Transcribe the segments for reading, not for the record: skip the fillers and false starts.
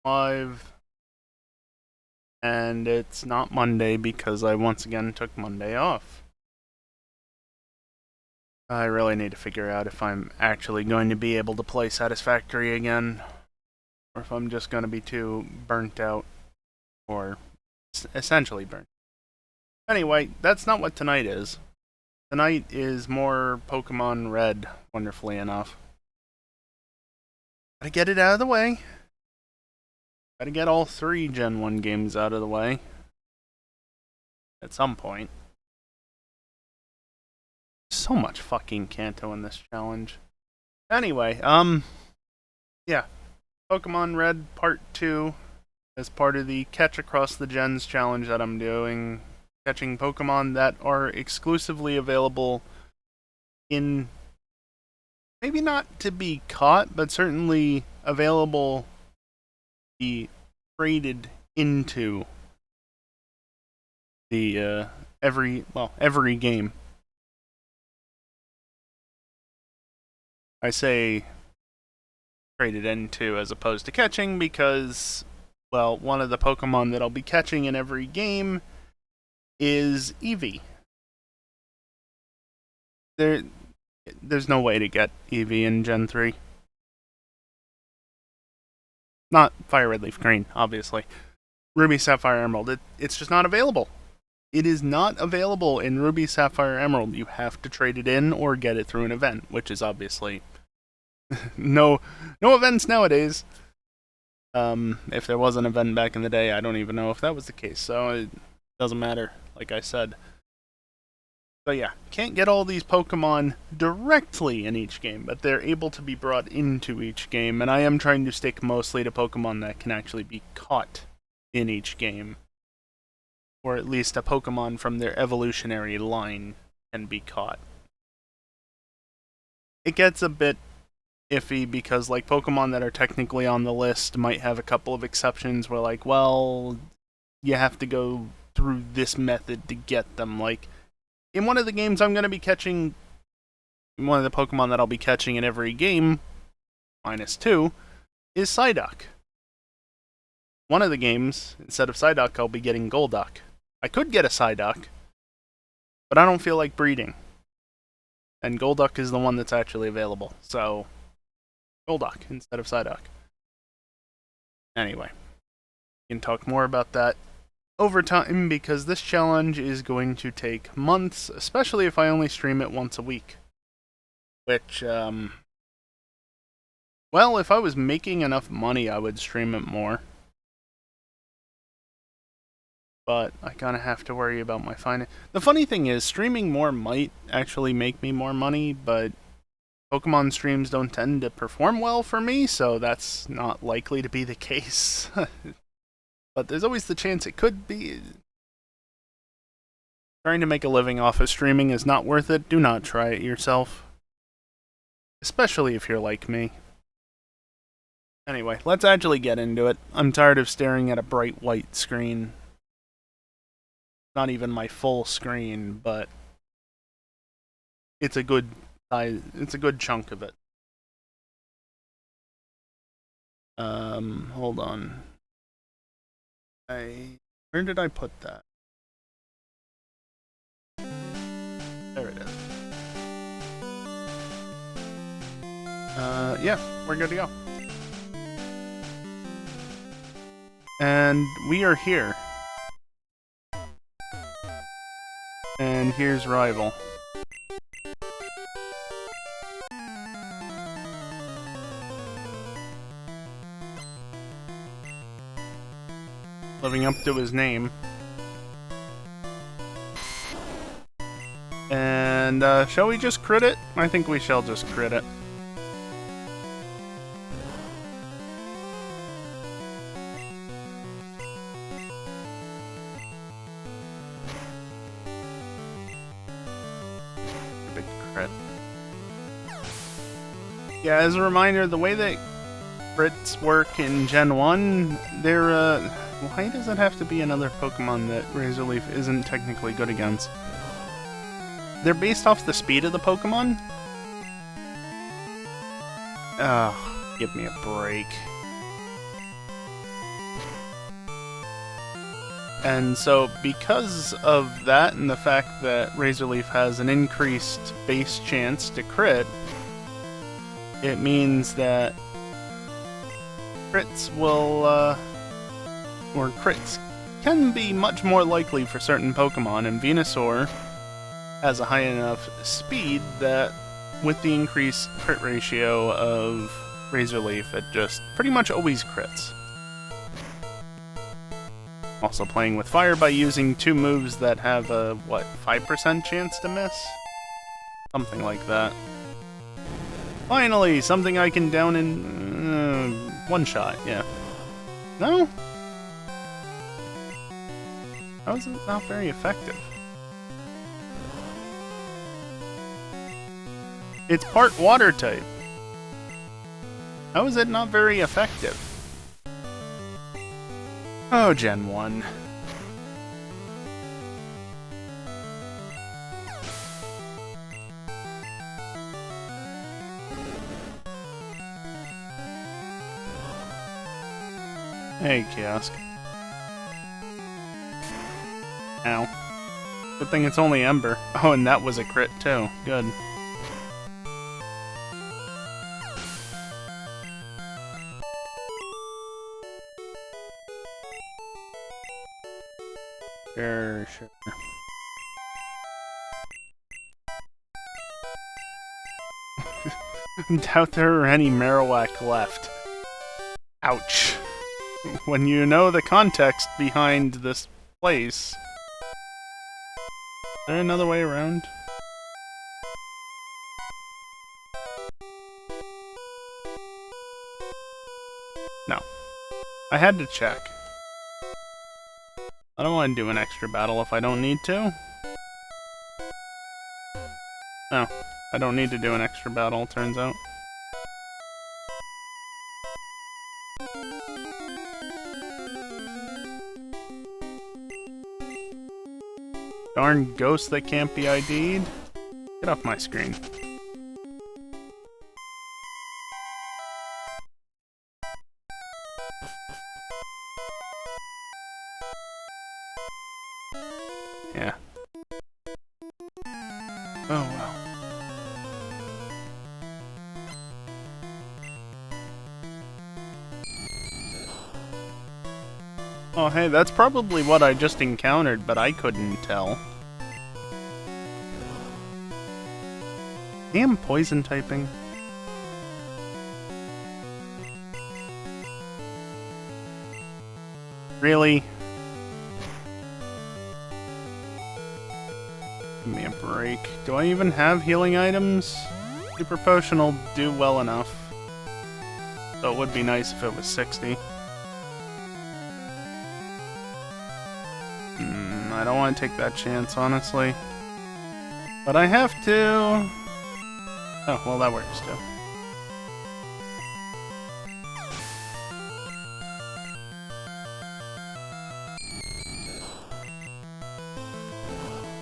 live, and it's not Monday because I once again took Monday off. I really need to figure out if I'm actually going to be able to play Satisfactory again, or if I'm just going to be too burnt out, or essentially burnt. Anyway, that's not what tonight is. Tonight is more Pokemon Red, wonderfully enough. Gotta get it out of the way. Gotta get all 3 Gen 1 games out of the way. At some point. So much fucking Kanto in this challenge. Anyway, yeah. Pokemon Red Part 2 as part of the Catch Across the Gens challenge that I'm doing. Catching Pokemon that are exclusively available in... maybe not to be caught, but certainly available to be traded into the, every game. I say traded into as opposed to catching because, well, one of the Pokemon that I'll be catching in every game is Eevee. There's no way to get Eevee in Gen 3. Not Fire Red Leaf Green, obviously. Ruby, Sapphire, Emerald. It's just not available. It is not available in Ruby, Sapphire, Emerald. You have to trade it in or get it through an event, which is obviously no events nowadays. If there was an event back in the day, I don't even know if that was the case, so it doesn't matter, like I said. So yeah, can't get all these Pokemon directly in each game, but they're able to be brought into each game, and I am trying to stick mostly to Pokemon that can actually be caught in each game. Or at least a Pokemon from their evolutionary line can be caught. It gets a bit iffy because, like, Pokemon that are technically on the list might have a couple of exceptions where, like, well, you have to go through this method to get them. Like, in one of the games I'm going to be catching, one of the Pokemon that I'll be catching in every game, -2, is Psyduck. One of the games, instead of Psyduck, I'll be getting Golduck. I could get a Psyduck, but I don't feel like breeding. And Golduck is the one that's actually available, so Golduck instead of Psyduck. Anyway, we can talk more about that over time because this challenge is going to take months, especially if I only stream it once a week. Which, well, if I was making enough money, I would stream it more. But I kind of have to worry about my finance. The funny thing is, streaming more might actually make me more money, but Pokemon streams don't tend to perform well for me, so that's not likely to be the case. But there's always the chance it could be. Trying to make a living off of streaming is not worth it. Do not try it yourself. Especially if you're like me. Anyway, let's actually get into it. I'm tired of staring at a bright white screen. Not even my full screen, but it's a good size. It's a good chunk of it. Hold on. Where did I put that? There it is. Yeah, we're good to go. And we are here. And here's Rival. Living up to his name. And, shall we just crit it? I think we shall just crit it. Big crit. Yeah, as a reminder, the way that crits work in Gen 1, they're, why does it have to be another Pokemon that Razor Leaf isn't technically good against? They're based off the speed of the Pokemon? Oh, give me a break. And so, because of that and the fact that Razor Leaf has an increased base chance to crit, it means that crits will, or crits can be much more likely for certain Pokemon, and Venusaur has a high enough speed that with the increased crit ratio of Razor Leaf, it just pretty much always crits. Also playing with fire by using 2 moves that have a, what, 5% chance to miss? Something like that. Finally, something I can down in one shot, yeah. No? How is it not very effective? It's part water type. How is it not very effective? Oh, Gen 1. Hey, Kiosk. Ow. Good thing it's only Ember. Oh, and that was a crit, too. Good. Sure. Doubt there are any Marowak left. Ouch. When you know the context behind this place. Is there another way around? No. I had to check. I don't want to do an extra battle if I don't need to. No, I don't need to do an extra battle, turns out. Darn ghost that can't be ID'd. Get off my screen. Yeah. Oh well. Oh hey, that's probably what I just encountered, but I couldn't tell. Damn poison typing. Really? Give me a break. Do I even have healing items? Super Potion will do well enough. So it would be nice if it was 60. I don't want to take that chance, honestly. But I have to... Oh, well that works too.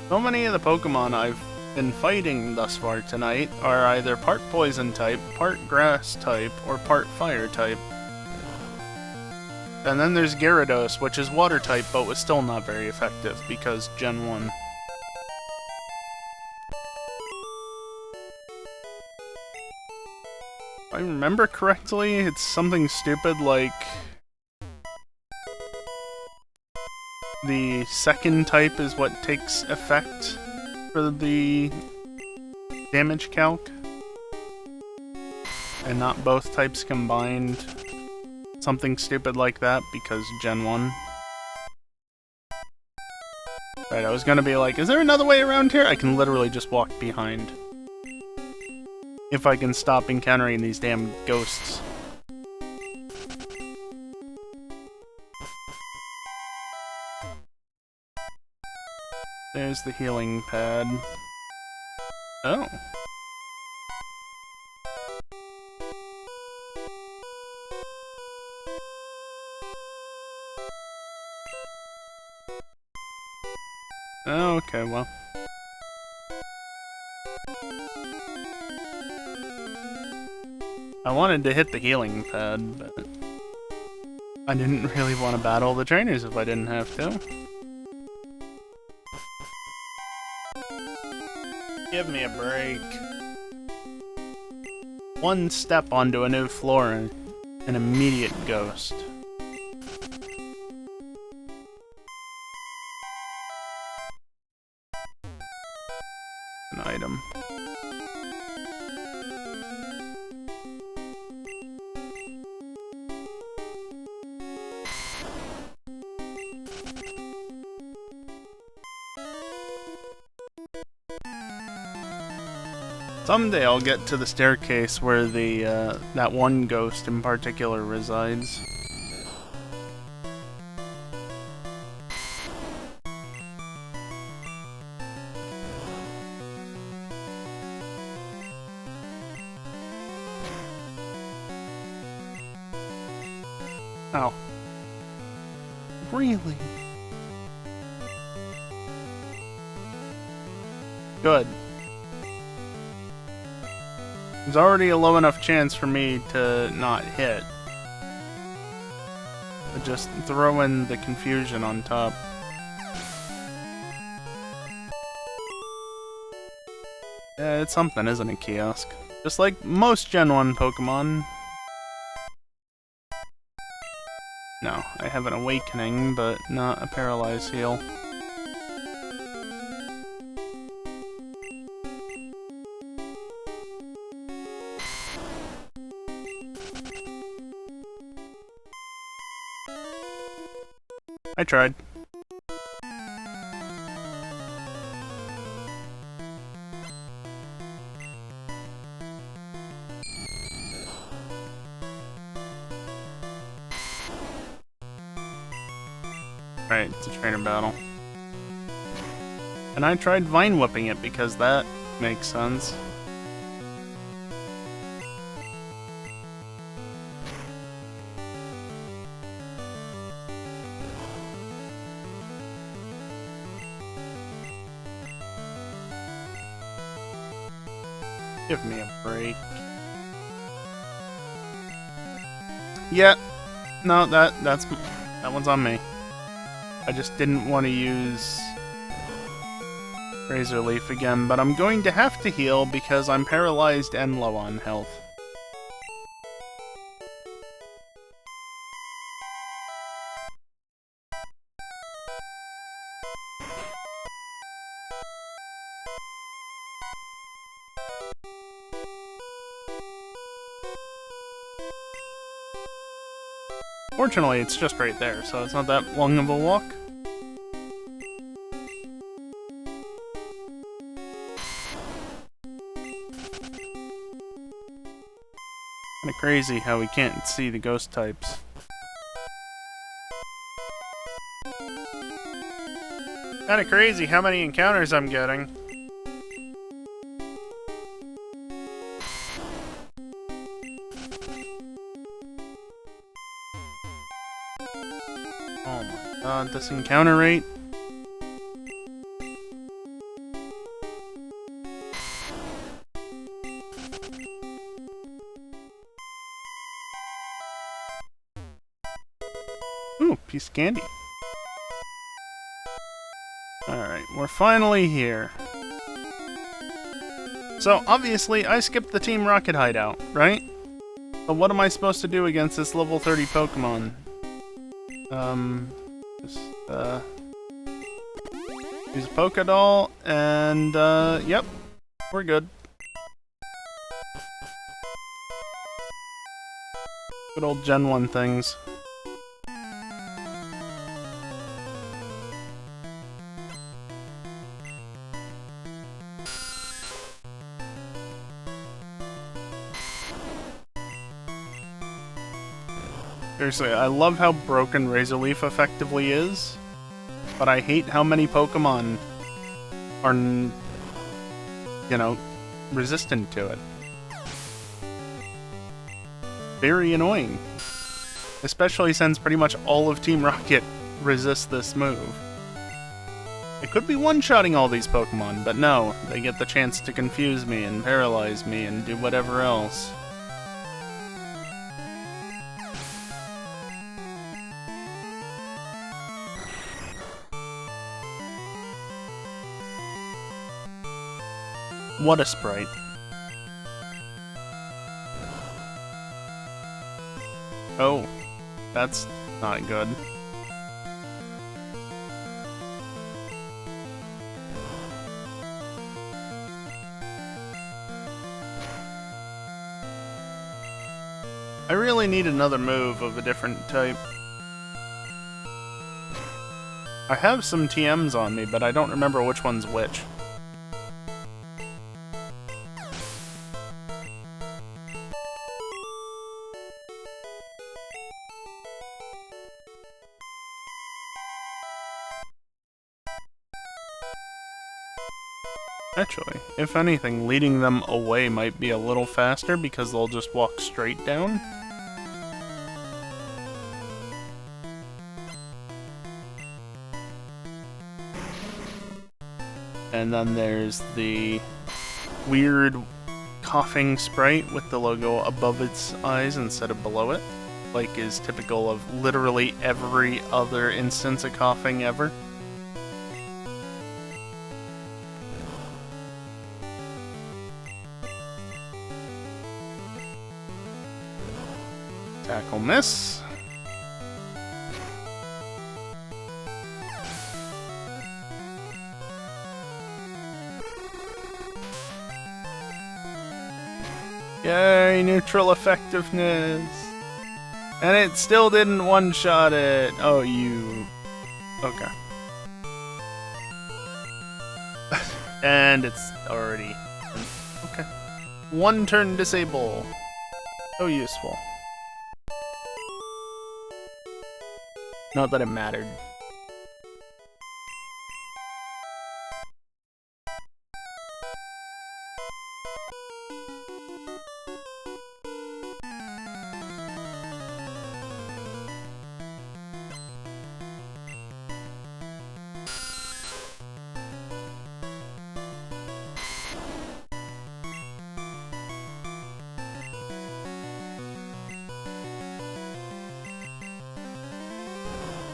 So many of the Pokemon I've been fighting thus far tonight are either part Poison type, part Grass type, or part Fire type. And then there's Gyarados, which is Water type, but was still not very effective because Gen 1. If I remember correctly, it's something stupid like... the second type is what takes effect for the damage calc, and not both types combined. Something stupid like that, because Gen 1. Right, I was gonna be like, is there another way around here? I can literally just walk behind. If I can stop encountering these damn ghosts. There's the healing pad. Oh. Oh, okay, well. I wanted to hit the healing pad, but I didn't really want to battle the trainers if I didn't have to. Give me a break. One step onto a new floor and an immediate ghost. An item. Someday I'll get to the staircase where the that one ghost in particular resides. Oh. Really? Good. There's already a low enough chance for me to not hit. But just throw in the confusion on top. Yeah, it's something, isn't it, Kiosk? Just like most Gen 1 Pokemon. No, I have an Awakening, but not a Paralyze Heal. I tried. Right, it's a trainer battle. And I tried Vine Whipping it because that makes sense. Give me a break. Yeah. No, that one's on me. I just didn't want to use Razor Leaf again, but I'm going to have to heal because I'm paralyzed and low on health. Fortunately, it's just right there, so it's not that long of a walk. Kinda crazy how we can't see the ghost types. Kinda crazy how many encounters I'm getting. Oh my god, this encounter rate. Ooh, piece of candy. Alright, we're finally here. So, obviously, I skipped the Team Rocket hideout, right? But what am I supposed to do against this level 30 Pokemon? Just, use a Pokédoll, and, yep, we're good. Good old Gen 1 things. Seriously, I love how broken Razor Leaf effectively is, but I hate how many Pokemon are, you know, resistant to it. Very annoying. Especially since pretty much all of Team Rocket resists this move. It could be one-shotting all these Pokemon, but no, they get the chance to confuse me and paralyze me and do whatever else. What a sprite. Oh, that's not good. I really need another move of a different type. I have some TMs on me, but I don't remember which one's which. Actually, if anything, leading them away might be a little faster because they'll just walk straight down. And then there's the weird coughing sprite with the logo above its eyes instead of below it, like is typical of literally every other instance of coughing ever. Tackle miss. Yay, neutral effectiveness! And it still didn't one-shot it! Oh, you... Okay. And it's already... Okay. One turn disable. So useful. Not that it mattered.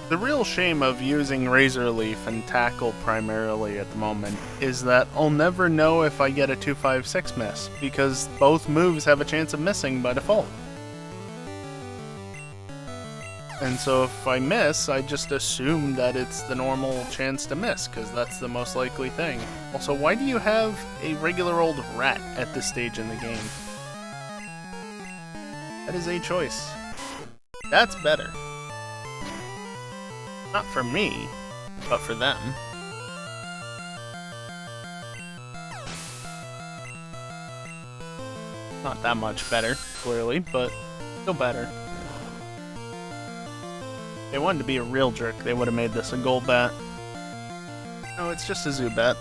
The real shame of using Razor Leaf and Tackle primarily at the moment is that I'll never know if I get a 2-5-6 miss, because both moves have a chance of missing by default. And so if I miss, I just assume that it's the normal chance to miss, because that's the most likely thing. Also, why do you have a regular old rat at this stage in the game? That is a choice. That's better. Not for me, but for them. Not that much better, clearly, but still better. If they wanted to be a real jerk, they would have made this a Golbat. No, it's just a Zubat.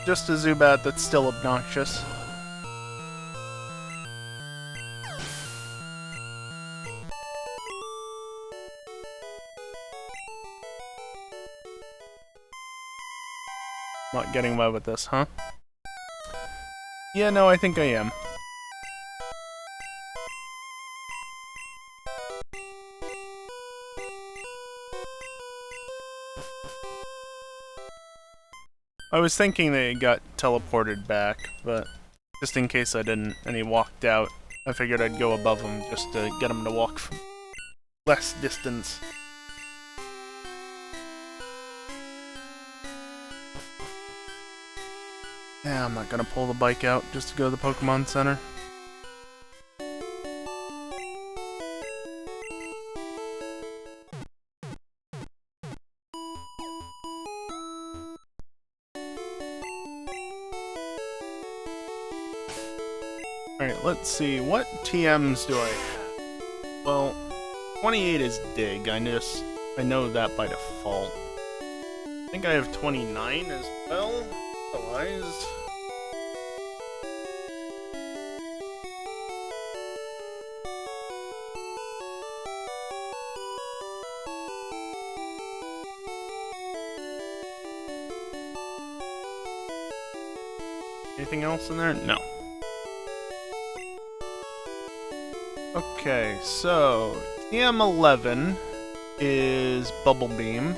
Just a Zubat that's still obnoxious. Not getting away with this, huh? Yeah, no, I think I am. I was thinking they got teleported back, but just in case I didn't and he walked out, I figured I'd go above him just to get him to walk less distance. Yeah, I'm not gonna pull the bike out just to go to the Pokemon Center. Alright, let's see. What TMs do I have? Well, 28 is Dig. I know that by default. I think I have 29 as well. Otherwise... Anything else in there? No. Okay, so TM11 is Bubble Beam.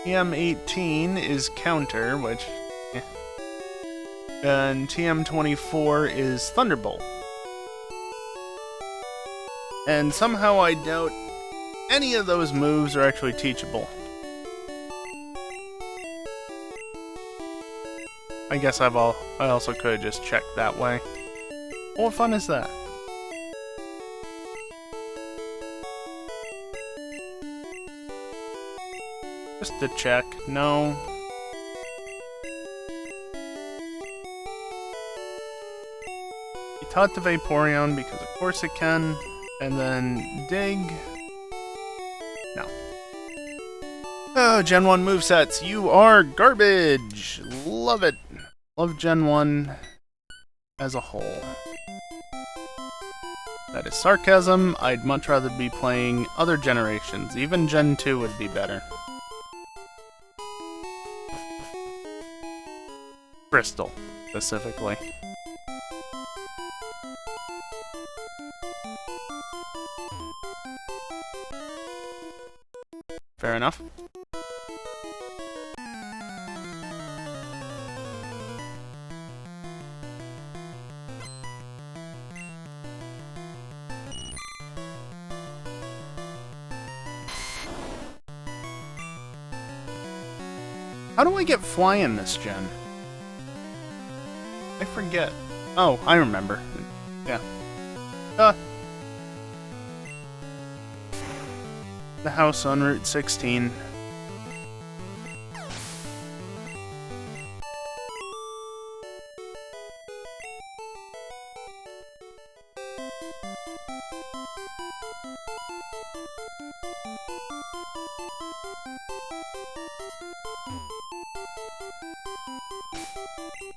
TM18 is counter, which... eh. And TM24 is Thunderbolt. And somehow I doubt any of those moves are actually teachable. I guess I also could have just checked that way. What fun is that? Just to check. No. He taught the Vaporeon because of course it can. And then dig. No. Oh, Gen 1 movesets. You are garbage! Love it. Love Gen 1 as a whole. That is sarcasm. I'd much rather be playing other generations. Even Gen 2 would be better. Crystal, specifically. Fair enough. How do I get flying this gen? I forget. Oh, I remember. Yeah. The house on Route 16.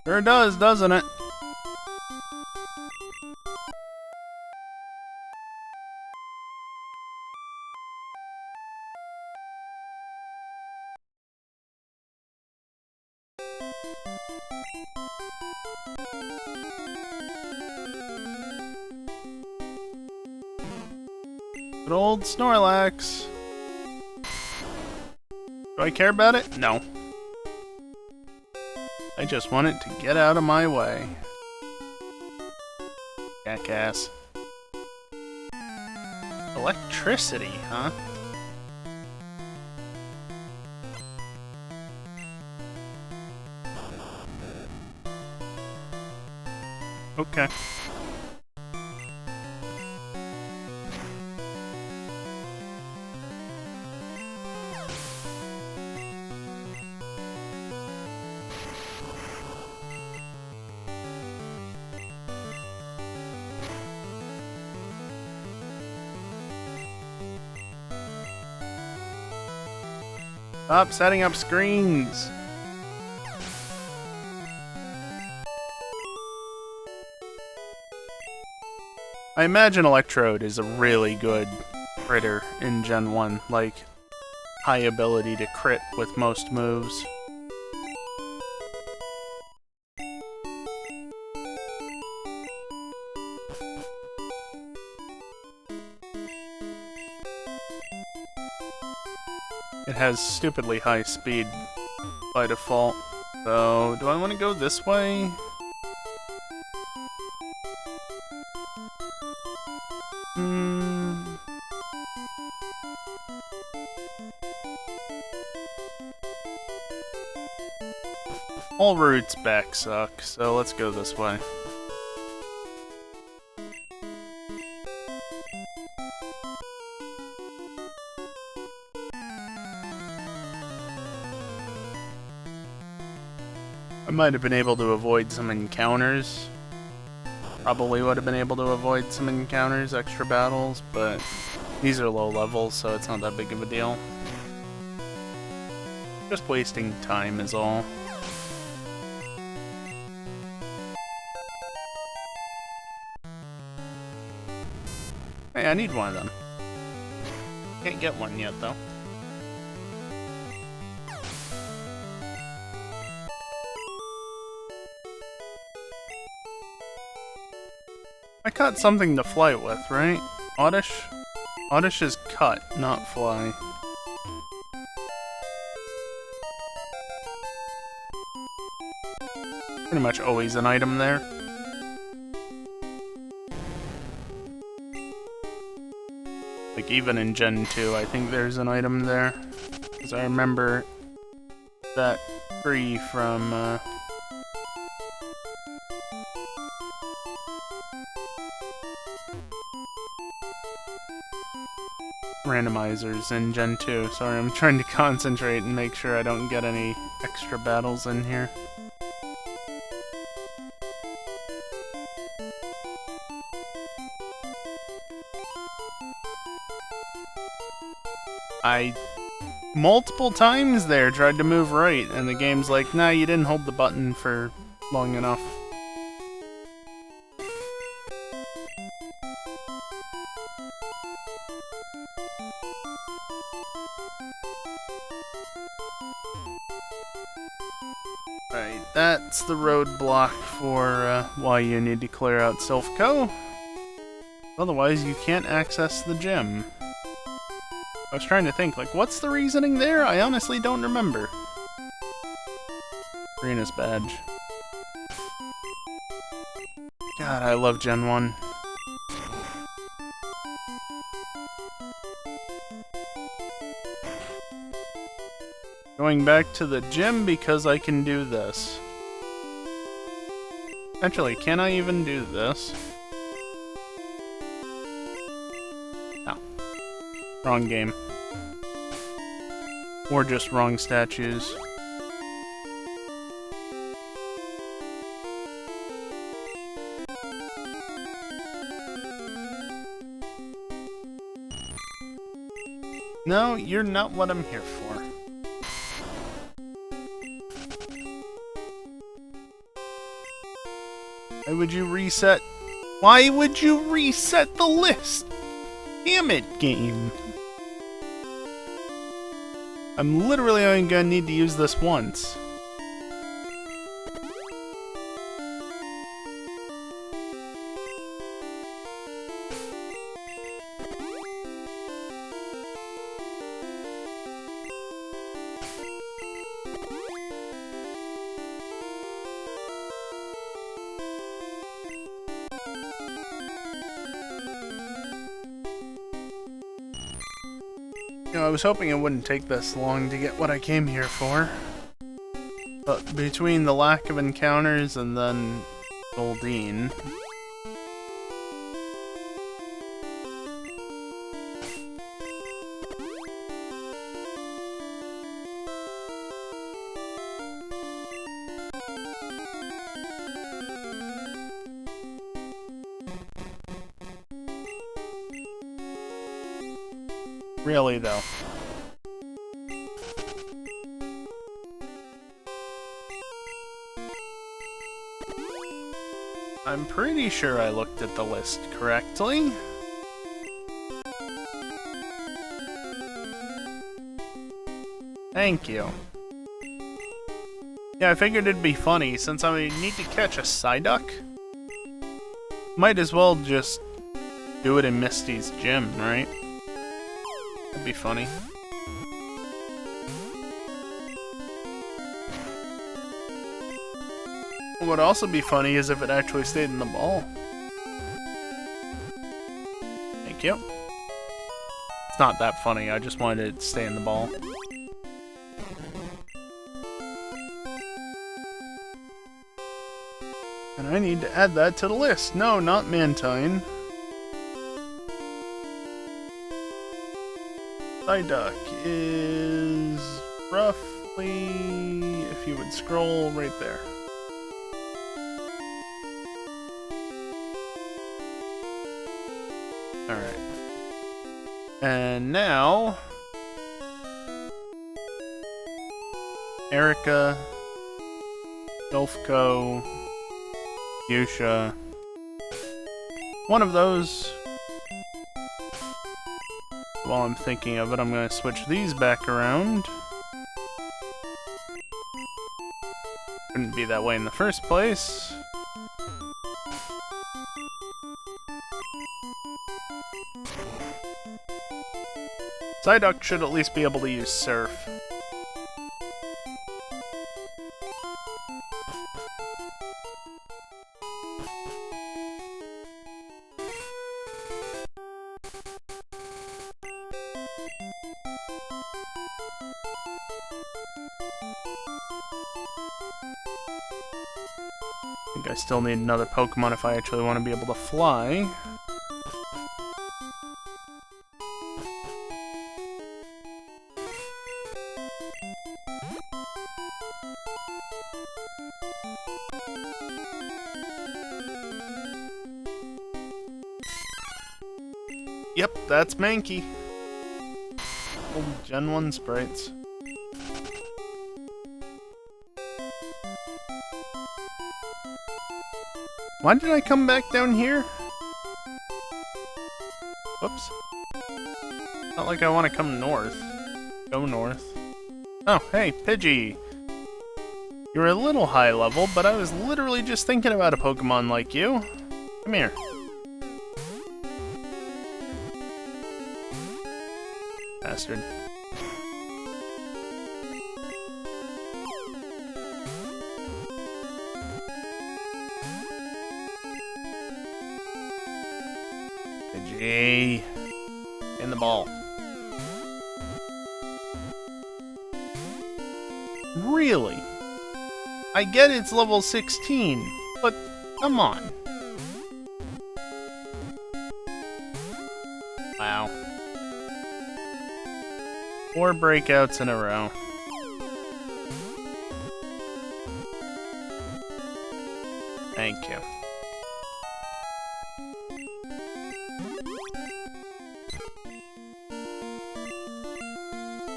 Sure does, doesn't it? Good old Snorlax. Do I care about it? No. I just want it to get out of my way. Jackass. Electricity, huh? Okay. Stop setting up screens! I imagine Electrode is a really good critter in Gen 1, like, high ability to crit with most moves. It has stupidly high speed by default. So, do I want to go this way? All routes back suck, so let's go this way. I might have been able to avoid some encounters. Probably would have been able to avoid some encounters, extra battles, but these are low levels, so it's not that big of a deal. Just wasting time is all. Hey, I need one of them. Can't get one yet, though. I caught something to fly with, right? Oddish? Oddish is cut, not fly. Pretty much always an item there. Like, even in Gen 2, I think there's an item there. Because I remember that tree from, randomizers in Gen 2. Sorry, I'm trying to concentrate and make sure I don't get any extra battles in here. I multiple times there tried to move right, and the game's like, nah, you didn't hold the button for long enough. Right, that's the roadblock for why you need to clear out Silphco. Otherwise, you can't access the gym. I was trying to think, like, what's the reasoning there? I honestly don't remember. Arena's badge. God, I love Gen 1. Going back to the gym because I can do this. Actually, can I even do this? No. Wrong game. Or just wrong statues. No, you're not what I'm here for. Why would you reset? Why would you reset the list? Damn it, game. I'm literally only gonna need to use this once. You know, I was hoping it wouldn't take this long to get what I came here for. But between the lack of encounters and then Goldeen... Really, though. I'm pretty sure I looked at the list correctly. Thank you. Yeah, I figured it'd be funny, since I need to catch a Psyduck. Might as well just do it in Misty's gym, right? That'd be funny. What would also be funny is if it actually stayed in the ball. Thank you. It's not that funny, I just wanted it to stay in the ball. And I need to add that to the list. No, not Mantine. Psyduck is roughly, if you would scroll right there. Alright. And now... Erica, Silphco, Fuchsia. One of those. While I'm thinking of it, I'm going to switch these back around. Couldn't be that way in the first place. Psyduck should at least be able to use Surf. I think I still need another Pokemon if I actually want to be able to fly. Yep, that's Mankey. Old Gen 1 sprites. Why did I come back down here? Whoops. Not like I want to come north. Go north. Oh, hey, Pidgey! You're a little high level, but I was literally just thinking about a Pokemon like you. Come here. Bastard. Pidgey. In the ball. Really? I get it's level 16, but come on. Wow. 4 breakouts in a row. Thank you.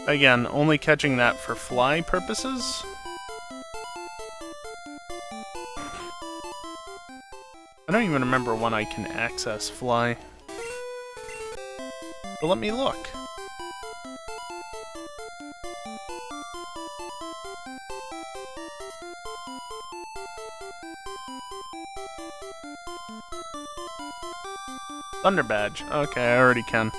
Again, only catching that for fly purposes. I don't even remember when I can access fly. But let me look. Thunder Badge. Okay, I already can.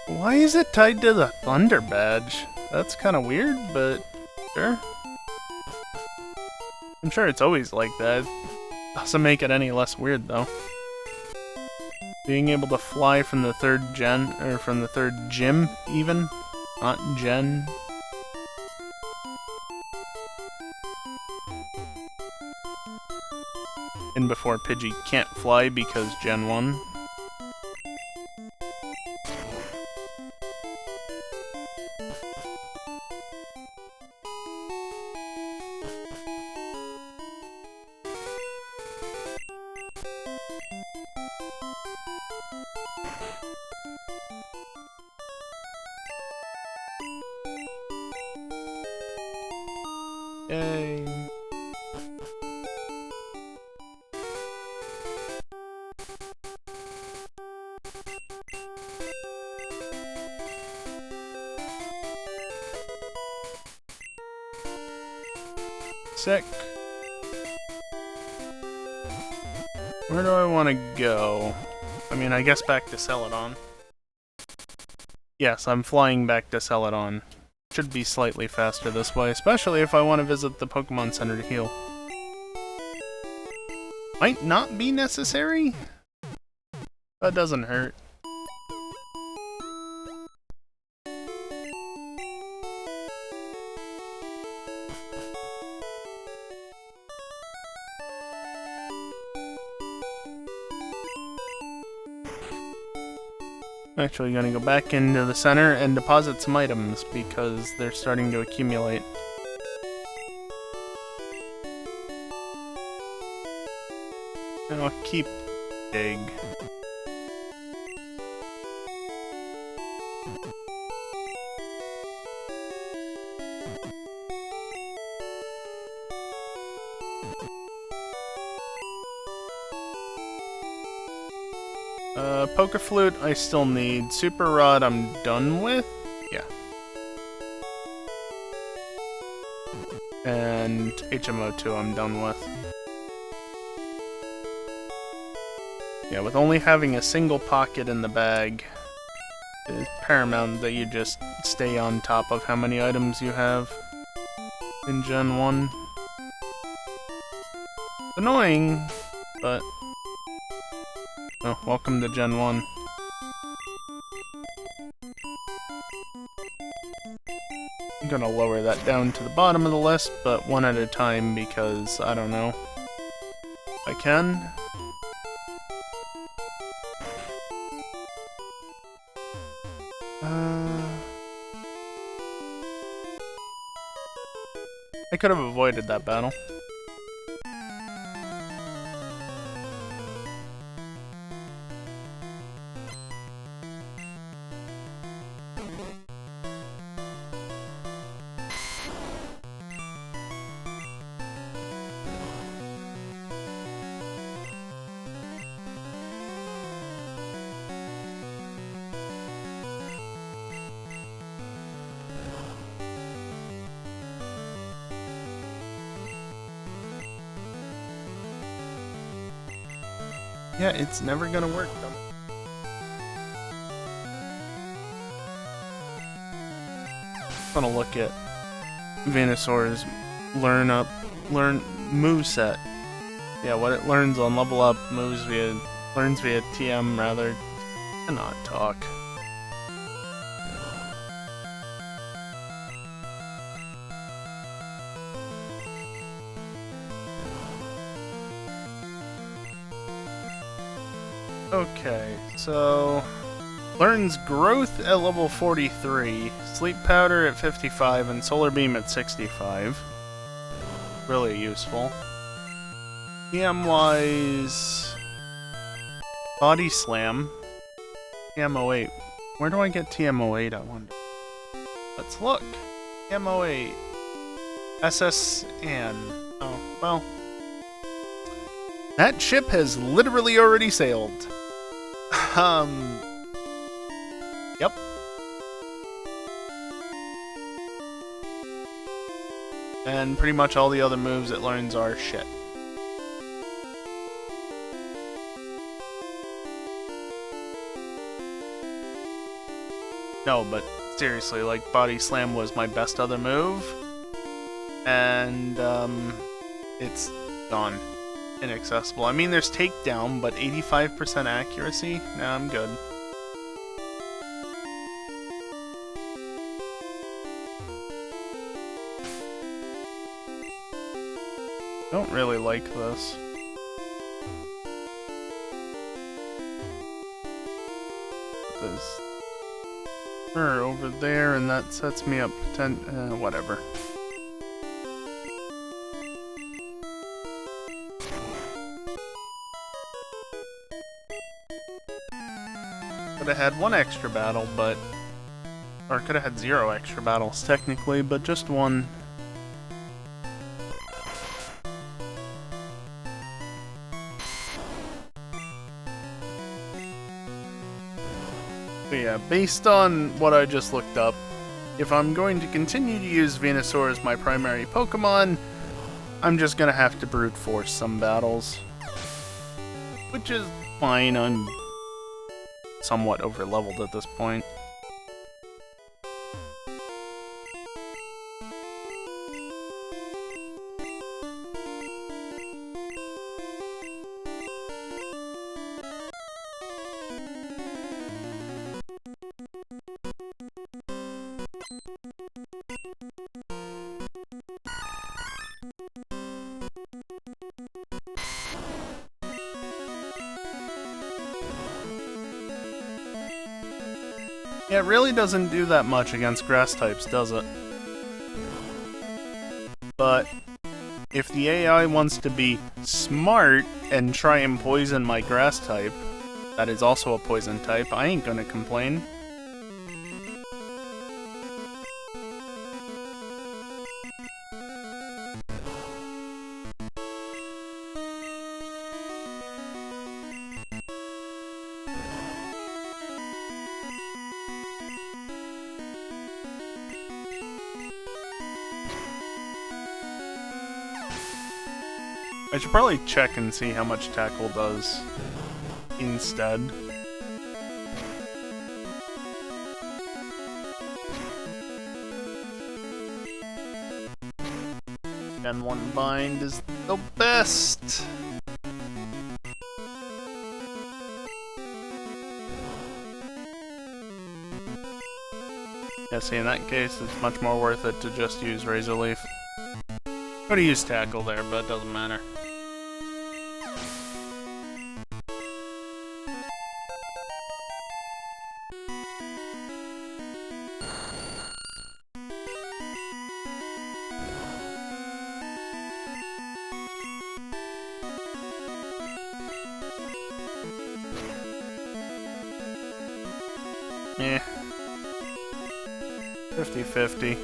Why is it tied to the Thunder Badge? That's kind of weird, but sure. I'm sure it's always like that. Doesn't make it any less weird, though. Being able to fly from the 3rd gen, or from the 3rd gym, even. Not gen. And before Pidgey can't fly because Gen 1. Yay. Sick. Where do I want to go? I mean, I guess back to Celadon. Yes, I'm flying back to Celadon. Should be slightly faster this way, especially if I want to visit the Pokemon Center to heal. Might not be necessary. That doesn't hurt. Actually gonna go back into the center and deposit some items because they're starting to accumulate. And I'll keep Dig. Poker Flute I still need. Super Rod I'm done with. Yeah. And HMO2 I'm done with. Yeah, with only having a single pocket in the bag, it's paramount that you just stay on top of how many items you have. in Gen 1. Annoying, but... Oh, welcome to Gen 1. I'm gonna lower that down to the bottom of the list, but one at a time because, I don't know. I can. I could have avoided that battle. Yeah, it's never gonna work though. I'm gonna look at Venusaur's learn moveset. Yeah, what it learns on level up, learns via TM rather. Cannot talk. Okay, so learns growth at level 43, sleep powder at 55, and solar beam at 65. Really useful. TM-wise, body slam, TM-08. Where do I get TM-08, I wonder? Let's look. TM-08. SSN. Oh, well. That ship has literally already sailed. Yep. And pretty much all the other moves it learns are shit. No, but seriously, like, Body Slam was my best other move. And, it's gone. Inaccessible. I mean, there's takedown, but 85% accuracy? Nah, I'm good. Don't really like this. Put this over there, and that sets me up whatever. Could have had one extra battle, but... Or could have had 0 extra battles, technically, but just one. But yeah, based on what I just looked up, if I'm going to continue to use Venusaur as my primary Pokemon, I'm just gonna have to brute force some battles. Which is fine, I'm somewhat over-leveled at this point. Yeah, it really doesn't do that much against grass types, does it? But if the AI wants to be smart and try and poison my grass type, that is also a poison type, I ain't gonna complain. I should probably check and see how much Tackle does instead. Gen 1 bind is the best! Yeah, see, in that case, it's much more worth it to just use Razor Leaf. Could have used Tackle there, but it doesn't matter. Eh. 50-50.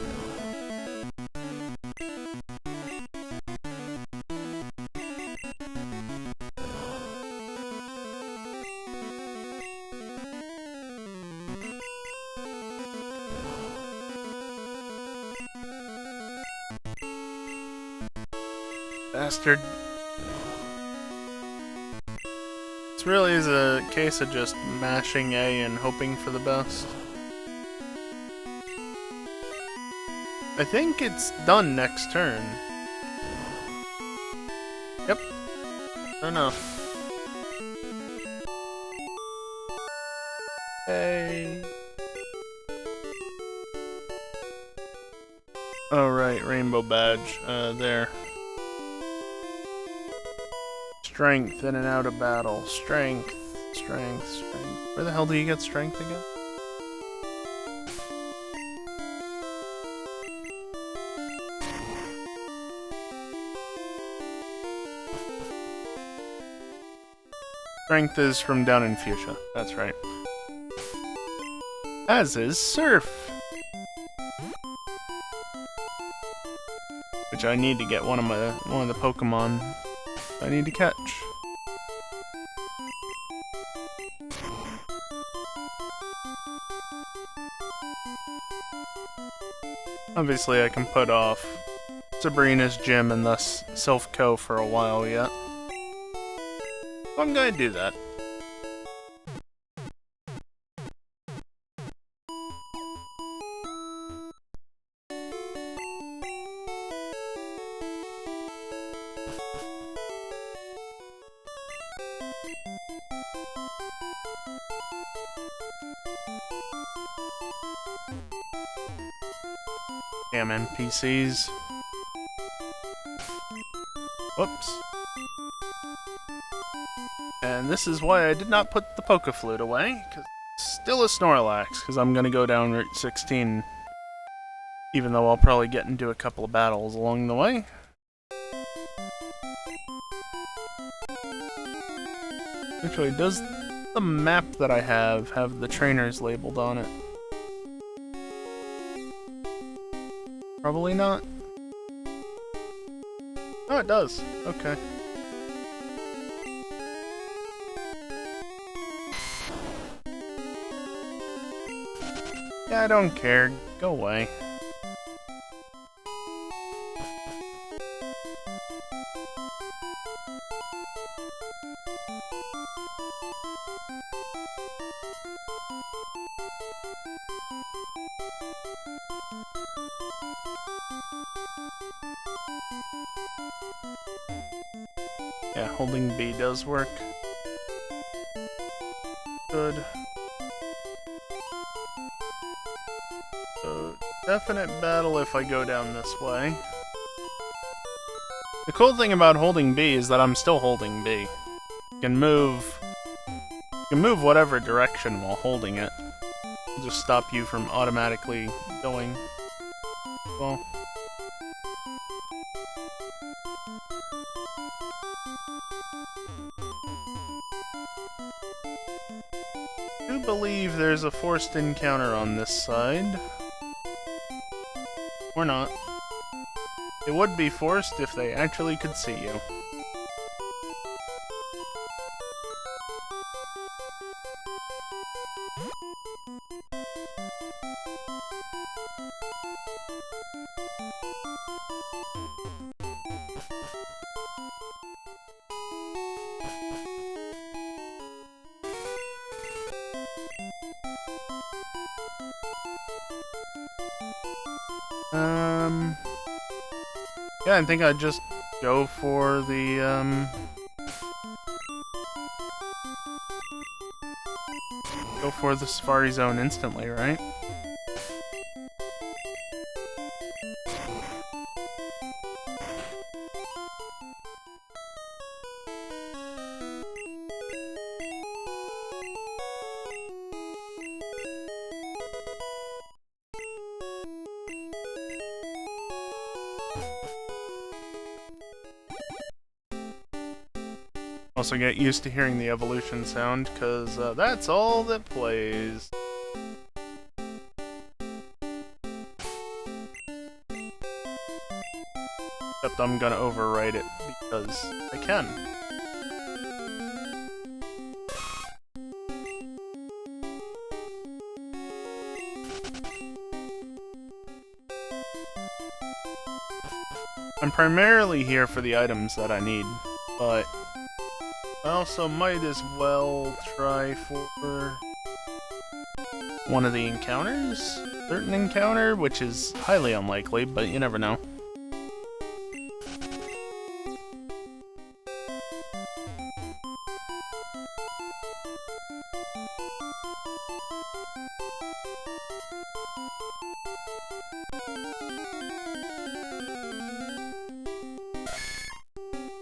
Bastard. This really is a case of just mashing A and hoping for the best. I think it's done next turn. Yep. Sure enough. Hey. Oh right, rainbow badge. There. Strength in and out of battle. Strength. Strength. Strength. Where the hell do you get strength again? Strength is from down in Fuchsia. That's right. As is Surf. Which I need to get one of the Pokemon I need to catch. Obviously I can put off Sabrina's gym and thus Sylph Co for a while yet. I'm gonna do that. Damn NPCs. Whoops. And this is why I did not put the Poké-Flute away, because it's still a Snorlax, because I'm going to go down Route 16, even though I'll probably get into a couple of battles along the way. Actually, does the map that I have the trainers labeled on it? Probably not. Oh, it does. Okay. Yeah, I don't care. Go away. Yeah, holding B does work. Good. So, definite battle if I go down this way. The cool thing about holding B is that I'm still holding B. You can move whatever direction while holding it. It'll just stop you from automatically going. Well. I do believe there's a forced encounter on this side. Or not. It would be forced if they actually could see you. Yeah, I think I'd just go for the, go for the Safari Zone instantly, right? Also get used to hearing the evolution sound, because that's all that plays. Except I'm gonna overwrite it, because I can. I'm primarily here for the items that I need, but I also might as well try for one of the encounters? Certain encounter, which is highly unlikely, but you never know.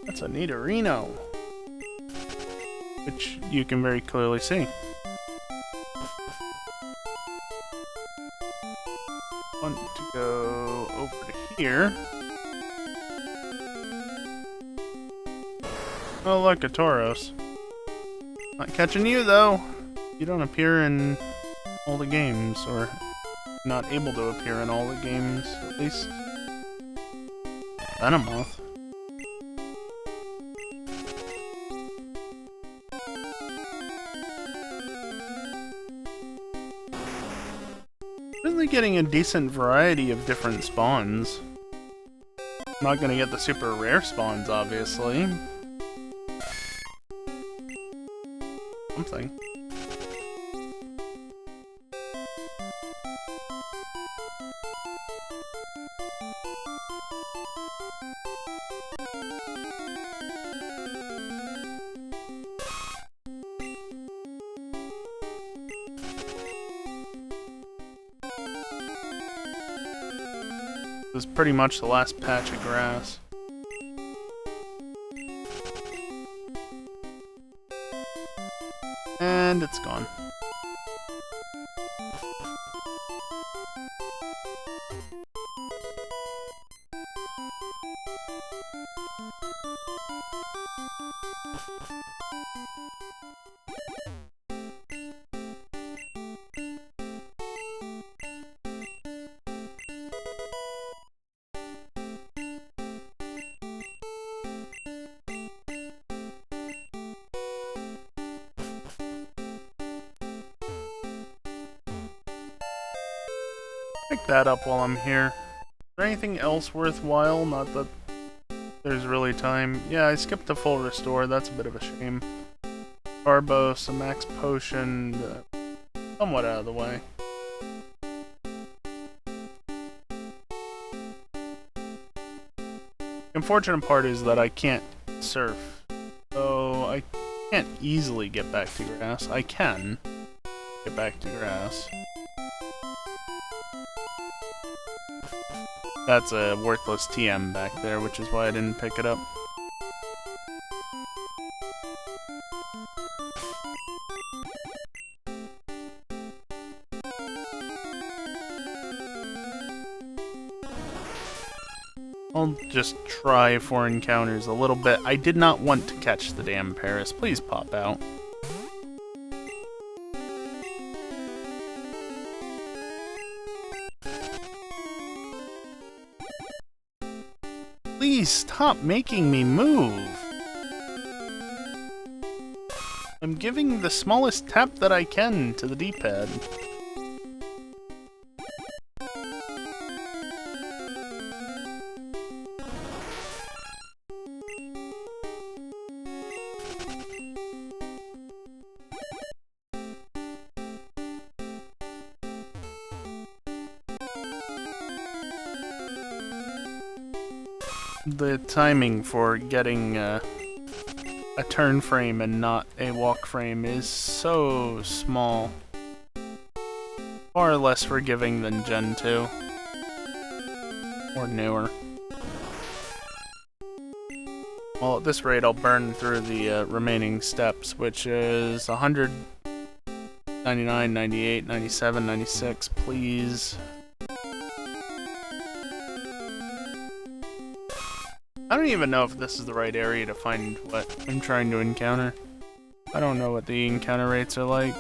That's a Nidorino, which you can very clearly see. Want to go over to here. Oh look, a Tauros. Not catching you though. You don't appear in all the games, or not able to appear in all the games, at least. Venomoth. Really getting a decent variety of different spawns. Not gonna get the super rare spawns, obviously. Something. This is pretty much the last patch of grass. And it's gone. Pick that up while I'm here. Is there anything else worthwhile? Not that there's really time. Yeah, I skipped the full restore. That's a bit of a shame. Carbos, a max potion, somewhat out of the way. The unfortunate part is that I can't surf, so I can't easily get back to grass. I can get back to grass. That's a worthless TM back there, which is why I didn't pick it up. I'll just try for encounters a little bit. I did not want to catch the damn Paris. Please pop out. Please stop making me move. I'm giving the smallest tap that I can to the D-pad. The timing for getting a turn frame and not a walk frame is so small. Far less forgiving than Gen 2. Or newer. Well, at this rate, I'll burn through the remaining steps, which is 100, 99, 98, 97, 96, please. I don't even know if this is the right area to find what I'm trying to encounter. I don't know what the encounter rates are like.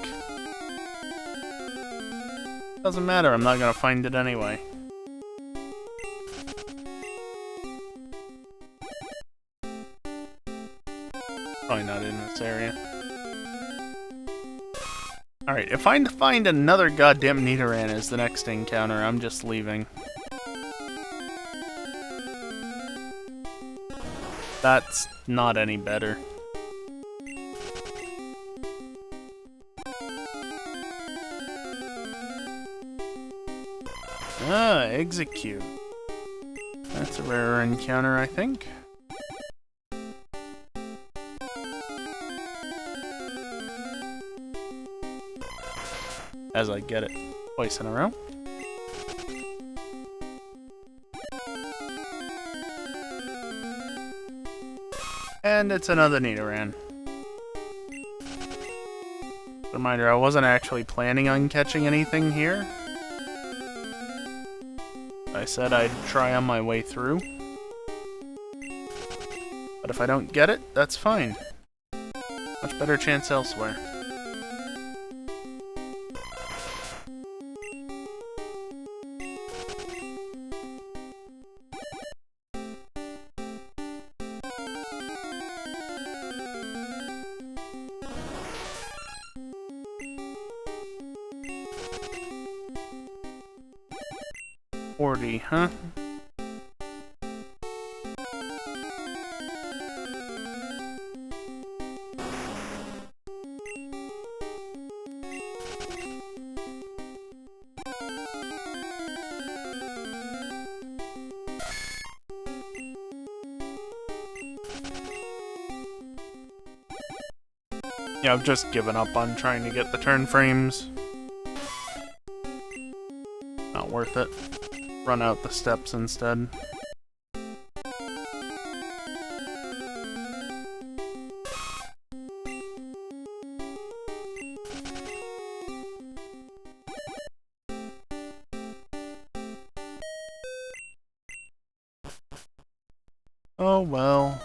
Doesn't matter, I'm not gonna find it anyway. Probably not in this area. Alright, if I find another goddamn Nidoran as the next encounter, I'm just leaving. That's not any better. Ah, Execute. That's a rarer encounter, I think. As I get it twice in a row. And it's another Nidoran. Reminder, I wasn't actually planning on catching anything here. I said I'd try on my way through. But if I don't get it, that's fine. Much better chance elsewhere. Huh? Yeah, I've just given up on trying to get the turn frames. Not worth it. Run out the steps instead. Oh well.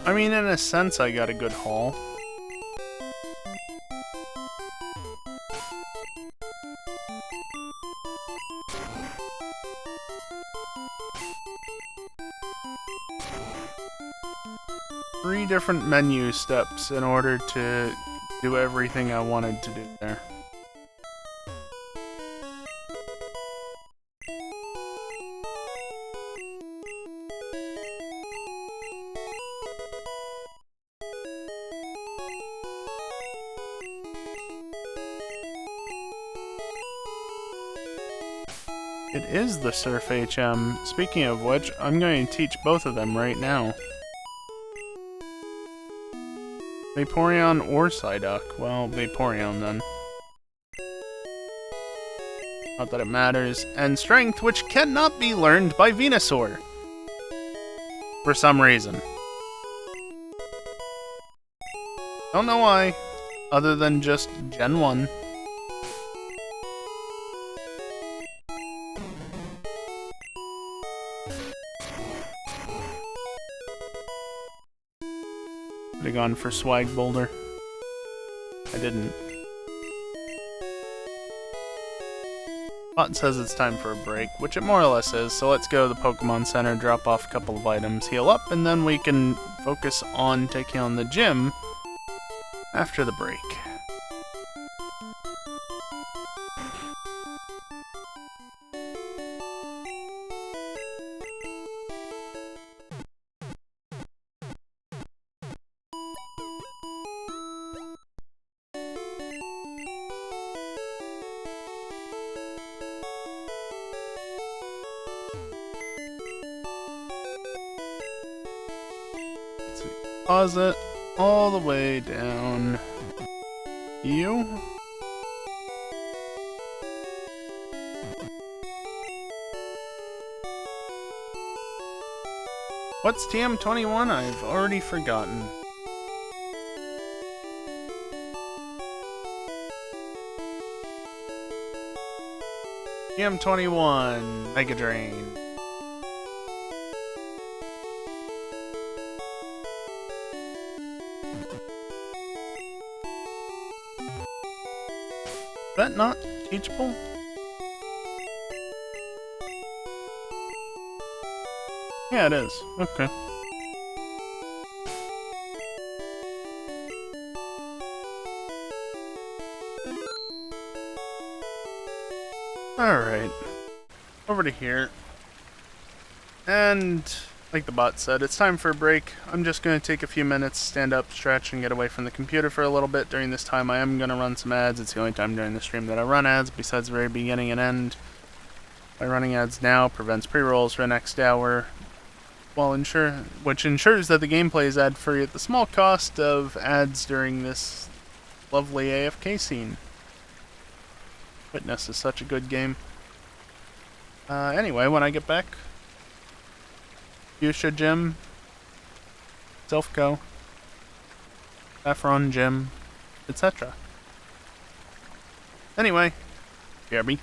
I mean, in a sense, I got a good haul. Three different menu steps in order to do everything I wanted to do there. It is the Surf HM. Speaking of which, I'm going to teach both of them right now. Vaporeon or Psyduck? Well, Vaporeon then. Not that it matters. And Strength, which cannot be learned by Venusaur. For some reason. Don't know why, other than just Gen 1. Could have gone for Swag Boulder. I didn't. Bot says it's time for a break, which it more or less is, so let's go to the Pokemon Center, drop off a couple of items, heal up, and then we can focus on taking on the gym after the break. Let's see. Pause it all the way down. You. What's TM21? I've already forgotten. TM21 Mega Drain. Is that not teachable? Yeah, it is. Okay. Alright. Over to here. And, like the bot said, it's time for a break. I'm just going to take a few minutes, stand up, stretch, and get away from the computer for a little bit. During this time, I am going to run some ads. It's the only time during the stream that I run ads, besides the very beginning and end. By running ads now, prevents pre-rolls for the next hour, which ensures that the gameplay is ad-free at the small cost of ads during this lovely AFK scene. Witness is such a good game. Anyway, when I get back, Fuchsia Gym, Selfco, Saffron Gym, etc. Anyway, BRB.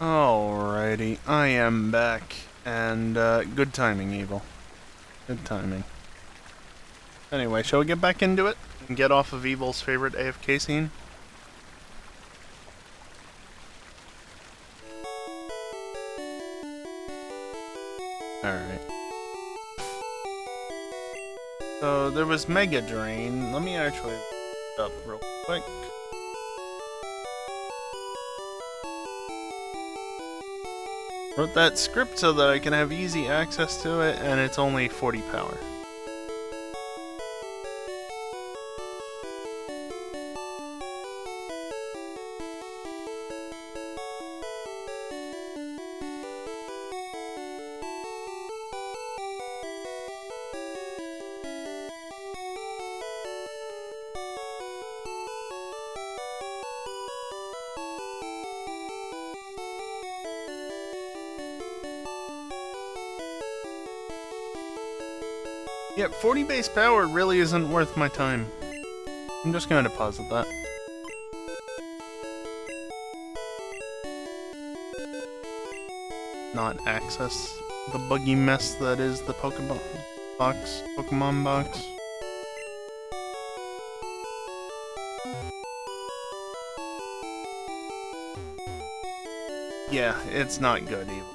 Alrighty, I am back, and good timing, Evil. Good timing. Anyway, shall we get back into it and get off of Evil's favorite AFK scene? Alright. So there was Mega Drain. Let me actually look it up real quick. Wrote that script so that I can have easy access to it, and it's only 40 power. Yeah, 40 base power really isn't worth my time. I'm just going to deposit that. Not access the buggy mess that is the Pokemon box. Yeah, it's not good either.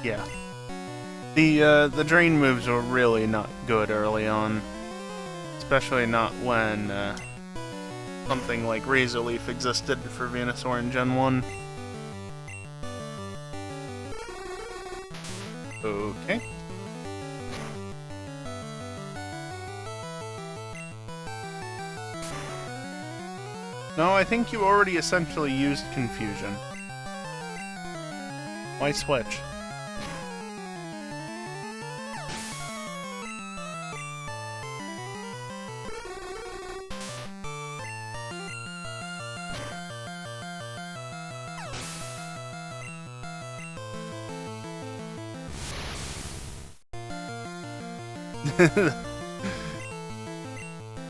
Yeah. The drain moves were really not good early on. Especially not when something like Razor Leaf existed for Venusaur in Gen 1. Okay. No, I think you already essentially used Confusion. Why switch?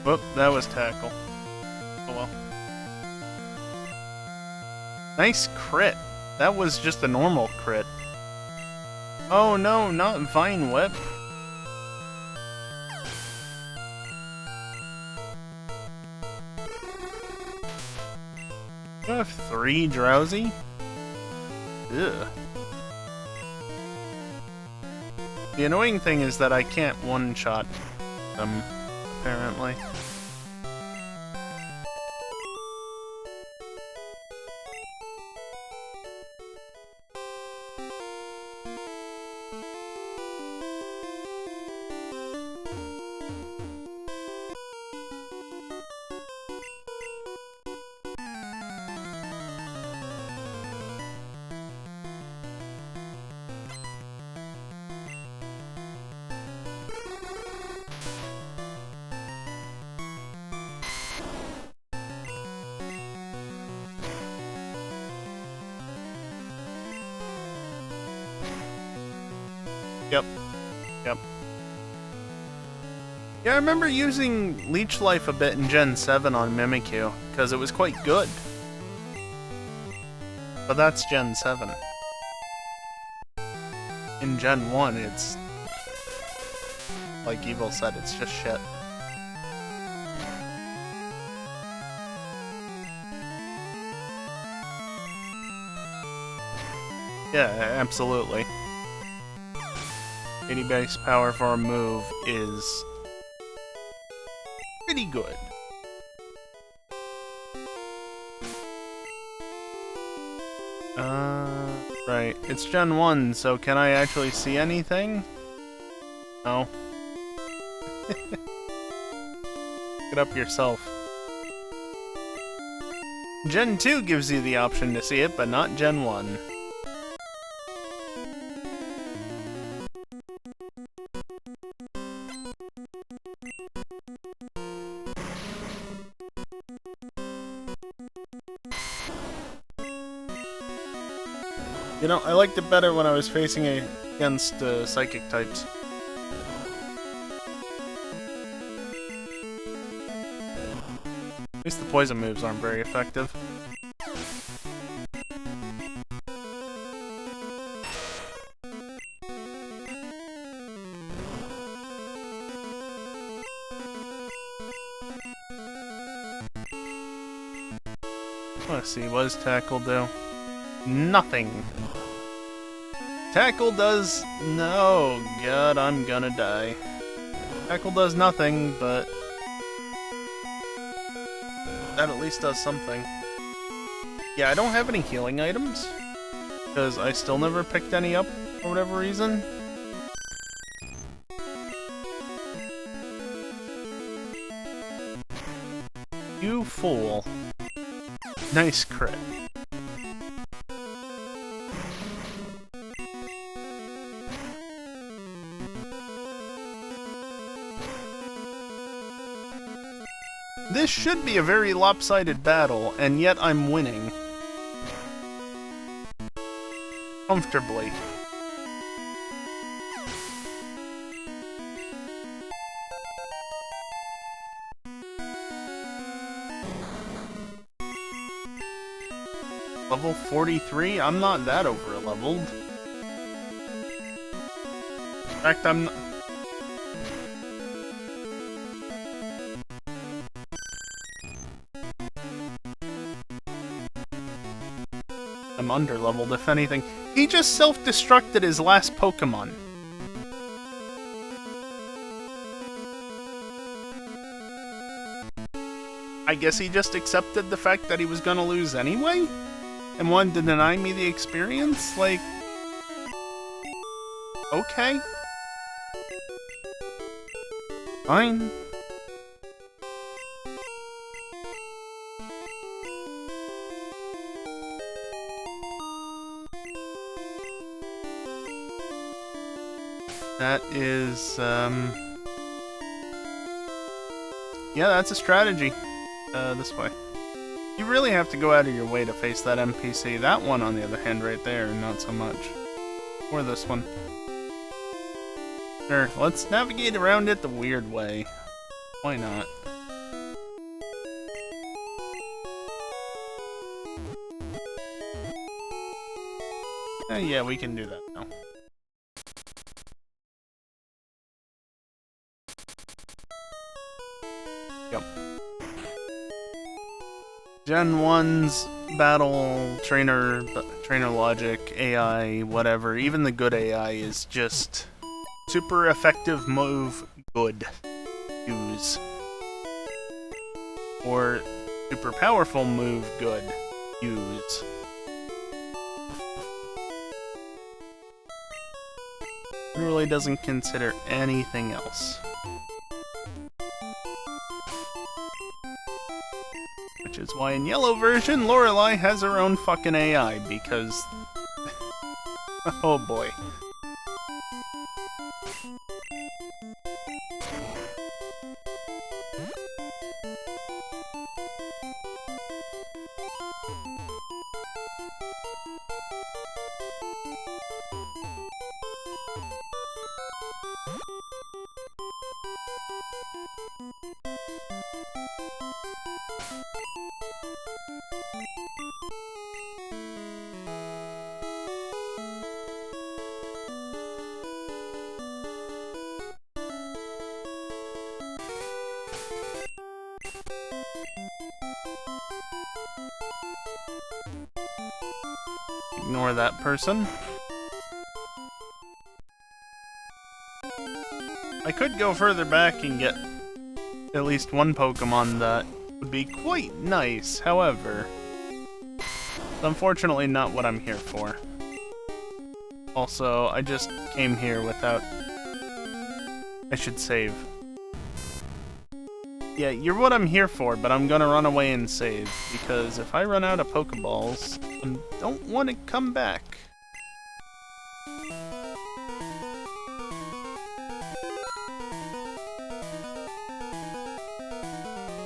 Whoop, that was tackle. Oh well. Nice crit. That was just a normal crit. Oh no, not Vine Whip. You have 3 Drowsy? Ugh. The annoying thing is that I can't one-shot them, apparently. Yep. Yeah, I remember using Leech Life a bit in Gen 7 on Mimikyu, because it was quite good. But that's Gen 7. In Gen 1, it's... like Evil said, it's just shit. Yeah, absolutely. 80 base power for a move is pretty good. Right. It's Gen 1, so can I actually see anything? No. Look it up yourself. Gen 2 gives you the option to see it, but not Gen 1. You know, I liked it better when I was facing against psychic types. At least the poison moves aren't very effective. Let's see, what does Tackle do? Nothing. Tackle does... No, God, I'm gonna die. Tackle does nothing, but... that at least does something. Yeah, I don't have any healing items, because I still never picked any up for whatever reason. You fool. Nice crit. This should be a very lopsided battle, and yet I'm winning. Comfortably. Level 43? I'm not that over-leveled. In fact, I'm under-leveled, if anything. He just self-destructed his last Pokémon. I guess he just accepted the fact that he was gonna lose anyway? And wanted to deny me the experience? Like... okay. Fine. That is, yeah, that's a strategy. This way. You really have to go out of your way to face that NPC. That one, on the other hand, right there, not so much. Or this one. Sure, let's navigate around it the weird way. Why not? Yeah, we can do that now. Yep. Gen 1's battle, trainer logic, AI, whatever, even the good AI is just super effective move, good. Use. Or super powerful move, good. Use. It really doesn't consider anything else. Which is why in yellow version, Lorelei has her own fucking AI, because... oh boy. Ignore that person. I could go further back and get at least one Pokemon that would be quite nice, however, it's unfortunately not what I'm here for. Also, I just came here without... I should save. Yeah, you're what I'm here for, but I'm gonna run away and save, because if I run out of Pokeballs, I don't want to come back.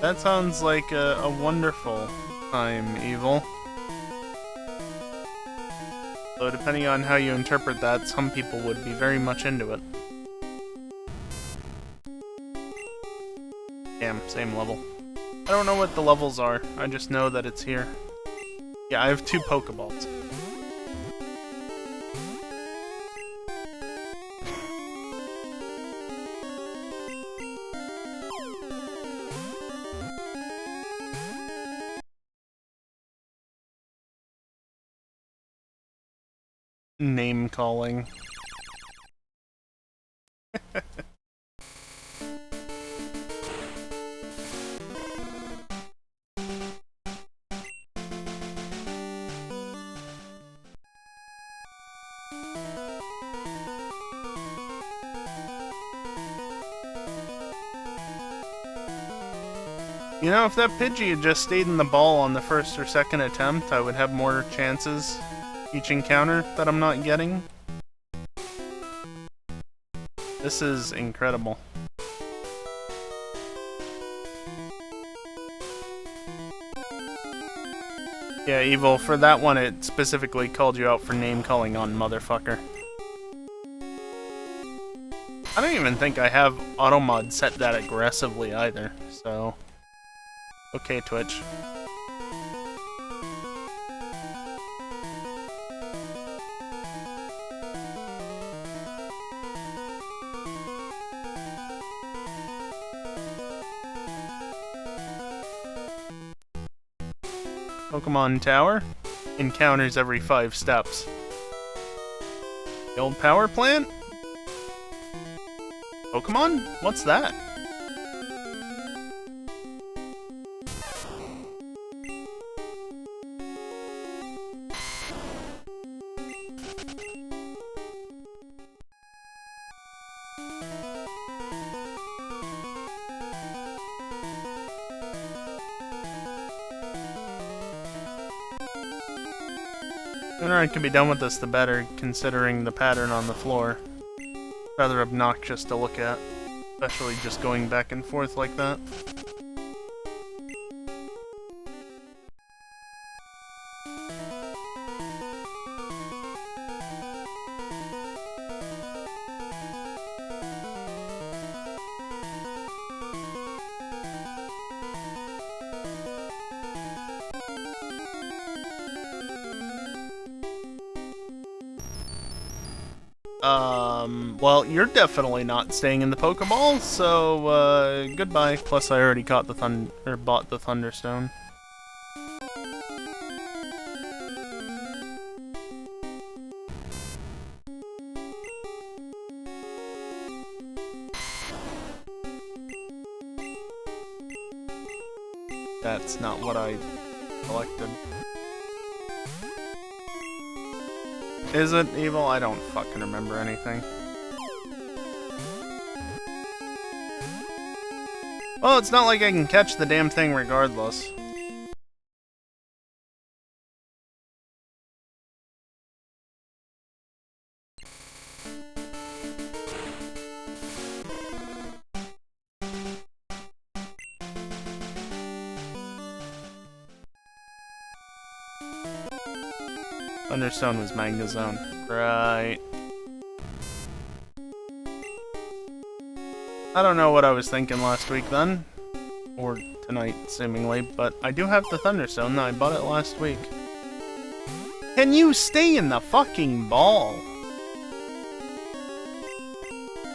That sounds like a wonderful time, Evil. So so depending on how you interpret that, some people would be very much into it. Damn, same level. I don't know what the levels are, I just know that it's here. Yeah, I have 2 Pokeballs. Name calling. You know, if that Pidgey had just stayed in the ball on the first or second attempt, I would have more chances each encounter that I'm not getting. This is incredible. Yeah, Evil, for that one it specifically called you out for name calling on motherfucker. I don't even think I have Automod set that aggressively either, so... Okay, Twitch. Pokemon Tower encounters every 5 steps. The old power plant? Pokemon? What's that? The sooner I can be done with this, the better, considering the pattern on the floor. Rather obnoxious to look at, especially just going back and forth like that. Well, you're definitely not staying in the Pokeball, so, goodbye. Plus, I already caught the bought the Thunderstone. That's not what I collected. Is it evil? I don't fucking remember anything. Well, it's not like I can catch the damn thing regardless. Thunderstone was Manga Zone. Right. I don't know what I was thinking last week then. Or tonight, seemingly, but I do have the Thunderstone. I bought it last week. Can you stay in the fucking ball?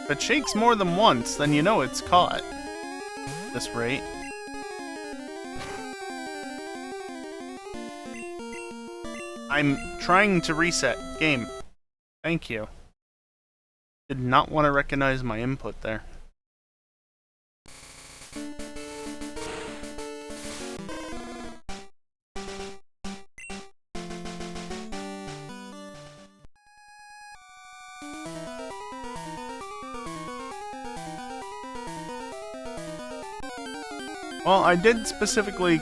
If it shakes more than once, then you know it's caught. At this rate. I'm trying to reset. Game. Thank you. Did not want to recognize my input there. Well, I did specifically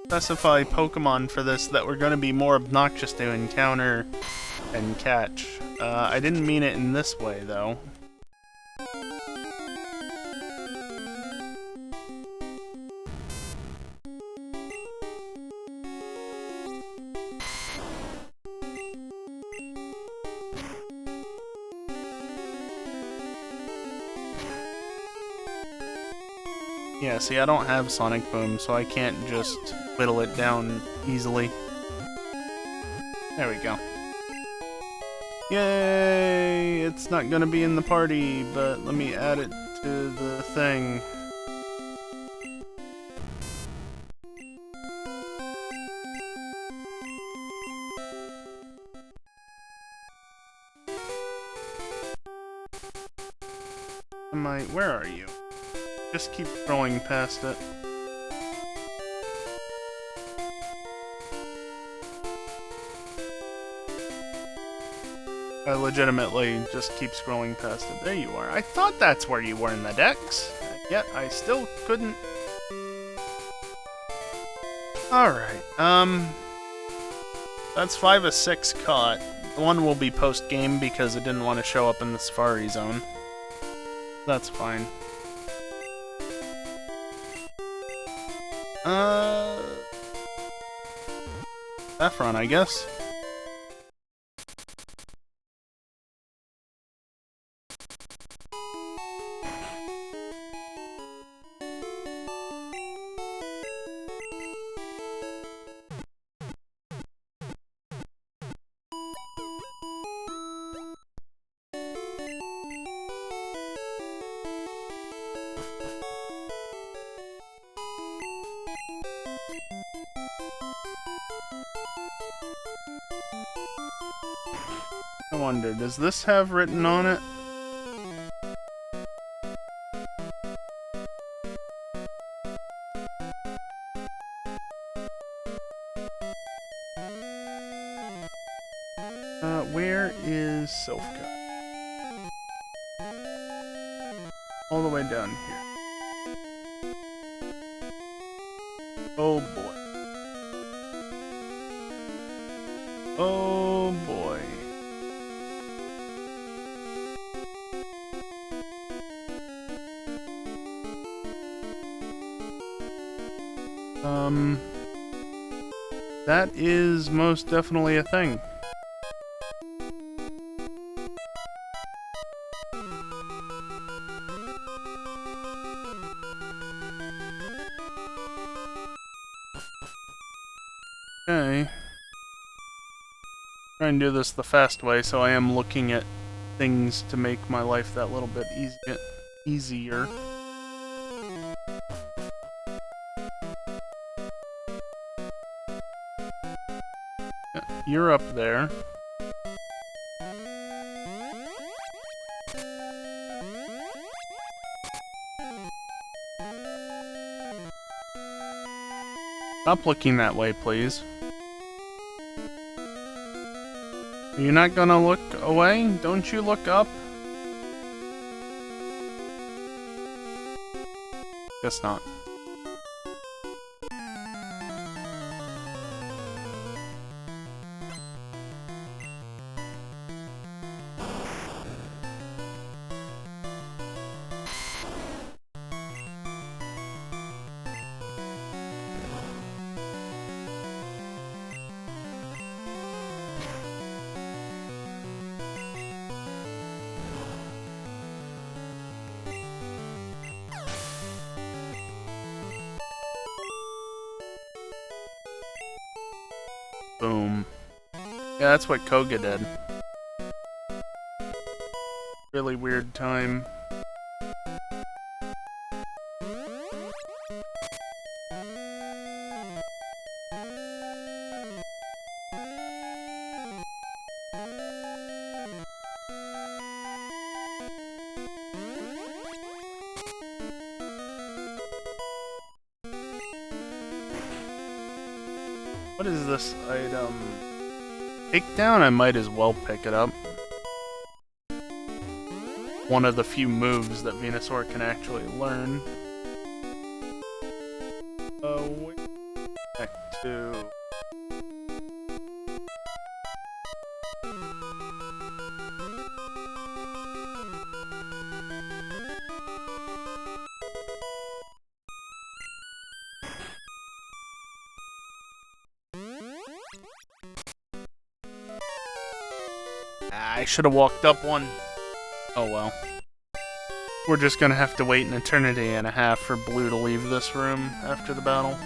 specify Pokemon for this that were going to be more obnoxious to encounter and catch. I didn't mean it in this way, though. Yeah, see, I don't have Sonic Boom, so I can't just whittle it down easily. There we go. Yay! It's not gonna be in the party, but let me add it to the thing. Where are you? Just keep scrolling past it. I legitimately just keep scrolling past it. There you are. I thought that's where you were in the decks. Yet I still couldn't. Alright, that's 5 of 6 caught. The one will be post-game because it didn't want to show up in the Safari Zone. That's fine. Saffron, I guess. I wonder, does this have written on it? Where is Silphka? All the way down here. Oh boy. Oh boy. That is most definitely a thing. Okay. Try and do this the fast way, so I am looking at things to make my life that little bit easier. You're up there. Stop looking that way, please. Are you not gonna look away? Don't you look up? Guess not. Boom. Yeah, that's what Koga did. Really weird time. What is this item? Takedown? I might as well pick it up. One of the few moves that Venusaur can actually learn. Back to... I should have walked up one. Oh well. We're just gonna have to wait an eternity and a half for Blue to leave this room after the battle.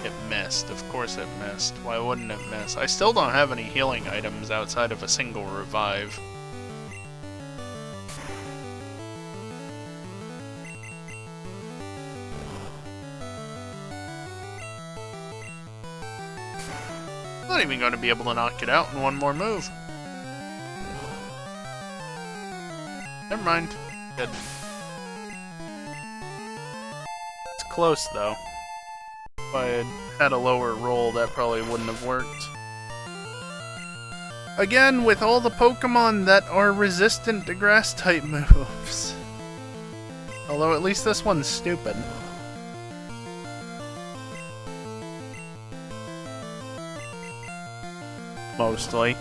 It missed. Of course it missed. Why wouldn't it miss? I still don't have any healing items outside of a single revive. I'm not even going to be able to knock it out in one more move. Never mind. Good. It's close, though. If I had had a lower roll, that probably wouldn't have worked. Again, with all the Pokemon that are resistant to Grass-type moves. Although at least this one's stupid. Mostly.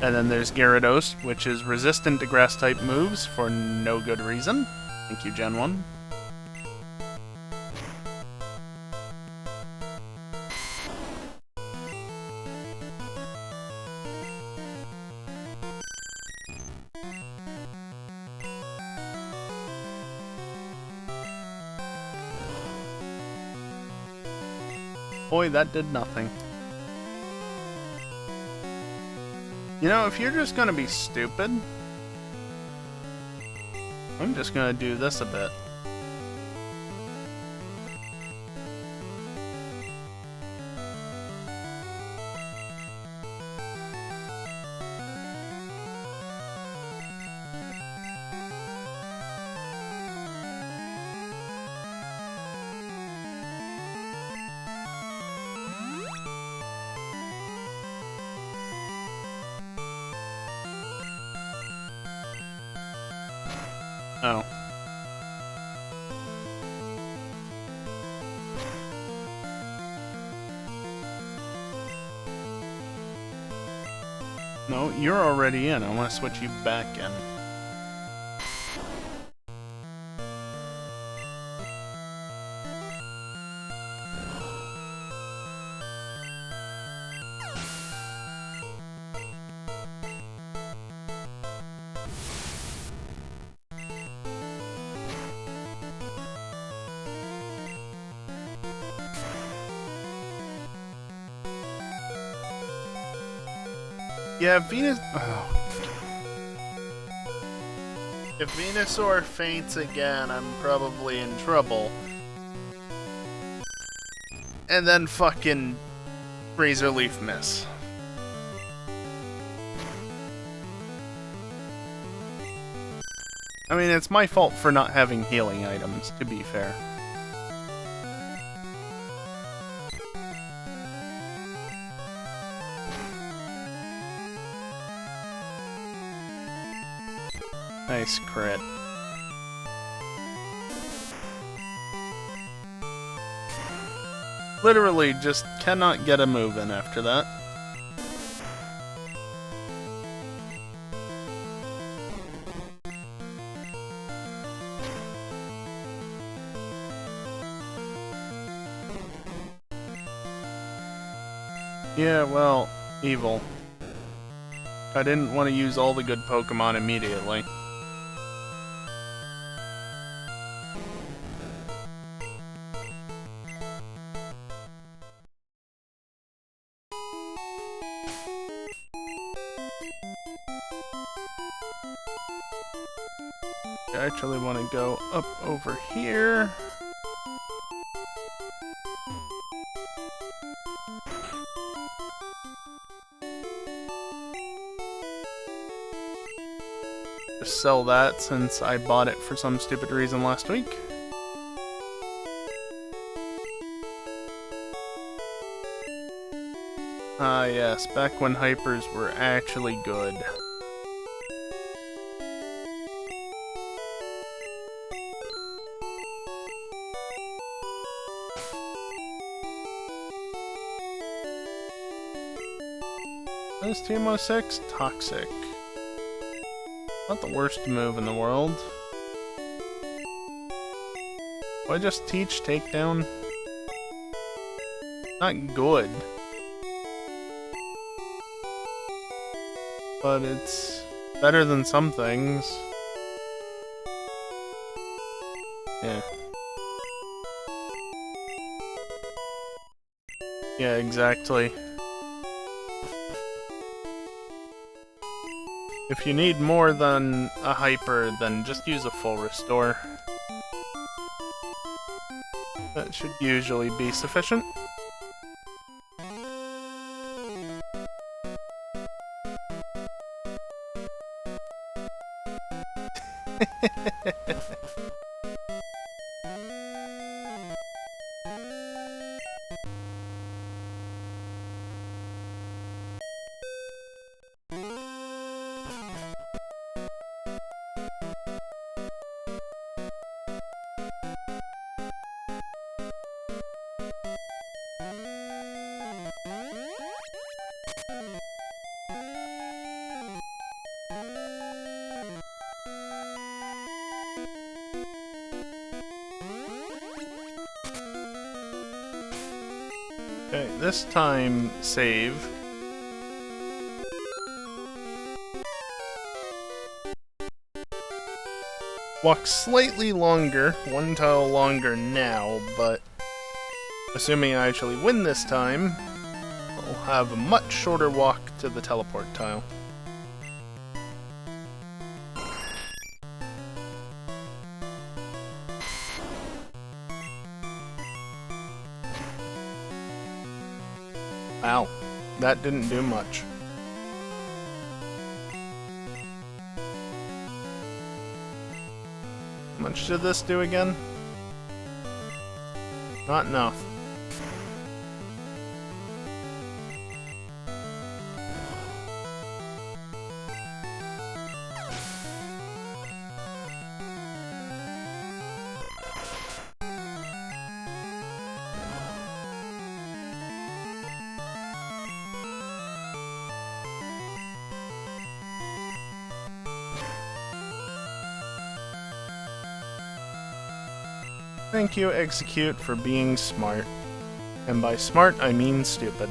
And then there's Gyarados, which is resistant to Grass-type moves for no good reason. Thank you, Gen 1. Boy, that did nothing. You know, if you're just gonna be stupid, I'm just gonna do this a bit. Oh. No, you're already in. I want to switch you back in. Yeah, Venus... Oh. If Venusaur faints again, I'm probably in trouble. And then fucking Razor Leaf miss. I mean, it's my fault for not having healing items, to be fair. Nice crit. Literally just cannot get a move in after that. Yeah, well, evil. I didn't want to use all the good Pokemon immediately. I actually want to go up over here. Just sell that since I bought it for some stupid reason last week. Ah yes, back when hypers were actually good. This Teemo 6, Toxic. Not the worst move in the world. Do I just teach Takedown? Not good. But it's better than some things. Yeah. Yeah, exactly. If you need more than a hyper, then just use a full restore. That should usually be sufficient. Okay, this time, save. Walk slightly longer, one tile longer now, but assuming I actually win this time, I'll have a much shorter walk to the teleport tile. Wow, that didn't do much. How much did this do again? Not enough. Thank you, Execute, for being smart. And by smart, I mean stupid.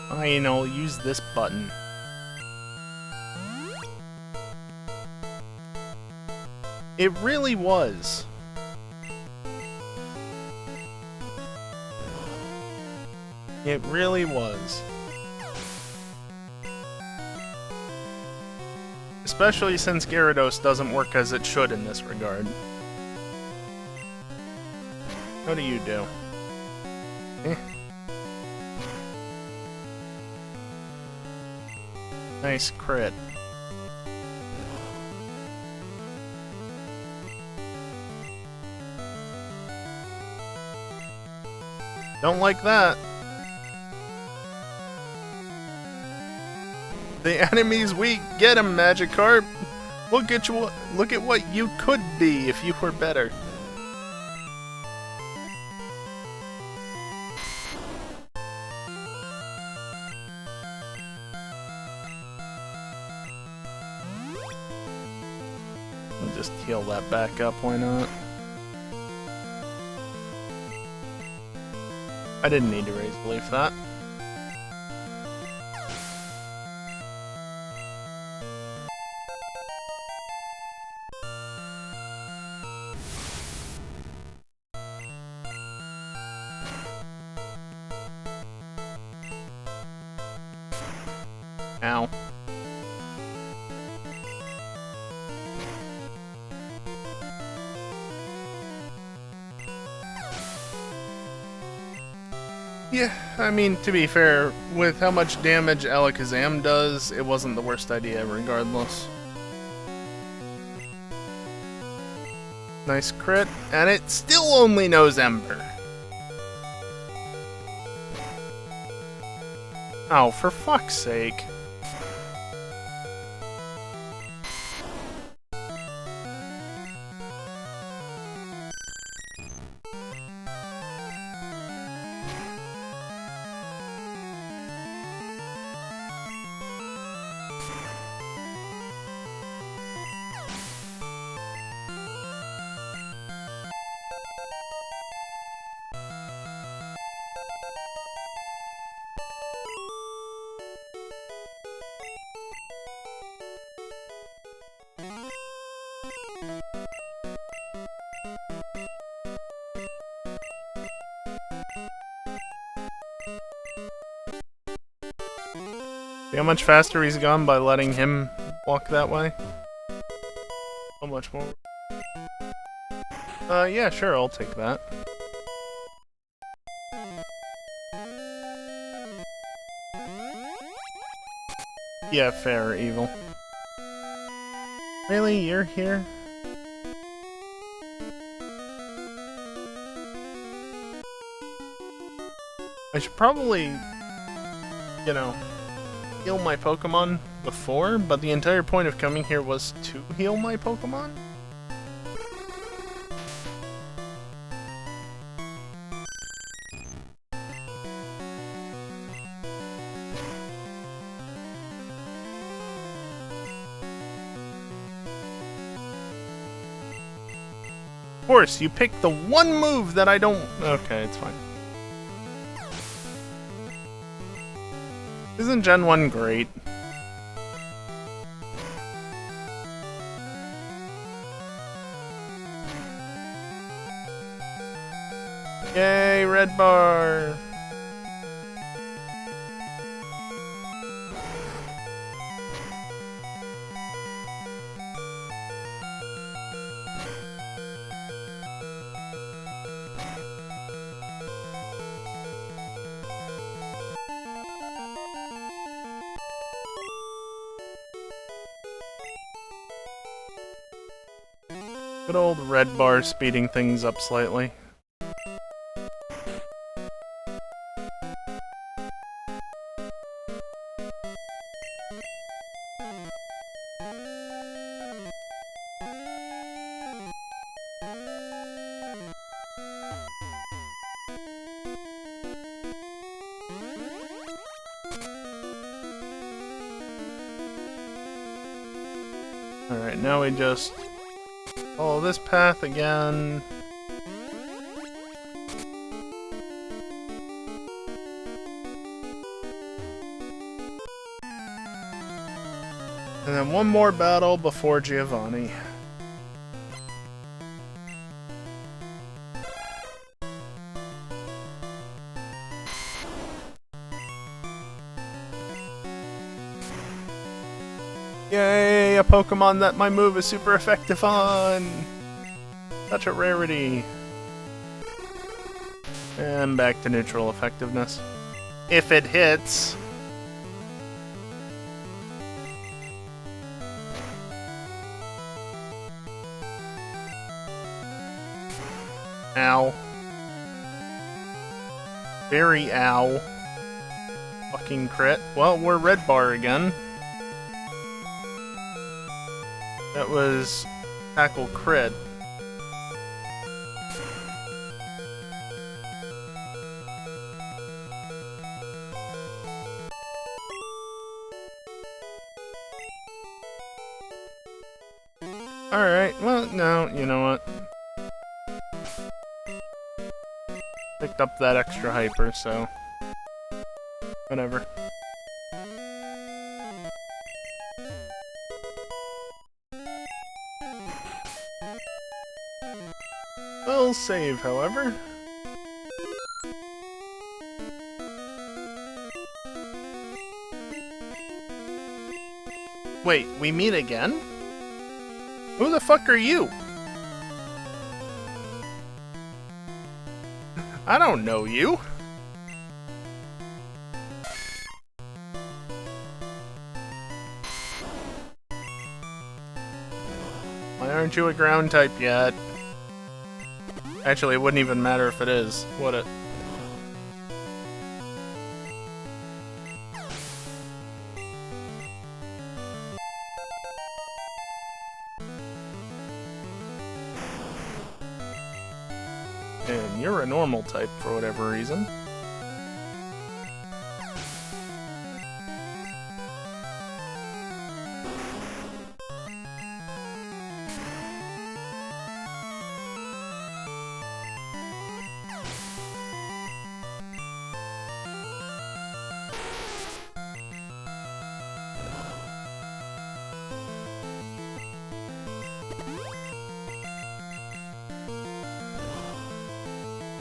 Fine, I'll use this button. It really was. It really was. Especially since Gyarados doesn't work as it should in this regard. What do you do? Eh. Nice crit. Don't like that. The enemy's weak. Get him, Magikarp. Look at what you could be if you were better. I'll just heal that back up, why not? I didn't need to raise belief for that. Ow. Yeah, I mean, to be fair, with how much damage Alakazam does, it wasn't the worst idea regardless. Nice crit, and it still only knows Ember. Oh, for fuck's sake. See how much faster he's gone by letting him walk that way? How much more? Yeah, sure, I'll take that. Yeah, fair, evil. Really? You're here? I should probably, you know, heal my Pokemon before, but the entire point of coming here was to heal my Pokemon? Of course, you picked the one move that I don't... Okay, it's fine. Isn't Gen 1 great? Yay, red bar! Good old red bar speeding things up slightly. Alright, now we just follow this path again. And then one more battle before Giovanni. Yay, a Pokemon that my move is super effective on! Such a rarity. And back to neutral effectiveness. If it hits. Ow. Very ow. Fucking crit. Well, we're red bar again. That was tackle crit. Alright, well, no, you know what? Picked up that extra hyper, so... whatever. We'll save, however. Wait, we meet again? Who the fuck are you? I don't know you. Why aren't you a ground type yet? Actually, it wouldn't even matter if it is, would it? And you're a normal type for whatever reason.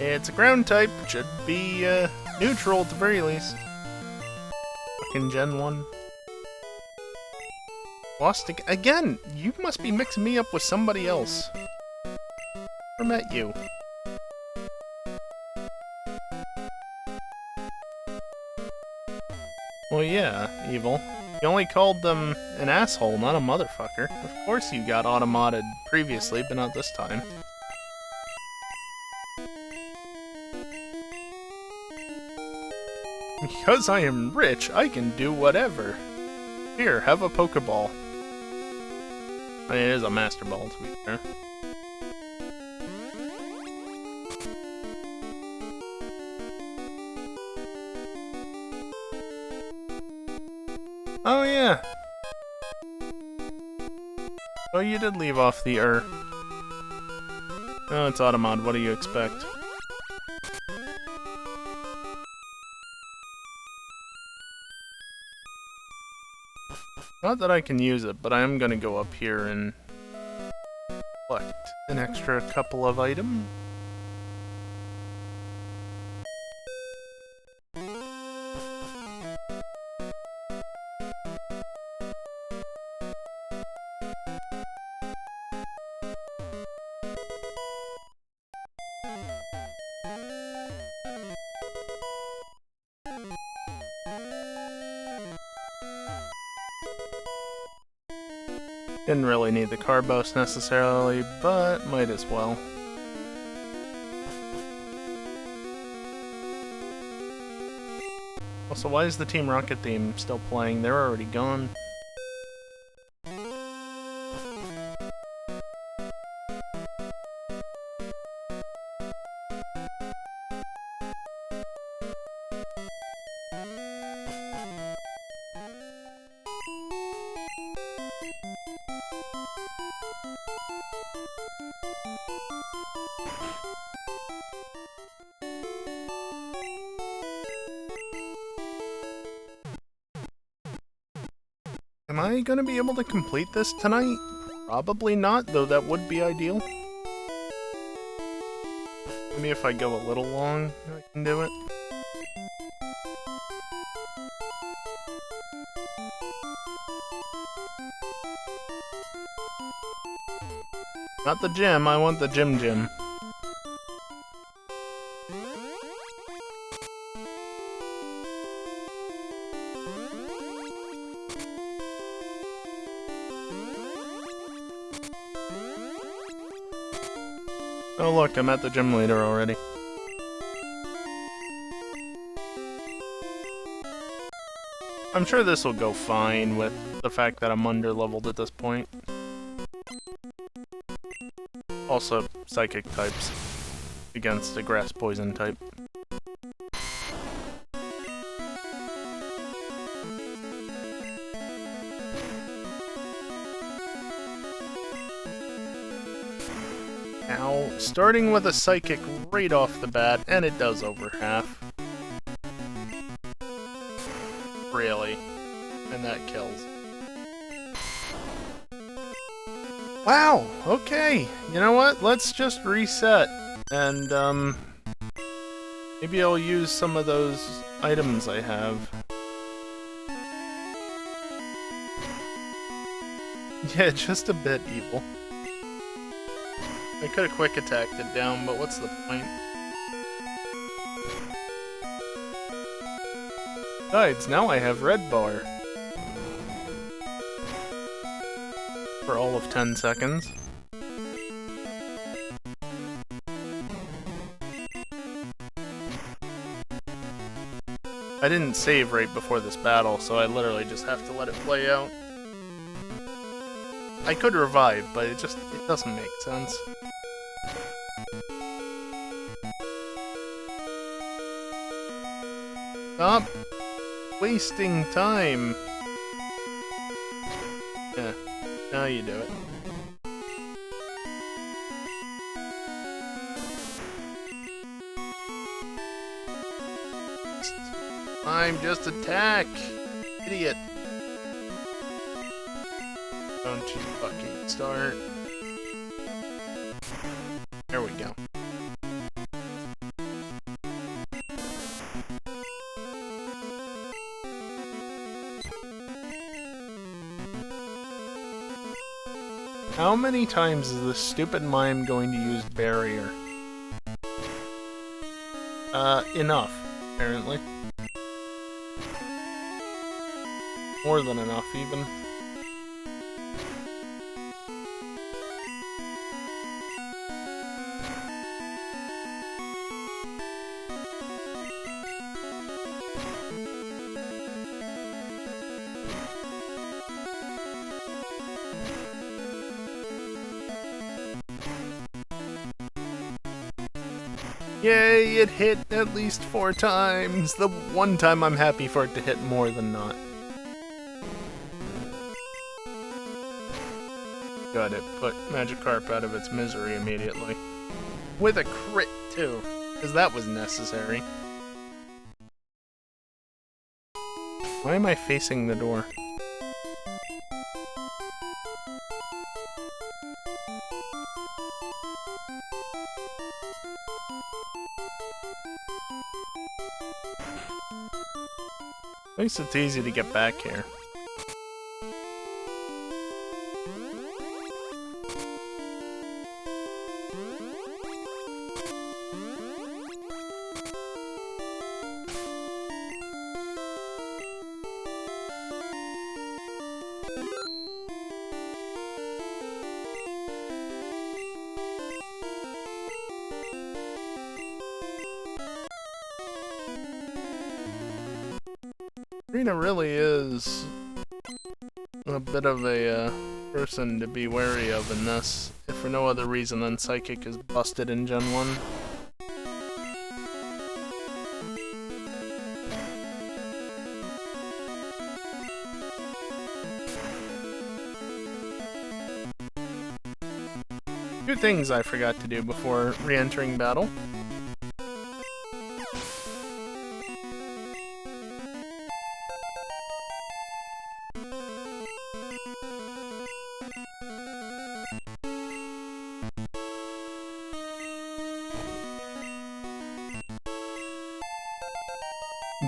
It's a ground type. It should be neutral at the very least. Fucking Gen 1. Lost again! You must be mixing me up with somebody else. Never met you. Well, yeah, Evil. You only called them an asshole, not a motherfucker. Of course you got automated previously, but not this time. Because I am rich, I can do whatever. Here, have a Pokeball. I mean, it is a Master Ball, to be fair. Oh, yeah. Oh, you did leave off the Oh, it's Automod. What do you expect? Not that I can use it, but I am gonna go up here and collect an extra couple of items. Didn't really need the Carbos necessarily, but might as well. Also, why is the Team Rocket theme still playing? They're already gone. Am I gonna be able to complete this tonight? Probably not, though that would be ideal. Maybe if I go a little long, I can do it. Not the gym, I want the gym. Oh look, I'm at the gym leader already. I'm sure this will go fine with the fact that I'm under-leveled at this point. Also, psychic types against a grass poison type. Now, starting with a psychic right off the bat, and it does over half. Really. And that kills. Wow, okay. You know what? Let's just reset. And, maybe I'll use some of those items I have. Yeah, just a bit evil. I could have quick attacked it down, but what's the point? Besides, now I have red bar. For all of 10 seconds. I didn't save right before this battle, so I literally just have to let it play out. I could revive, but it doesn't make sense. Stop wasting time. Yeah, now you do it. I'm just attack, idiot. Don't you fucking start. There we go. How many times is this stupid mime going to use barrier? Enough, apparently. More than enough, even. Yay, it hit at least 4 times! The one time I'm happy for it to hit more than not. Good, it put Magikarp out of its misery immediately. With a crit, too, because that was necessary. Why am I facing the door? At least it's easy to get back here. Rena really is a bit of a person to be wary of in this, if for no other reason than Psychic is busted in Gen 1. Two things I forgot to do before re-entering battle.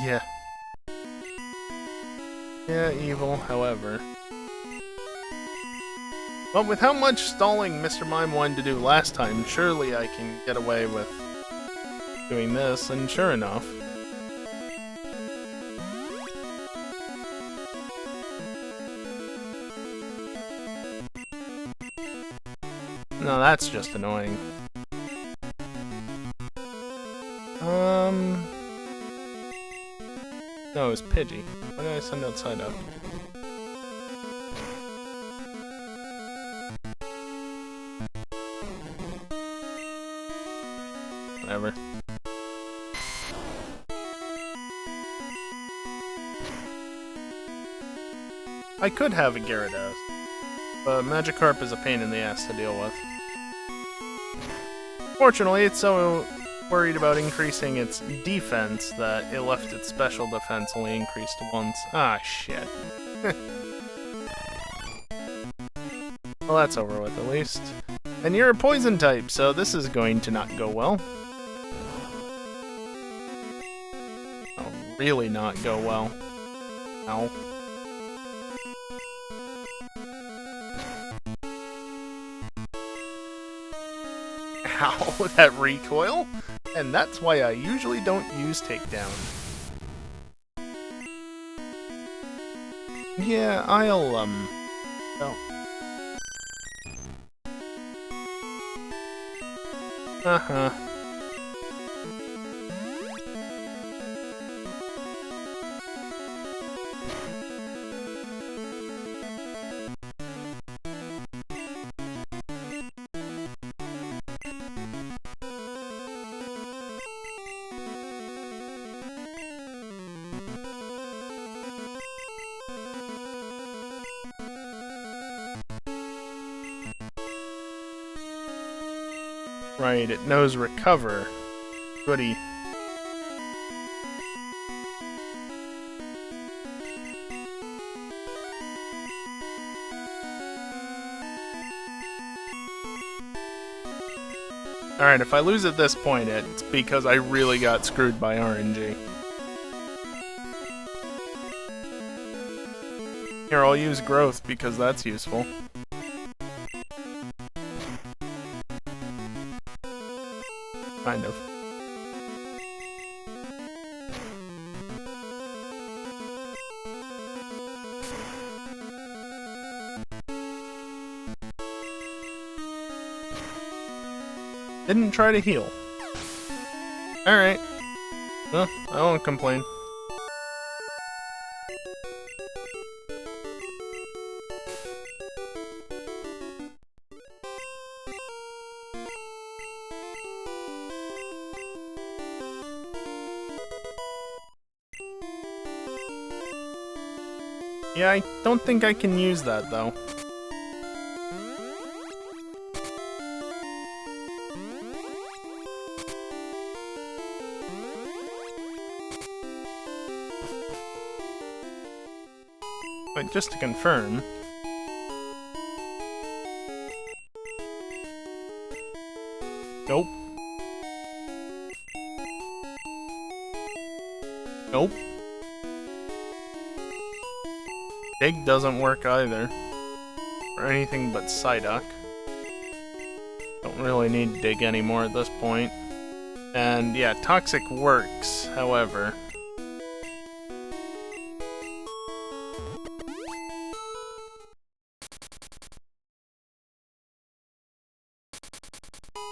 Yeah. Yeah, evil, however. But with how much stalling Mr. Mime wanted to do last time, surely I can get away with doing this, and sure enough. No, that's just annoying. No, it was Pidgey. Why did I send outside up? Whatever. I could have a Gyarados, but Magikarp is a pain in the ass to deal with. Fortunately, it's so worried about increasing its defense that it left its special defense only increased once. Ah, shit. Well, that's over with at least. And you're a poison type, so this is going to not go well. Oh, really not go well. Ow. Ow, that recoil? And that's why I usually don't use takedown. Yeah, I'll, oh. Uh-huh. Right, it knows recover. Goody. Alright, if I lose at this point, it's because I really got screwed by RNG. Here, I'll use growth because that's useful. Kind of. Didn't try to heal. Alright. Well, I won't complain. Yeah, I don't think I can use that, though. But just to confirm... Nope. Nope. Dig doesn't work either. For anything but Psyduck. Don't really need Dig anymore at this point. And yeah, Toxic works, however.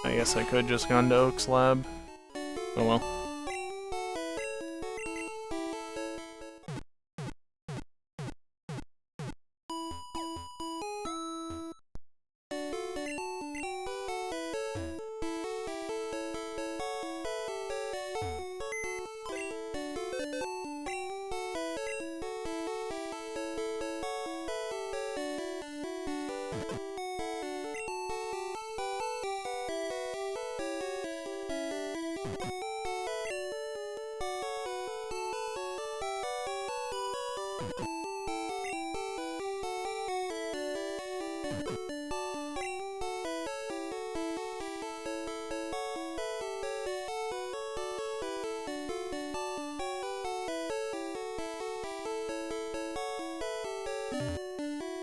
I guess I could just gone to Oak's lab. Oh well.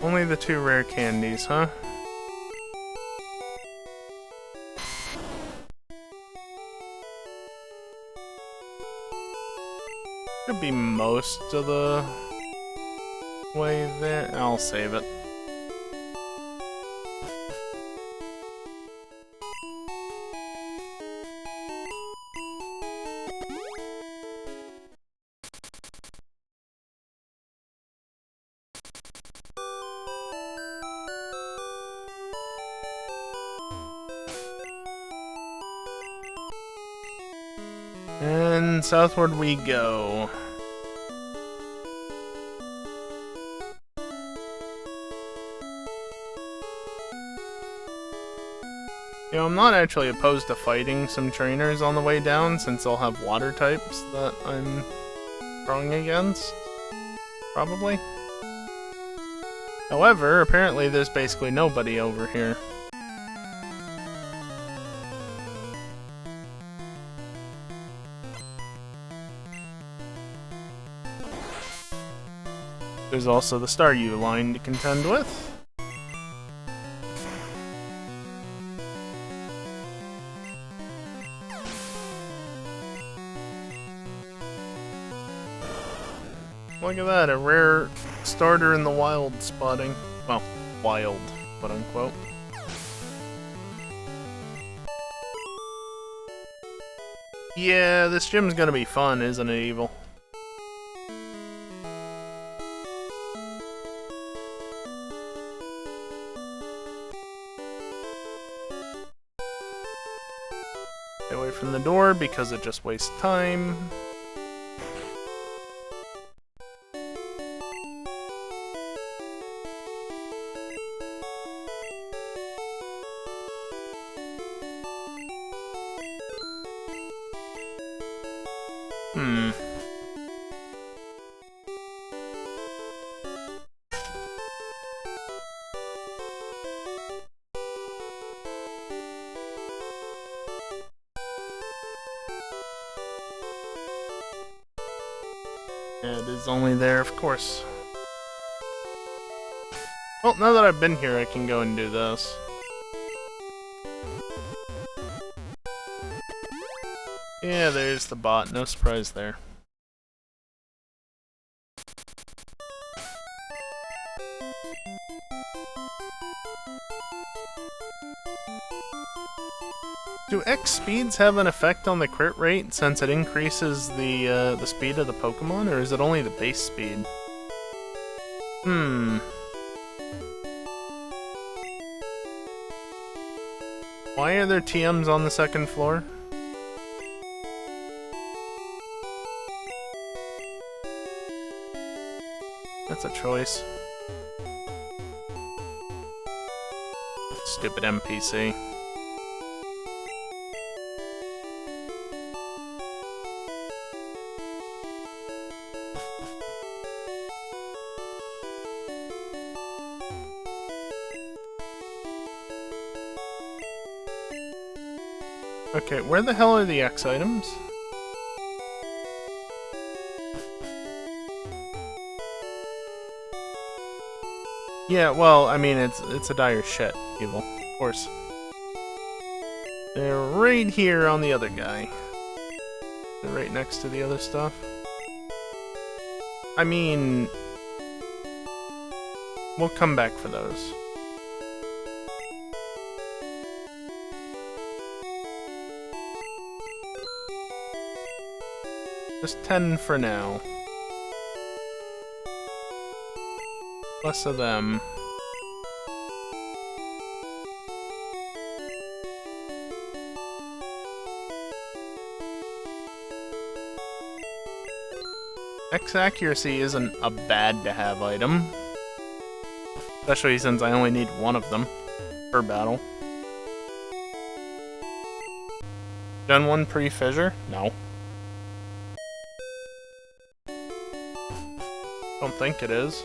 Only the 2 rare candies, huh? Could be most of the way there. I'll save it. And southward we go. You know, I'm not actually opposed to fighting some trainers on the way down, since they'll have water types that I'm strong against. Probably. However, apparently there's basically nobody over here. There's also the Staryu line to contend with. Look at that, a rare starter in the wild spotting. Well, wild, quote unquote. Yeah, this gym's gonna be fun, isn't it, Evil? Stay away from the door because it just wastes time. Yeah, it is only there, of course. Well, now that I've been here, I can go and do this. Yeah, there's the bot. No surprise there. Do X speeds have an effect on the crit rate since it increases the speed of the Pokemon, or is it only the base speed? Why are there TMs on the second floor? That's a choice. Stupid NPC. Okay, where the hell are the X items? Yeah, well, I mean, it's a dire shit, evil, of course. They're right here on the other guy. They're right next to the other stuff. I mean, we'll come back for those. Just 10 for now. Less of them. X accuracy isn't a bad to have item. Especially since I only need one of them per battle. Gen 1 pre-fissure? No. Don't think it is.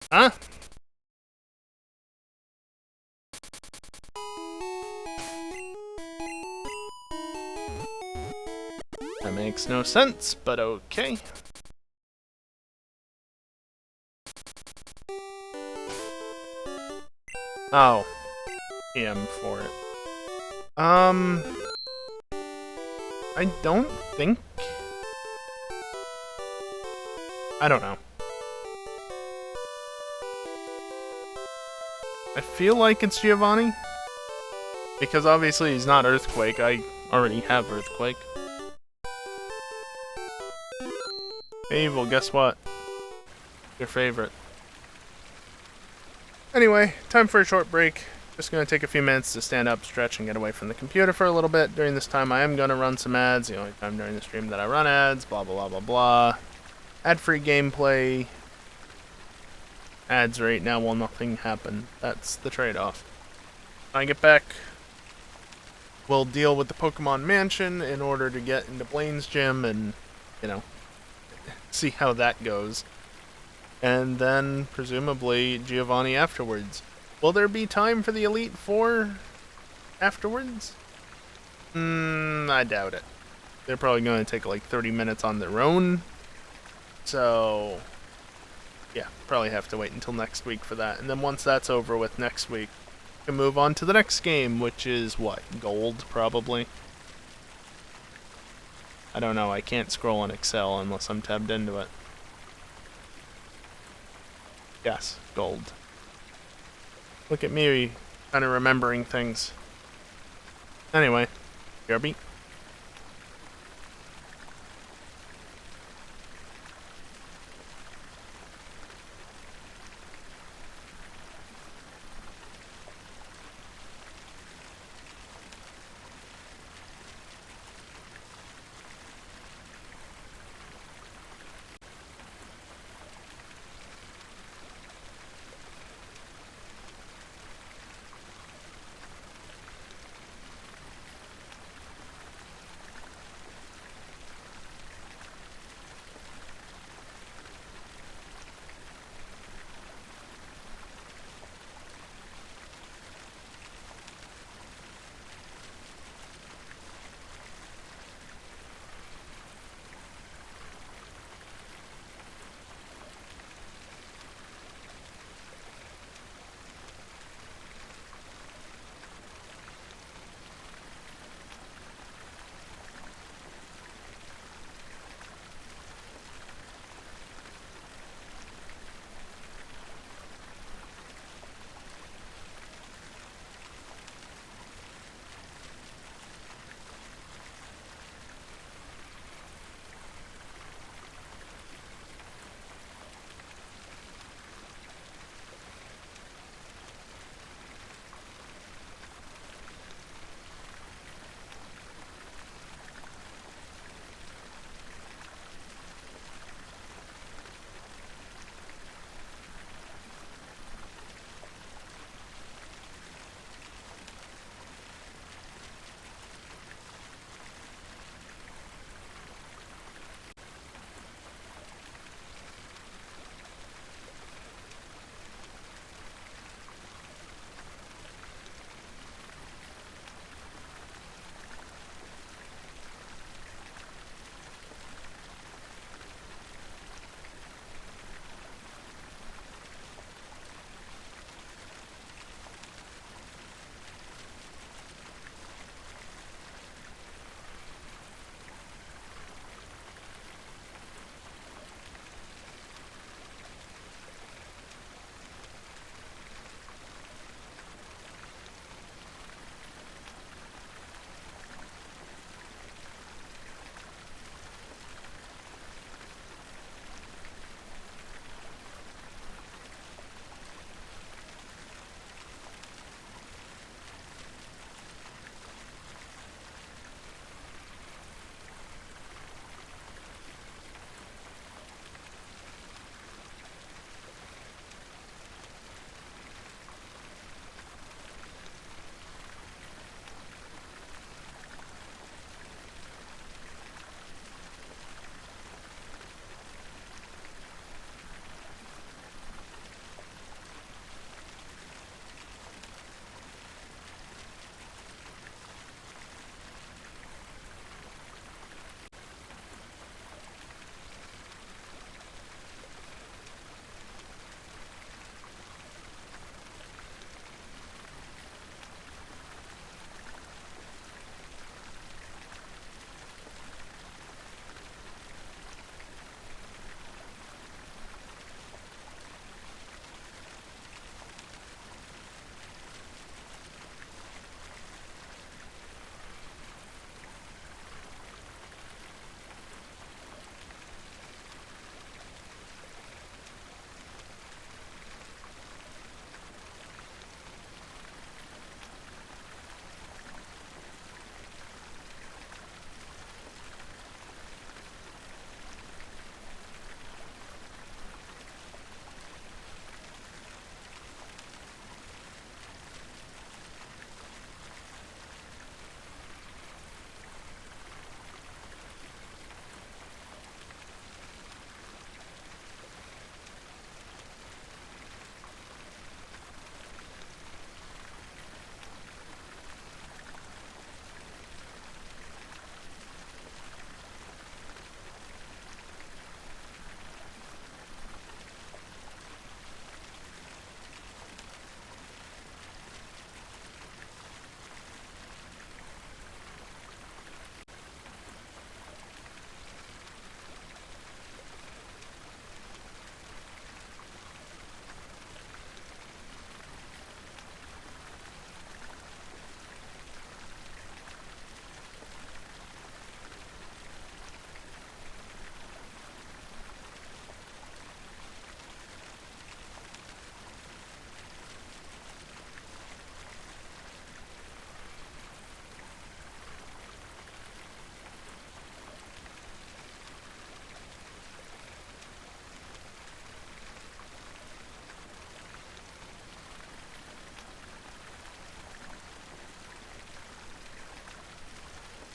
Huh? That makes no sense, but okay. Oh. EM for it. I don't think... I don't know. I feel like it's Giovanni. Because obviously he's not Earthquake. I already have Earthquake. Hey, Evil, guess what? Your favorite. Anyway, time for a short break. Just gonna take a few minutes to stand up, stretch, and get away from the computer for a little bit. During this time, I am gonna run some ads. The only time during the stream that I run ads, blah, blah, blah, blah, blah. Ad-free gameplay. Ads right now will nothing happen. That's the trade-off. When I get back, we'll deal with the Pokemon Mansion in order to get into Blaine's gym and, you know, see how that goes. And then, presumably, Giovanni afterwards. Will there be time for the Elite Four afterwards? I doubt it. They're probably going to take like 30 minutes on their own. So, yeah, probably have to wait until next week for that. And then once that's over with next week, we can move on to the next game, which is what? Gold, probably? I don't know. I can't scroll on Excel unless I'm tabbed into it. Yes, gold. Look at me, kind of remembering things. Anyway, BRB.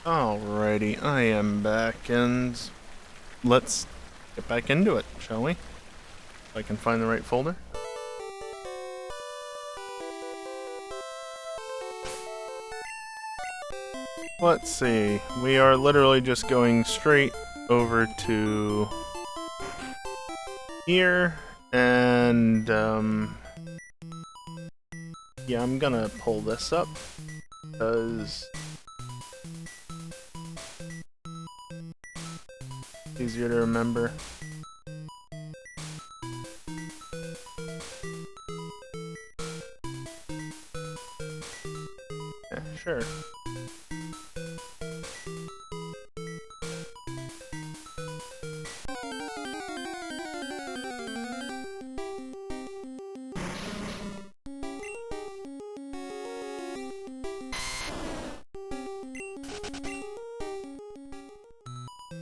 Alrighty, I am back, and let's get back into it, shall we? If I can find the right folder. Let's see, we are literally just going straight over to here, and yeah, I'm gonna pull this up, because it's easier to remember. Yeah, sure.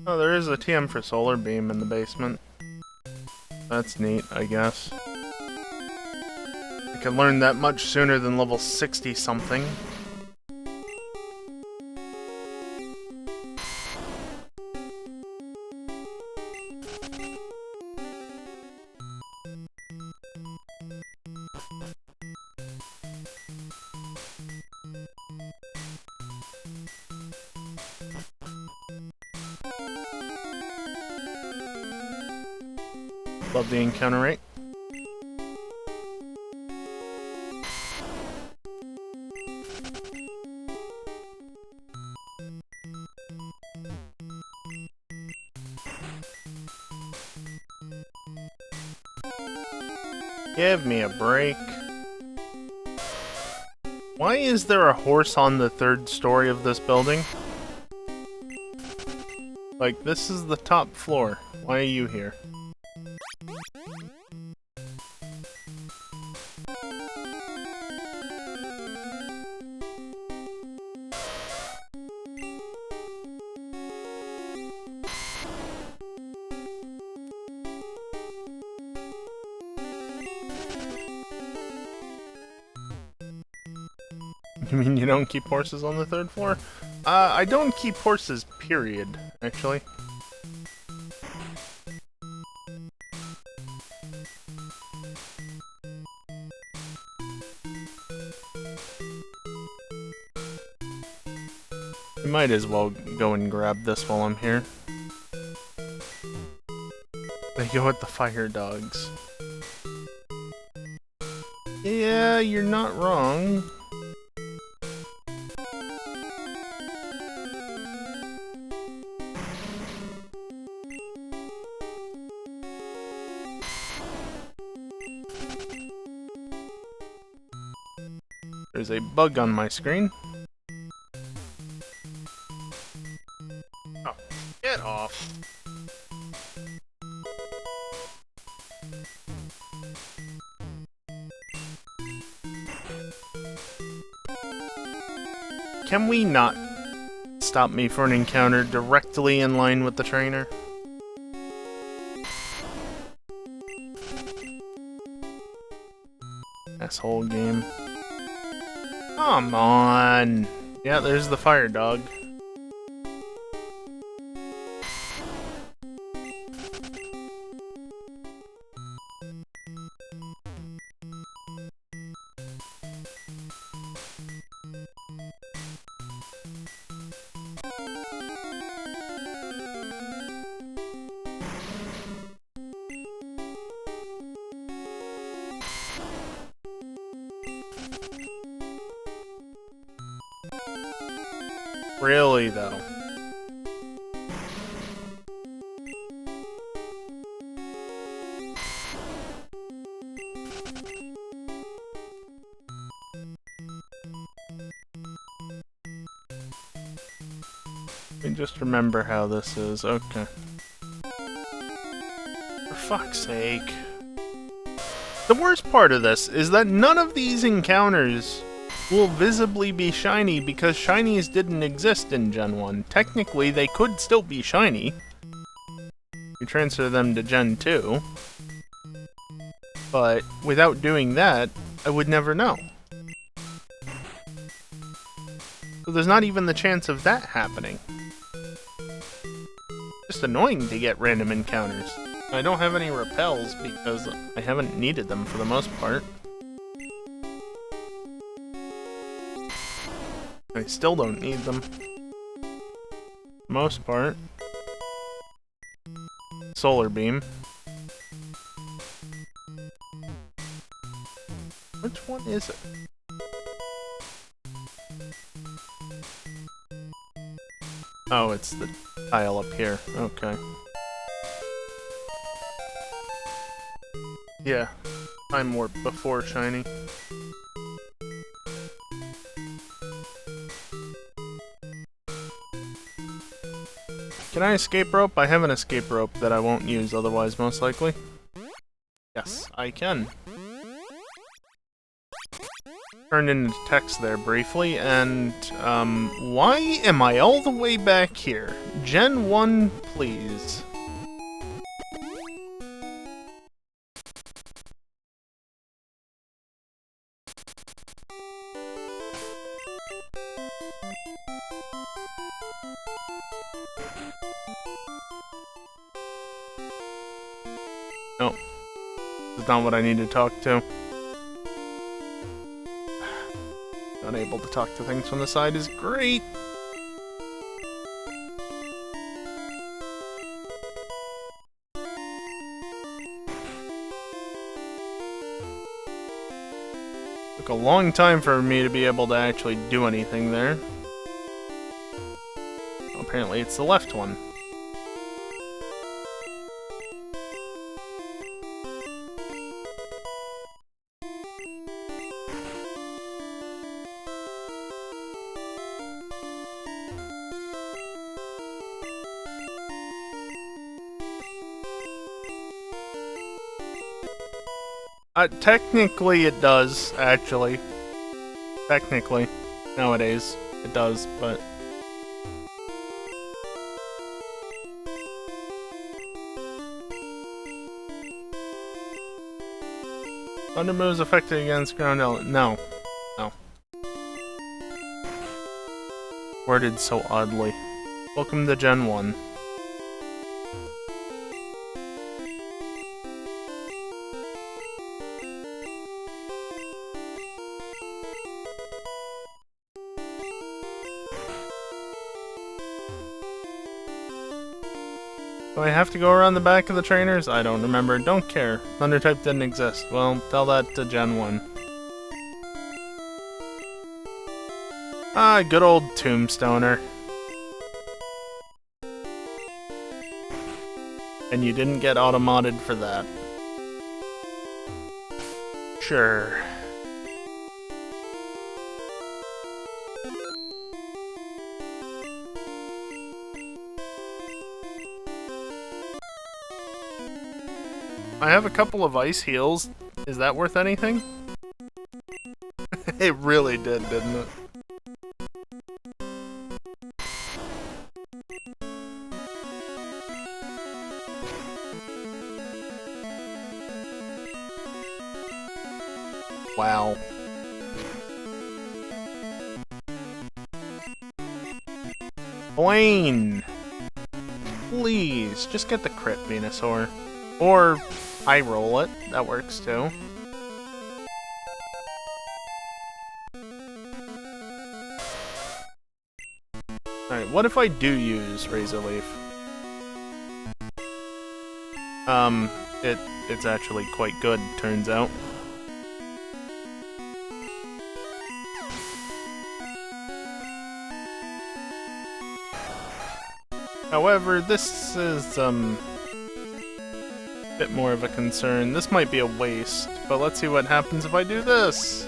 Oh, there is a TM for solar beam in the basement. That's neat, I guess. I could learn that much sooner than level 60 something. Love the encounter rate. Give me a break. Why is there a horse on the 3rd story of this building? Like, this is the top floor. Why are you here? You mean you don't keep horses on the 3rd floor? I don't keep horses, period, actually. We might as well go and grab this while I'm here. They go with the fire dogs. Yeah, you're not wrong. There's a bug on my screen. Oh, get off. Can we not stop me for an encounter directly in line with the trainer? Asshole game. Come on! Yeah, there's the fire dog. Really, though. Let me just remember how this is. Okay. For fuck's sake. The worst part of this is that none of these encounters will visibly be shiny because shinies didn't exist in Gen 1. Technically, they could still be shiny. You transfer them to Gen 2. But without doing that, I would never know. So there's not even the chance of that happening. Just annoying to get random encounters. I don't have any repels because I haven't needed them for the most part. I still don't need them. Most part. Solar beam. Which one is it? Oh, it's the tile up here. Okay. Yeah. Time warp before shiny. Can I escape rope? I have an escape rope that I won't use otherwise, most likely. Yes, I can. Turned into text there briefly, and, why am I all the way back here? Gen 1, please. Nope. This is not what I need to talk to. Unable to talk to things from the side is great. Took a long time for me to be able to actually do anything there. Apparently it's the left one. Technically it does, actually. Technically. Nowadays, it does, but... Thunder moves affected against ground element. No. No. Worded so oddly. Welcome to Gen 1. Do I have to go around the back of the trainers? I don't remember. Don't care. Thunder type didn't exist. Well, tell that to Gen 1. Ah, good old Tombstoner. And you didn't get automodded for that. Sure. I have a couple of ice heals. Is that worth anything? It really did, didn't it? Wow. Blaine! Please, just get the crit Venusaur. Or I roll it. That works too. Alright, what if I do use Razor Leaf? It's actually quite good, turns out. However, this is, bit more of a concern. This might be a waste, but let's see what happens if I do this.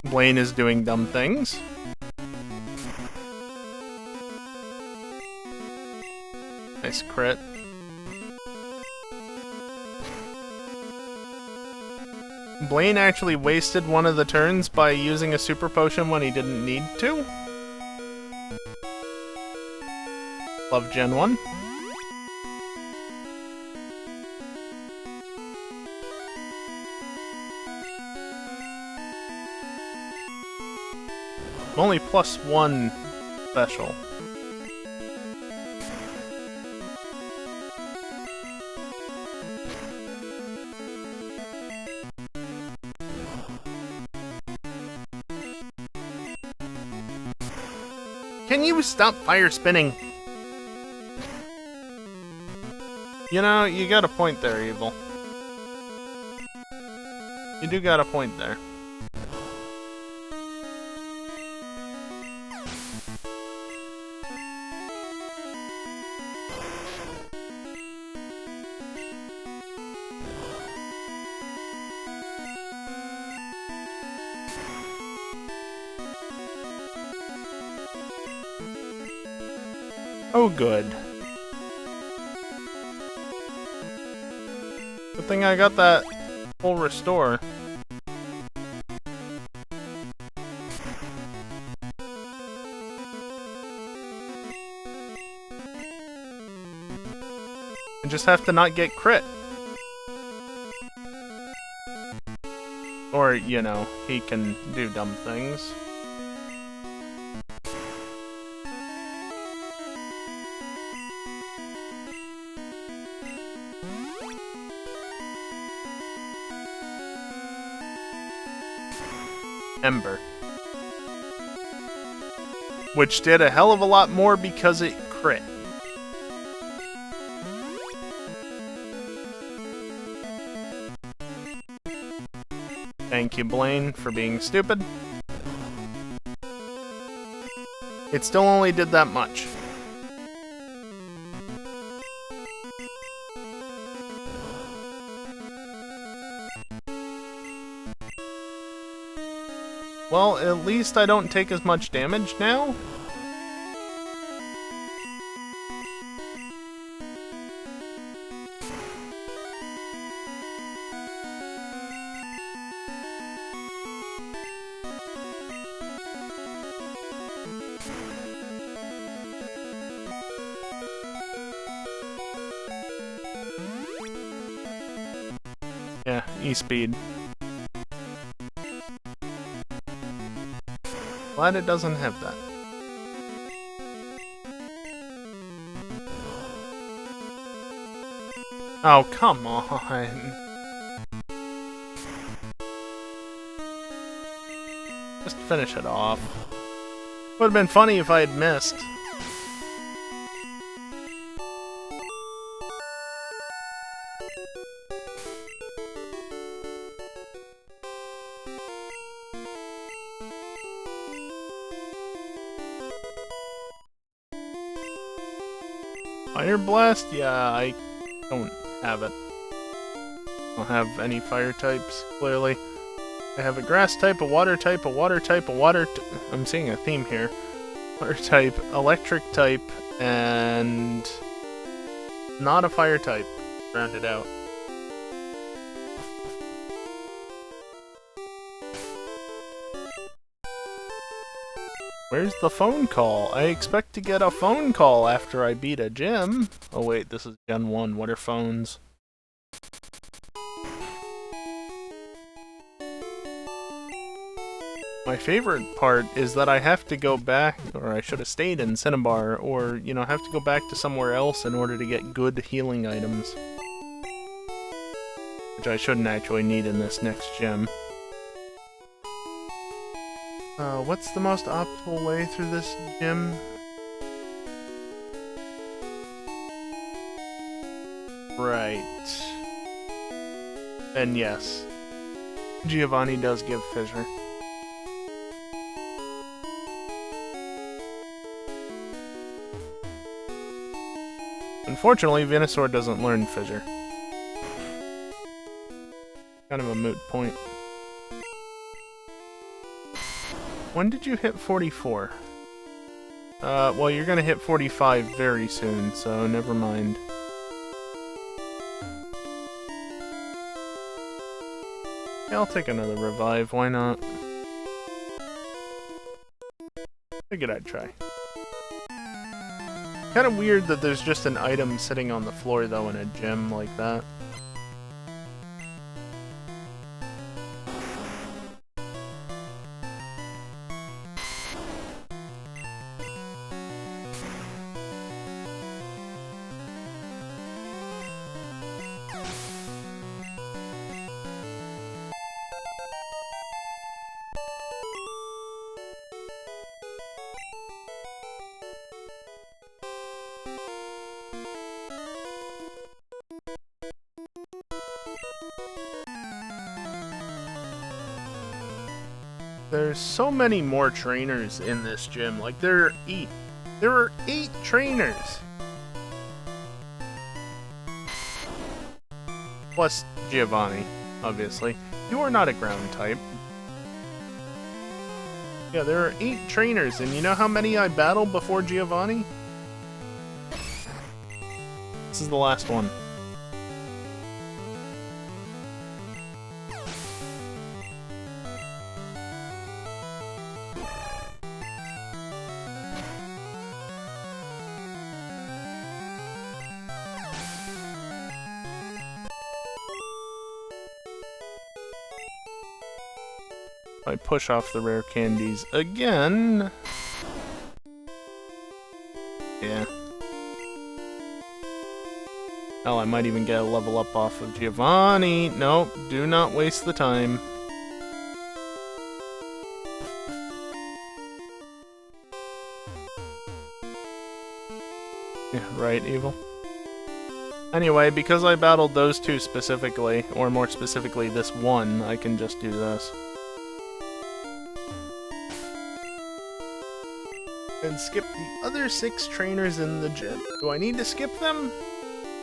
Blaine is doing dumb things. Nice crit. Blaine actually wasted one of the turns by using a super potion when he didn't need to. Love Gen 1. Only +1 special. Can you stop fire spinning? You know, you got a point there, Evil. You do got a point there. Oh, good. Good thing I got that full restore. I just have to not get crit. Or, you know, he can do dumb things. Ember. Which did a hell of a lot more because it crit. Thank you, Blaine, for being stupid. It still only did that much. Well, at least I don't take as much damage now. Yeah, E-speed. Glad it doesn't have that. Oh, come on. Just finish it off. Would have been funny if I had missed. Fire Blast? Yeah, I don't have it. I don't have any fire types, clearly. I have a grass type, a water type, a water type, a water... I'm seeing a theme here. Water type, electric type, and... not a fire type. Rounded out. Where's the phone call? I expect to get a phone call after I beat a gym. Oh wait, this is Gen 1. What are phones? My favorite part is that I have to go back, or I should have stayed in Cinnabar, or, you know, have to go back to somewhere else in order to get good healing items. Which I shouldn't actually need in this next gym. What's the most optimal way through this gym? Right. And yes, Giovanni does give fissure. Unfortunately, Venusaur doesn't learn fissure. Kind of a moot point. When did you hit 44? Well, you're gonna hit 45 very soon, so never mind. Yeah, I'll take another revive, why not? Figured I'd try. Kinda weird that there's just an item sitting on the floor, though, in a gym like that. There's so many more trainers in this gym. Like, there are 8. There are 8 trainers! Plus Giovanni, obviously. You are not a ground type. Yeah, there are 8 trainers, and you know how many I battled before Giovanni? This is the last one. I push off the rare candies again. Yeah. Hell, I might even get a level up off of Giovanni. Nope, do not waste the time. Yeah, right, Evil. Anyway, because I battled those 2 specifically, or more specifically this one, I can just do this. And skip the other 6 trainers in the gym. Do I need to skip them?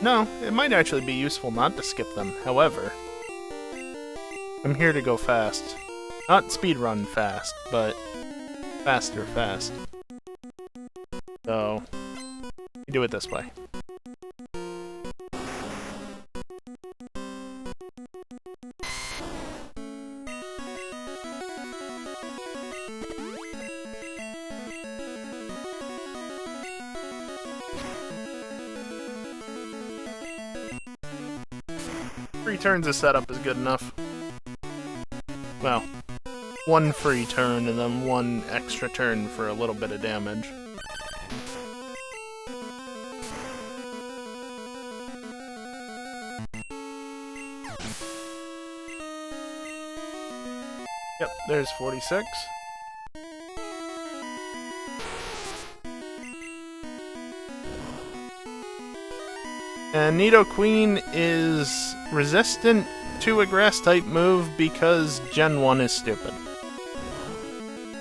No, it might actually be useful not to skip them. However, I'm here to go fast. Not speedrun fast, but faster fast. So, we do it this way. Free turns of setup is good enough. Well, 1 free turn and then 1 extra turn for a little bit of damage. Yep, there's 46. And Nidoqueen is resistant to a grass-type move because Gen 1 is stupid.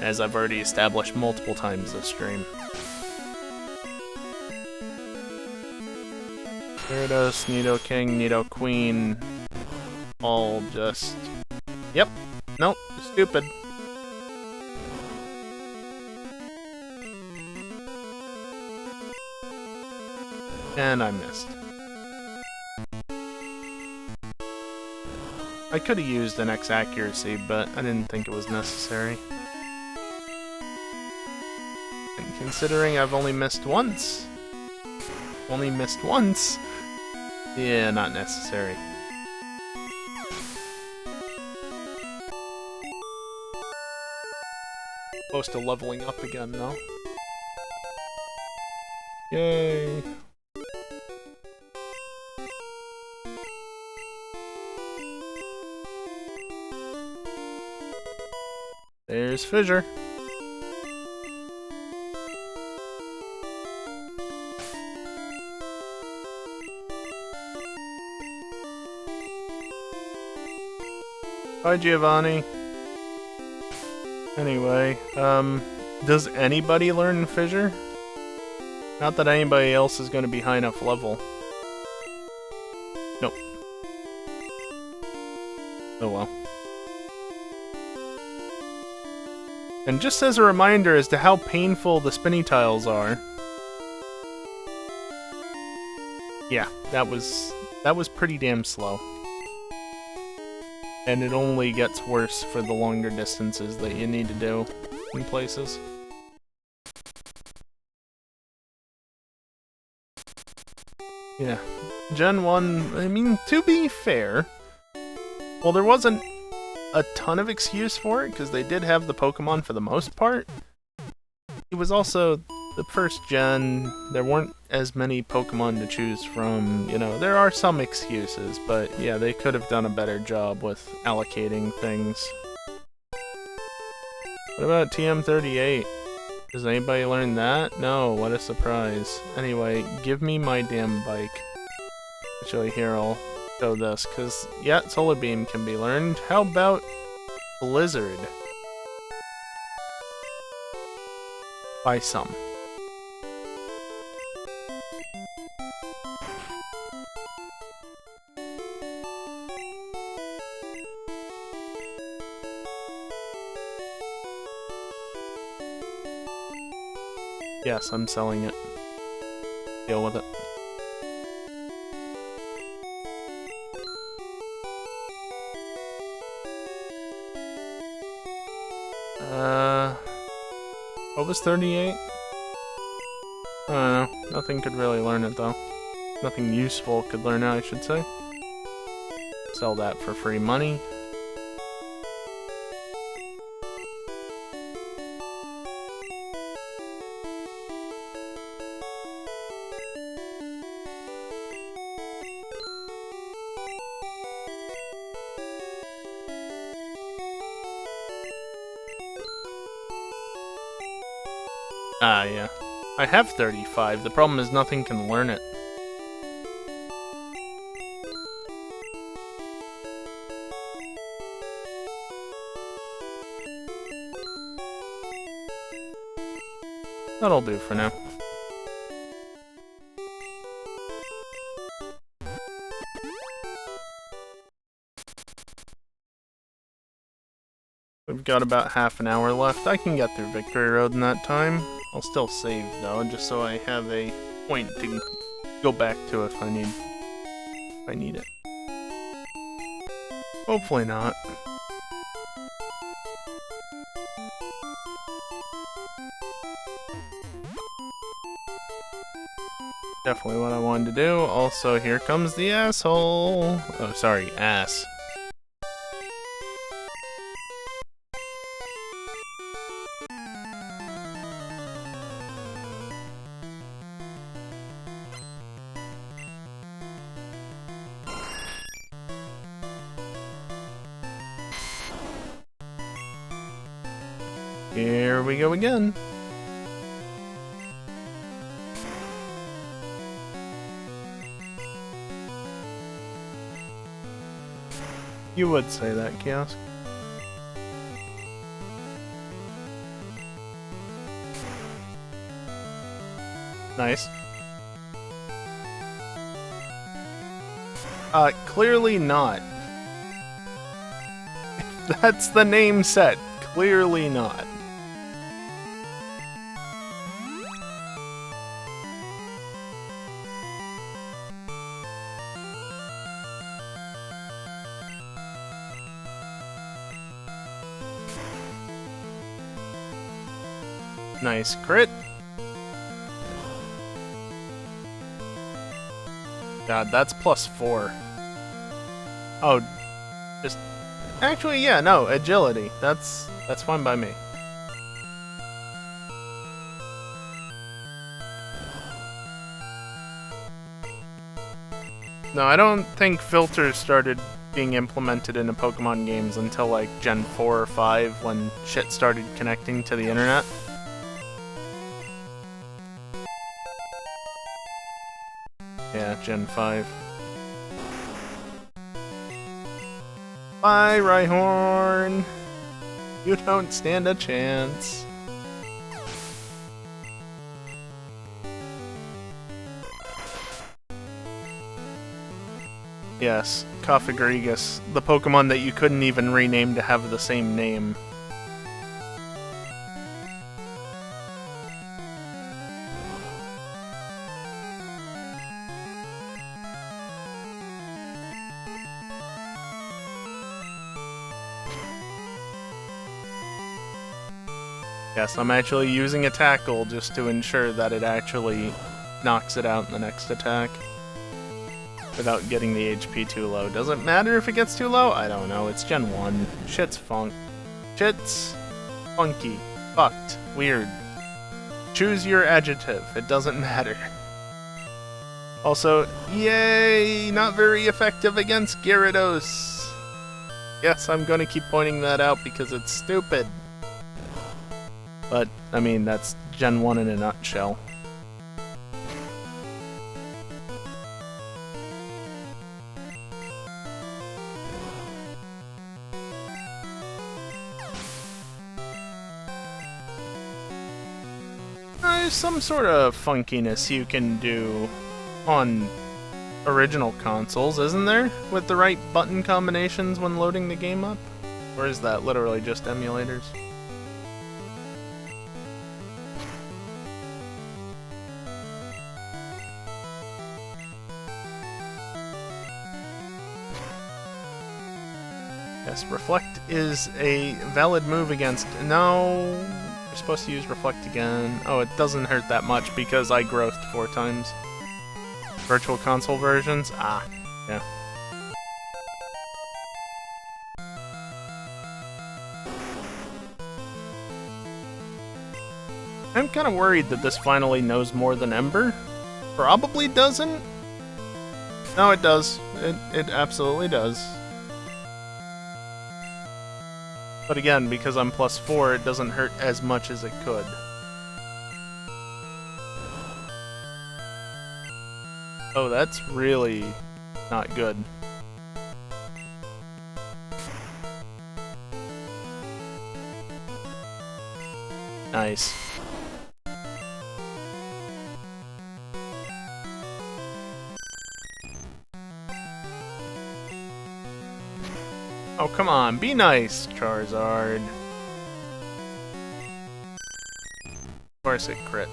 As I've already established multiple times this stream. Gyarados, Nidoking, Nidoqueen, all just... Yep, nope, stupid. And I missed. I could have used an X accuracy, but I didn't think it was necessary. And considering I've only missed once... Yeah, not necessary. Close to leveling up again, though. Yay! There's Fissure. Bye, Giovanni. Anyway, does anybody learn Fissure? Not that anybody else is going to be high enough level. Nope. Oh well. And just as a reminder as to how painful the spinny tiles are. Yeah, that was pretty damn slow. And it only gets worse for the longer distances that you need to do in places. Yeah. Gen 1, I mean, to be fair, well, there wasn't a ton of excuse for it, because they did have the Pokémon for the most part. It was also the first gen, there weren't as many Pokémon to choose from, you know, there are some excuses, but yeah, they could have done a better job with allocating things. What about TM38? Does anybody learn that? No, what a surprise. Anyway, give me my damn bike. Actually, here, I'll show this, because, yeah, Solar Beam can be learned. How about Blizzard? By some. Yes, I'm selling it. Deal with it. What was 38? I don't know. Nothing could really learn it though. Nothing useful could learn it, I should say. Sell that for free money. Ah, yeah. I have 35. The problem is nothing can learn it. That'll do for now. We've got about half an hour left. I can get through Victory Road in that time. I'll still save though, just so I have a point to go back to if I need it. Hopefully not. Definitely what I wanted to do. Also, here comes the asshole. Oh, sorry, ass. Here we go again. You would say that, Kiosk. Nice. Clearly not. That's the name set. Clearly not. Nice crit. God, that's +4. Oh, just... Actually, yeah, no, agility. That's fine by me. No, I don't think filters started being implemented into Pokemon games until like Gen 4 or 5 when shit started connecting to the internet. Yeah, Gen 5. Bye, Rhyhorn! You don't stand a chance. Yes, Coffagrigus, the Pokemon that you couldn't even rename to have the same name. Yes, I'm actually using a tackle just to ensure that it actually knocks it out in the next attack. Without getting the HP too low. Does it matter if it gets too low? I don't know, it's Gen 1. Shit's funky. Fucked. Weird. Choose your adjective. It doesn't matter. Also, yay! Not very effective against Gyarados. Yes, I'm gonna keep pointing that out because it's stupid. But, I mean, that's Gen 1 in a nutshell. there's some sort of funkiness you can do on original consoles, isn't there? With the right button combinations when loading the game up? Or is that literally just emulators? Yes, Reflect is a valid move against... No, you're supposed to use Reflect again. Oh, it doesn't hurt that much because I growthed 4 times. Virtual Console versions? Ah, yeah. I'm kind of worried that this finally knows more than Ember. Probably doesn't. No, it does. It absolutely does. But again, because I'm +4, it doesn't hurt as much as it could. Oh, that's really not good. Nice. Oh, come on, be nice, Charizard. Of course it crit.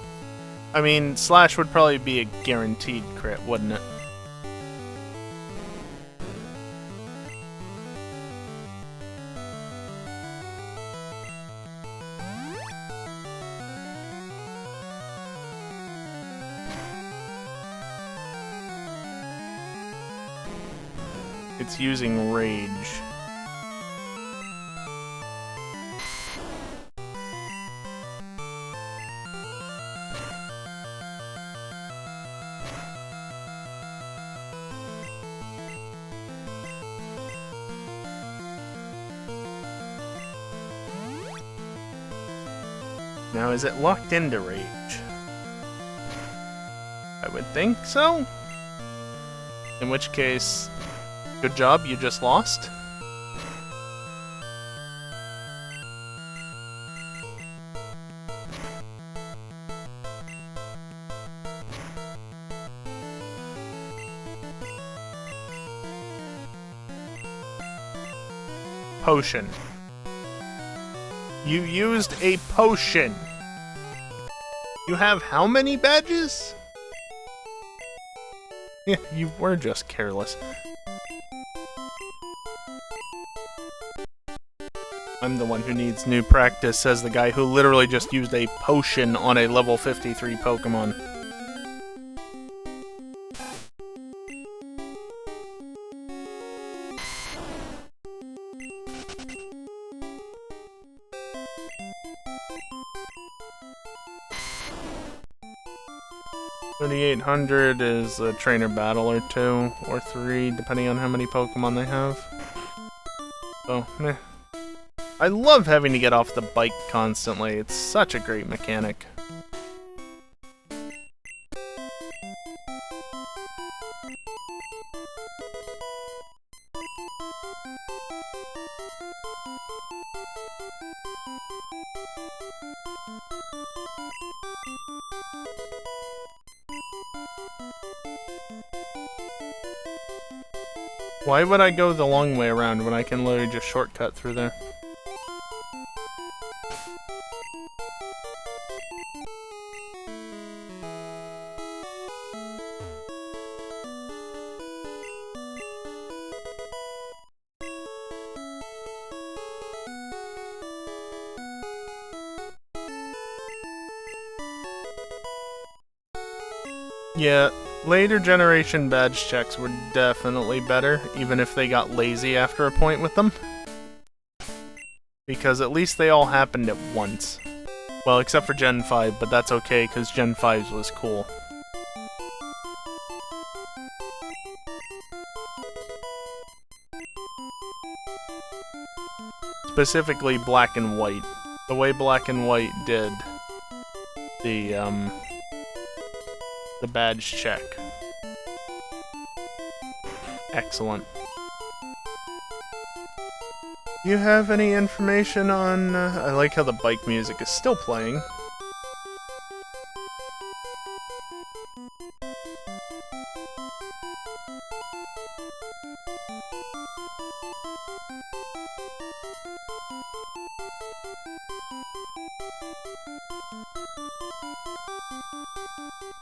I mean, Slash would probably be a guaranteed crit, wouldn't it? It's using Rage. Now, is it locked into Rage? I would think so. In which case, good job, you just lost. Potion. You used a potion. You have how many badges? Yeah, you were just careless. I'm the one who needs new practice, says the guy who literally just used a potion on a level 53 Pokémon. $3,800 is a trainer battle or 2 or 3, depending on how many Pokemon they have. So, meh. I love having to get off the bike constantly. It's such a great mechanic. Why would I go the long way around when I can literally just shortcut through there? Yeah, later generation badge checks were definitely better, even if they got lazy after a point with them. Because at least they all happened at once. Well, except for Gen 5, but that's okay, because Gen 5's was cool. Specifically Black and White. The way Black and White did the badge check. Excellent. Do you have any information on... I like how the bike music is still playing.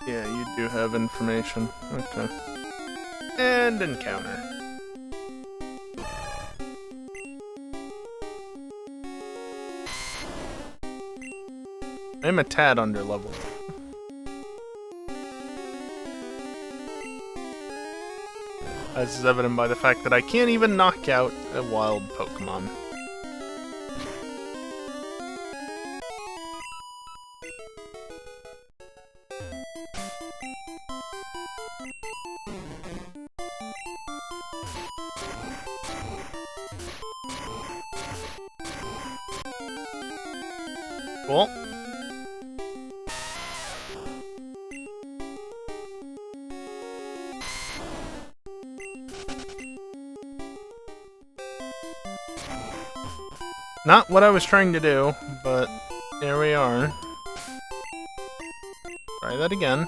Yeah, you do have information. Okay. And encounter. I'm a tad under leveled. As is evident by the fact that I can't even knock out a wild Pokémon. Cool. Not what I was trying to do, but there we are. Try that again.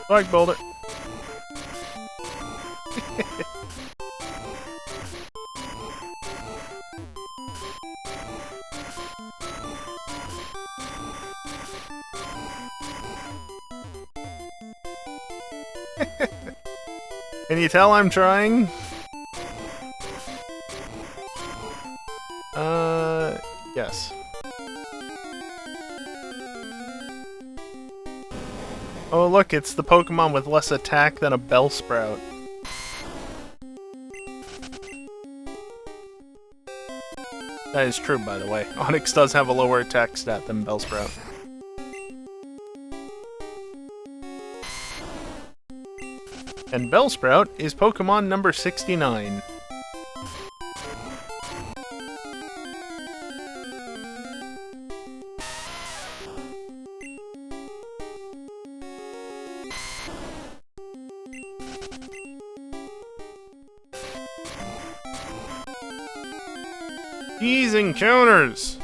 Spike boulder. Can you tell I'm trying? Yes. Oh look, it's the Pokemon with less attack than a Bellsprout. That is true, by the way. Onix does have a lower attack stat than Bellsprout. And Bellsprout is Pokemon number 69. These encounters!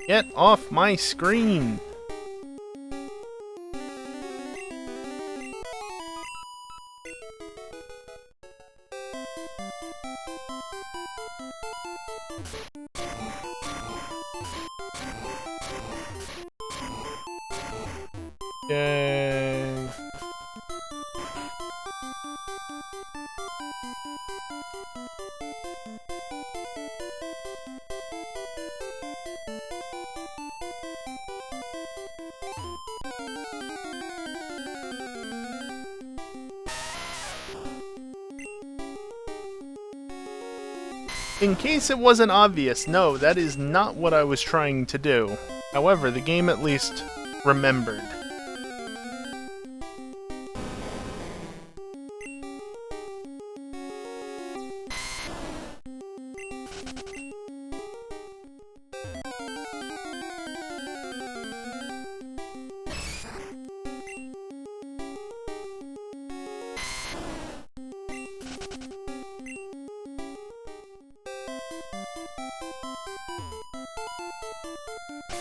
Get off my screen! Yay! In case it wasn't obvious, no, that is not what I was trying to do. However, the game at least remembered.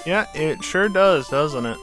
Yeah, it sure does, doesn't it?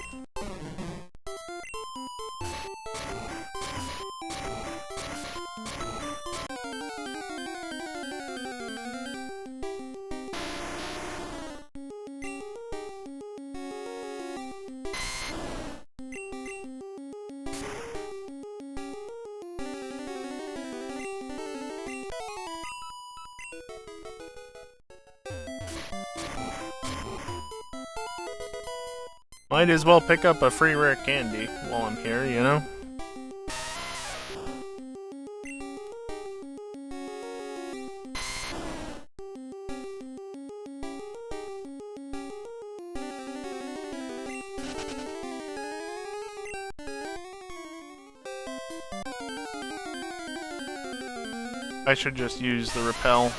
Might as well pick up a free rare candy while I'm here, you know? I should just use the repel.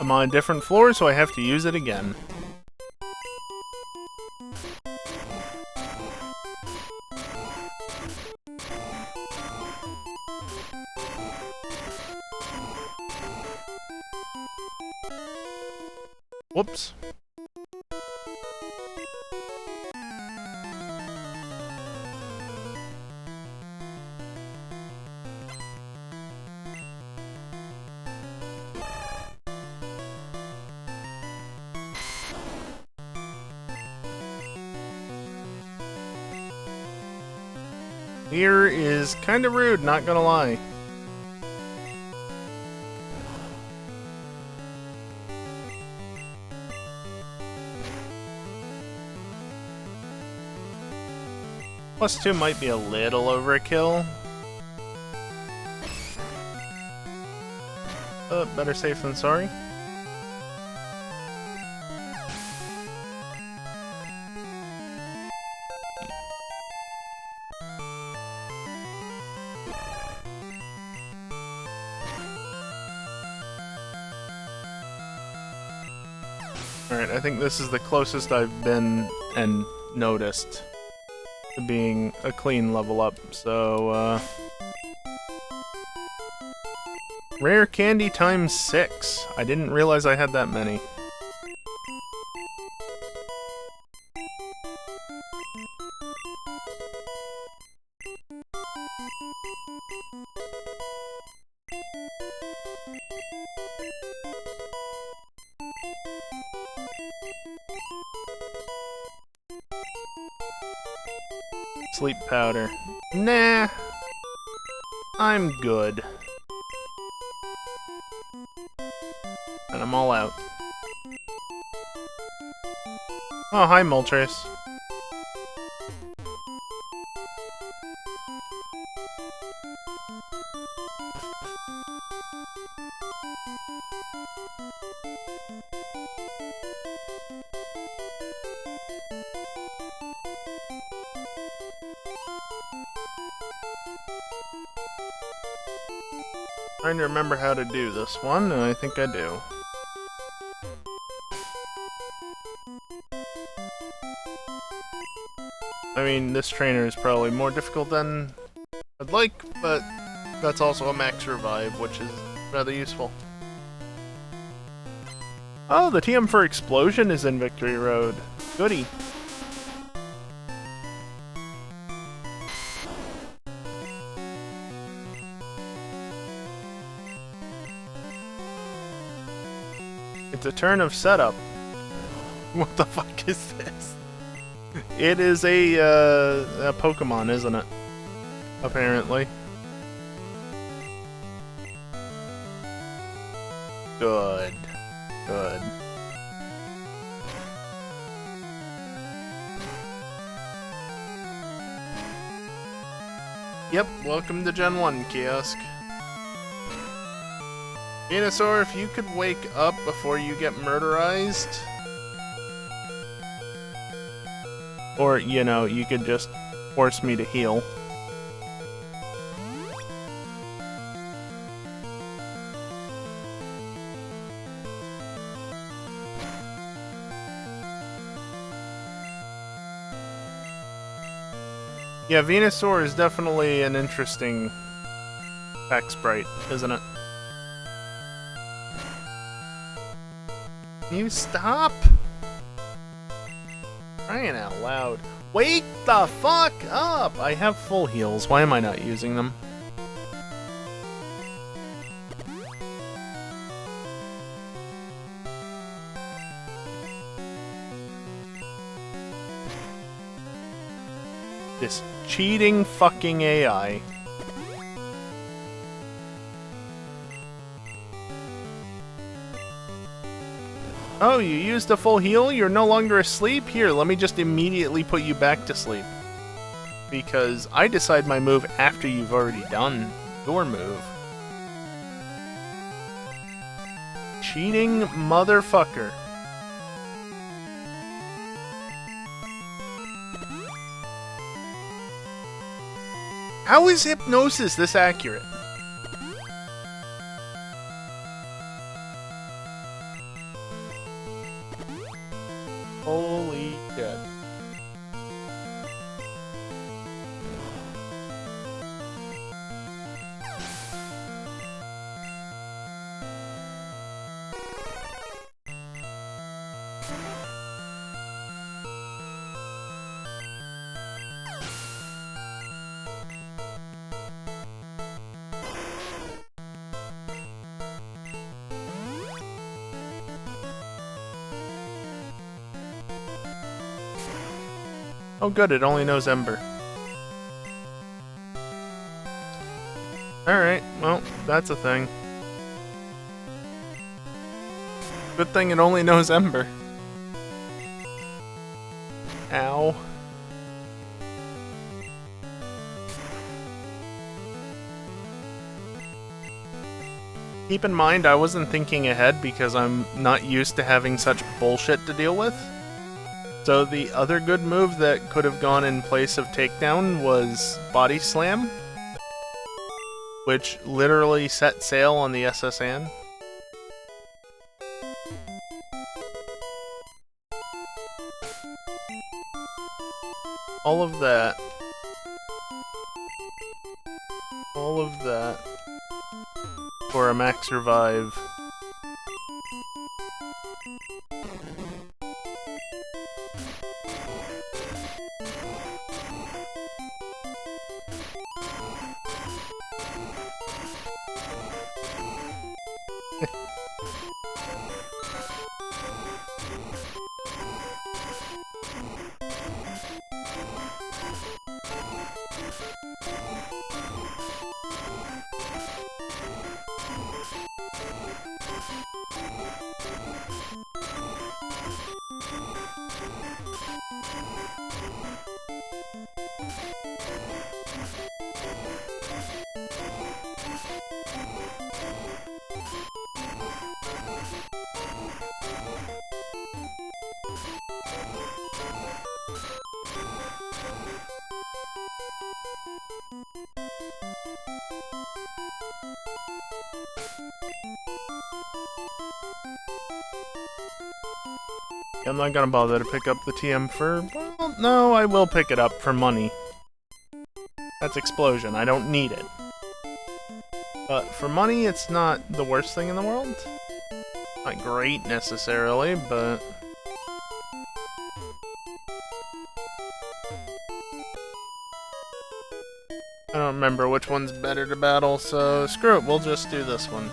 I'm on a different floor, so I have to use it again. Whoops. Here is kind of rude, not gonna lie. +2 might be a little overkill. Better safe than sorry. Alright, I think this is the closest I've been and noticed to being a clean level up, so, Rare candy times 6. I didn't realize I had that many. Sleep powder. Nah. I'm good. And I'm all out. Oh, hi, Moltres. Trying to remember how to do this one, and I think I do. I mean, this trainer is probably more difficult than I'd like, but that's also a max revive, which is rather useful. Oh, the TM for Explosion is in Victory Road. Goody. It's a turn of setup. What the fuck is this? It is a Pokémon, isn't it? Apparently. Good. Good. Yep, welcome to Gen 1, Kiosk. Venusaur, if you could wake up before you get murderized... Or, you know, you could just force me to heal. Yeah, Venusaur is definitely an interesting pack sprite, isn't it? Can you stop? Crying out loud. Wake the fuck up! I have full heals. Why am I not using them? This cheating fucking AI. Oh, you used a full heal? You're no longer asleep? Here, let me just immediately put you back to sleep. Because I decide my move after you've already done your move. Cheating motherfucker. How is hypnosis this accurate? Holy shit. Oh good, it only knows Ember. Alright, well, that's a thing. Good thing it only knows Ember. Ow. Keep in mind, I wasn't thinking ahead because I'm not used to having such bullshit to deal with. So the other good move that could have gone in place of Takedown was Body Slam, which literally set sail on the SS Anne. All of that for a max revive. I'm not gonna bother to pick up the TM for... Well, no, I will pick it up for money. That's Explosion. I don't need it. But for money, it's not the worst thing in the world. Not great, necessarily, but... I don't remember which one's better to battle, so screw it, we'll just do this one.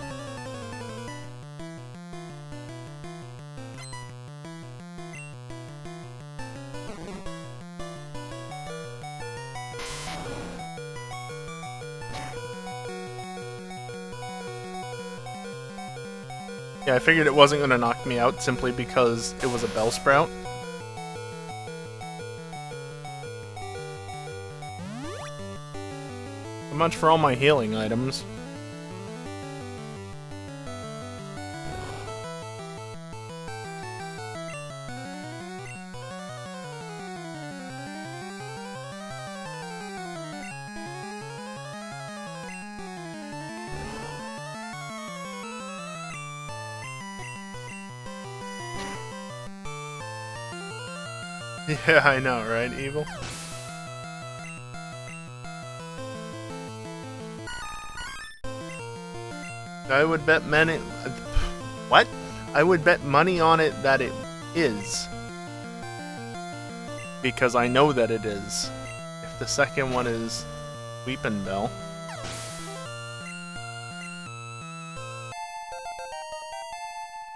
Yeah, I figured it wasn't going to knock me out simply because it was a Bellsprout. So much for all my healing items. Yeah, I know, right, Evil? I would bet many... What? I would bet money on it that it is. Because I know that it is. If the second one is Weepin' Bell.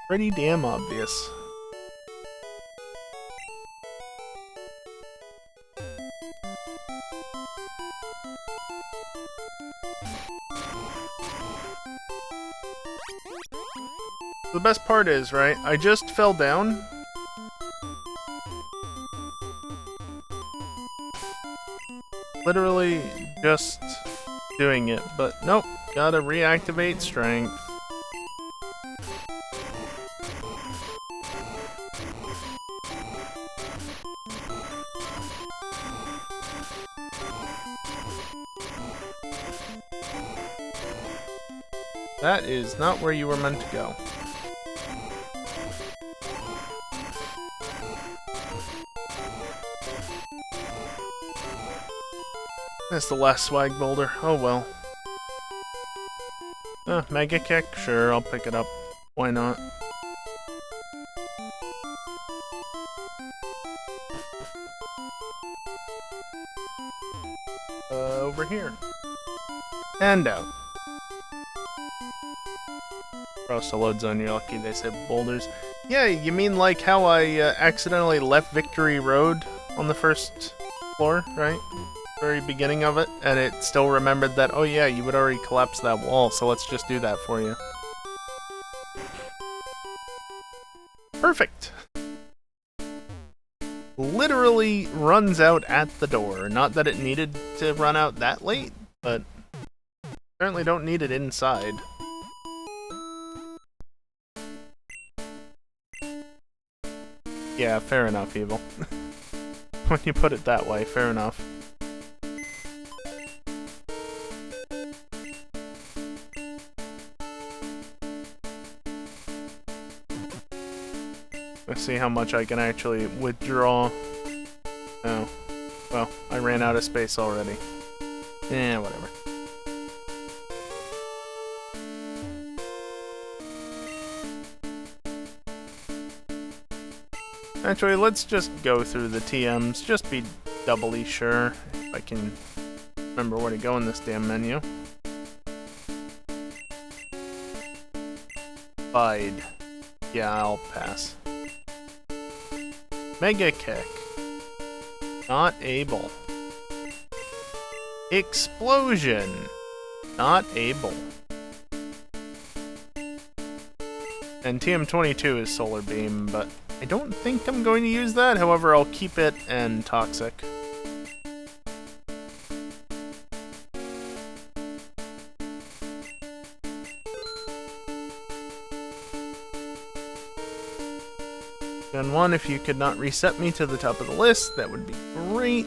Pretty damn obvious. The best part is, right, I just fell down. Literally just doing it, but nope, gotta reactivate strength. That is not where you were meant to go. That's the last swag boulder. Oh well. Mega Kick? Sure, I'll pick it up. Why not? Over here. And out. Cross the load zone, you're lucky they said boulders. Yeah, you mean like how I accidentally left Victory Road on the first floor, right? Very beginning of it, and it still remembered that, oh yeah, you would already collapse that wall, so let's just do that for you. Perfect! Literally runs out at the door. Not that it needed to run out that late, but apparently don't need it inside. Yeah, fair enough, Evil. When you put it that way, fair enough. Let's see how much I can actually withdraw. Oh. Well, I ran out of space already. Eh, whatever. Actually, let's just go through the TMs, just be doubly sure if I can remember where to go in this damn menu. Bide. Yeah, I'll pass. Mega Kick. Not able. Explosion. Not able. And TM22 is Solar Beam, but I don't think I'm going to use that. However, I'll keep it and Toxic. Gen 1, if you could not reset me to the top of the list, that would be great.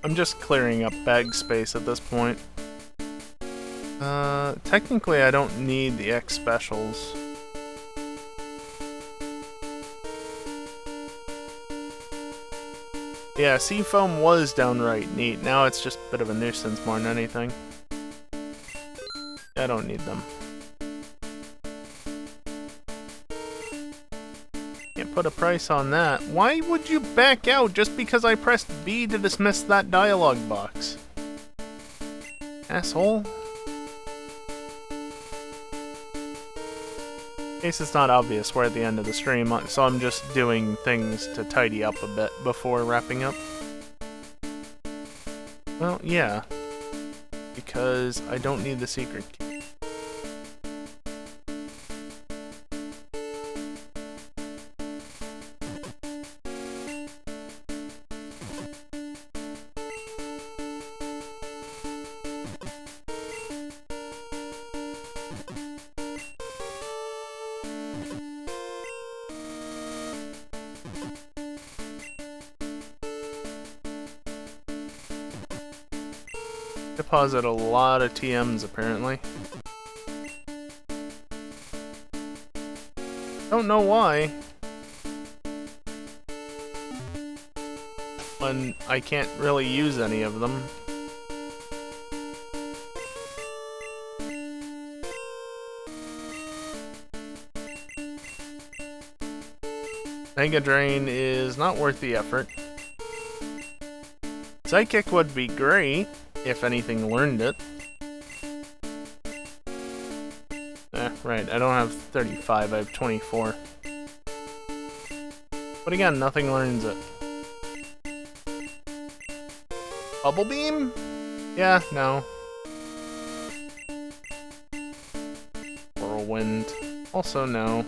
I'm just clearing up bag space at this point. Technically I don't need the X specials. Yeah, Seafoam was downright neat. Now it's just a bit of a nuisance more than anything. I don't need them. Can't put a price on that. Why would you back out just because I pressed B to dismiss that dialogue box? Asshole. In case it's not obvious, we're at the end of the stream, so I'm just doing things to tidy up a bit before wrapping up. Well, yeah. Because I don't need the secret key. Deposit a lot of TMs, apparently. Don't know why. When I can't really use any of them. Mega Drain is not worth the effort. Psychic would be great, if anything learned it. right, I don't have 35, I have 24. But again, nothing learns it. Bubble Beam? Yeah, no. Whirlwind. Also no.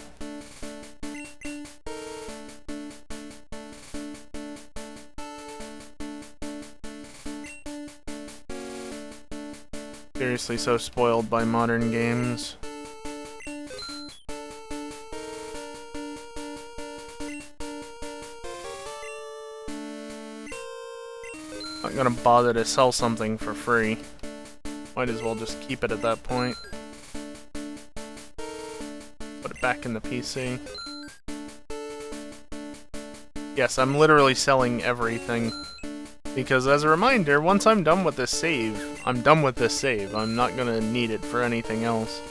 Seriously, so spoiled by modern games. Not gonna bother to sell something for free. Might as well just keep it at that point. Put it back in the PC. Yes, I'm literally selling everything. Because as a reminder, once I'm done with this save, I'm done with this save. I'm not gonna need it for anything else.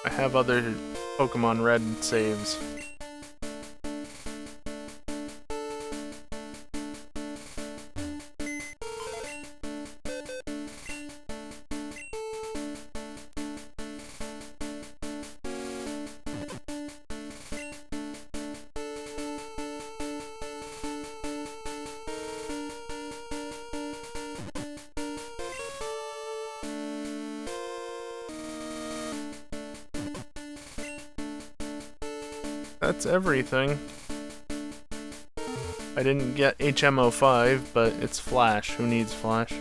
I have other Pokemon Red saves. That's everything. I didn't get HM05, but it's Flash. Who needs Flash?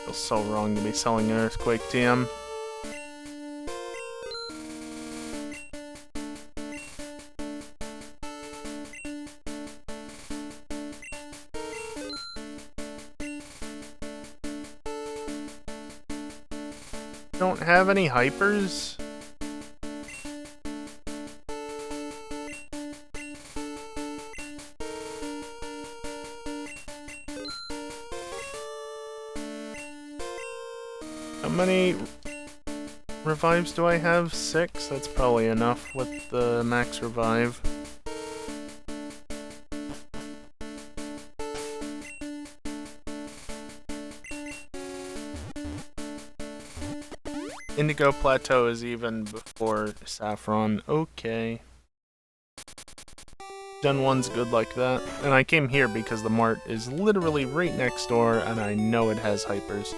Feels so wrong to be selling an Earthquake TM. Don't have any hypers? How many revives do I have? 6? That's probably enough with the max revive. Indigo Plateau is even before Saffron. Okay. Gen 1's good like that. And I came here because the mart is literally right next door and I know it has hypers.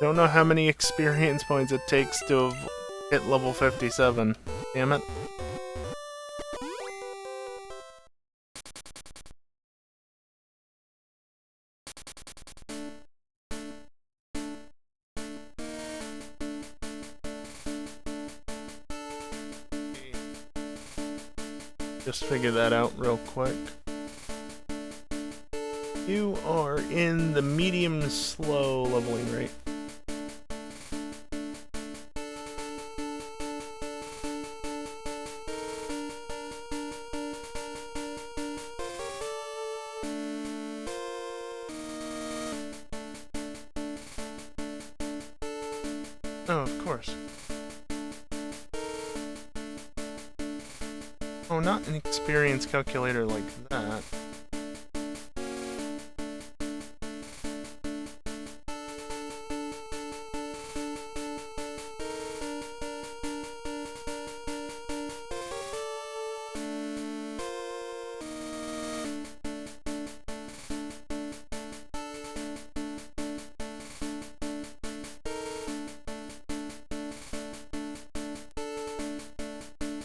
Don't know how many experience points it takes to hit level 57. Damn it. Just figure that out real quick. You are in the medium slow leveling rate. Oh, of course. Oh, not an experience calculator like that.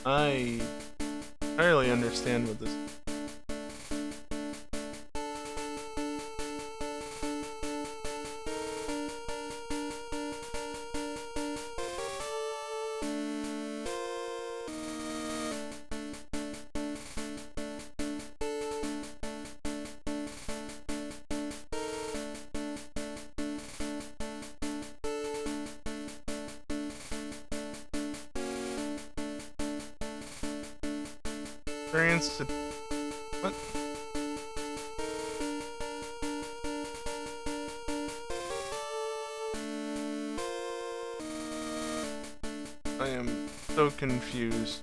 I entirely understand what this is. experience to... What? I am so confused.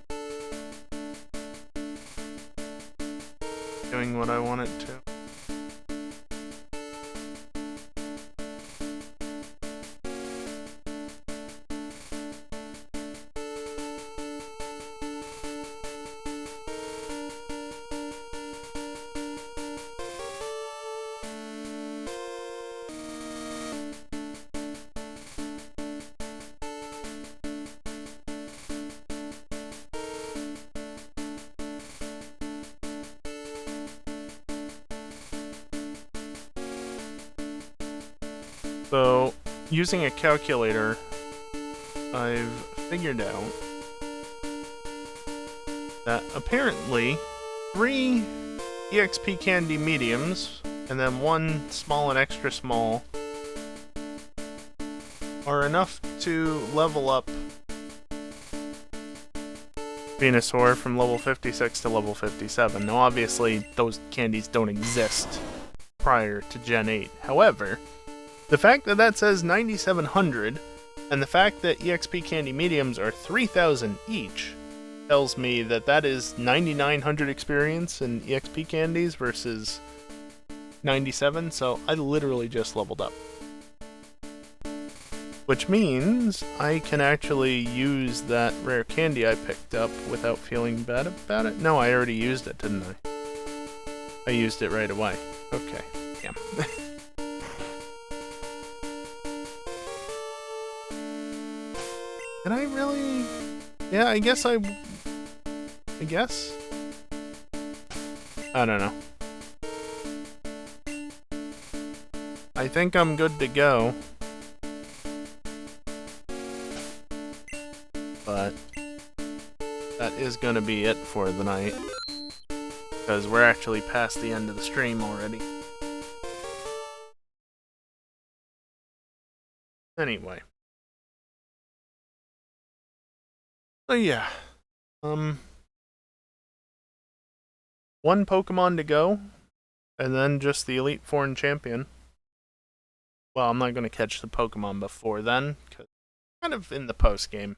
Doing what I want it to. So, using a calculator, I've figured out that apparently 3 EXP candy mediums and then 1 small and extra small are enough to level up Venusaur from level 56 to level 57. Now obviously those candies don't exist prior to Gen 8. However, the fact that that says 9,700 and the fact that EXP candy mediums are 3,000 each tells me that that is 9,900 experience in EXP candies versus 97, so I literally just leveled up. Which means I can actually use that rare candy I picked up without feeling bad about it. No, I already used it, didn't I? I used it right away. Okay, damn. Can I really? Yeah, I guess I guess? I don't know. I think I'm good to go. But that is gonna be it for the night. Because we're actually past the end of the stream already. Anyway. So yeah. 1 Pokemon to go. And then just the Elite Foreign Champion. Well, I'm not gonna catch the Pokemon before then, because kind of in the post game.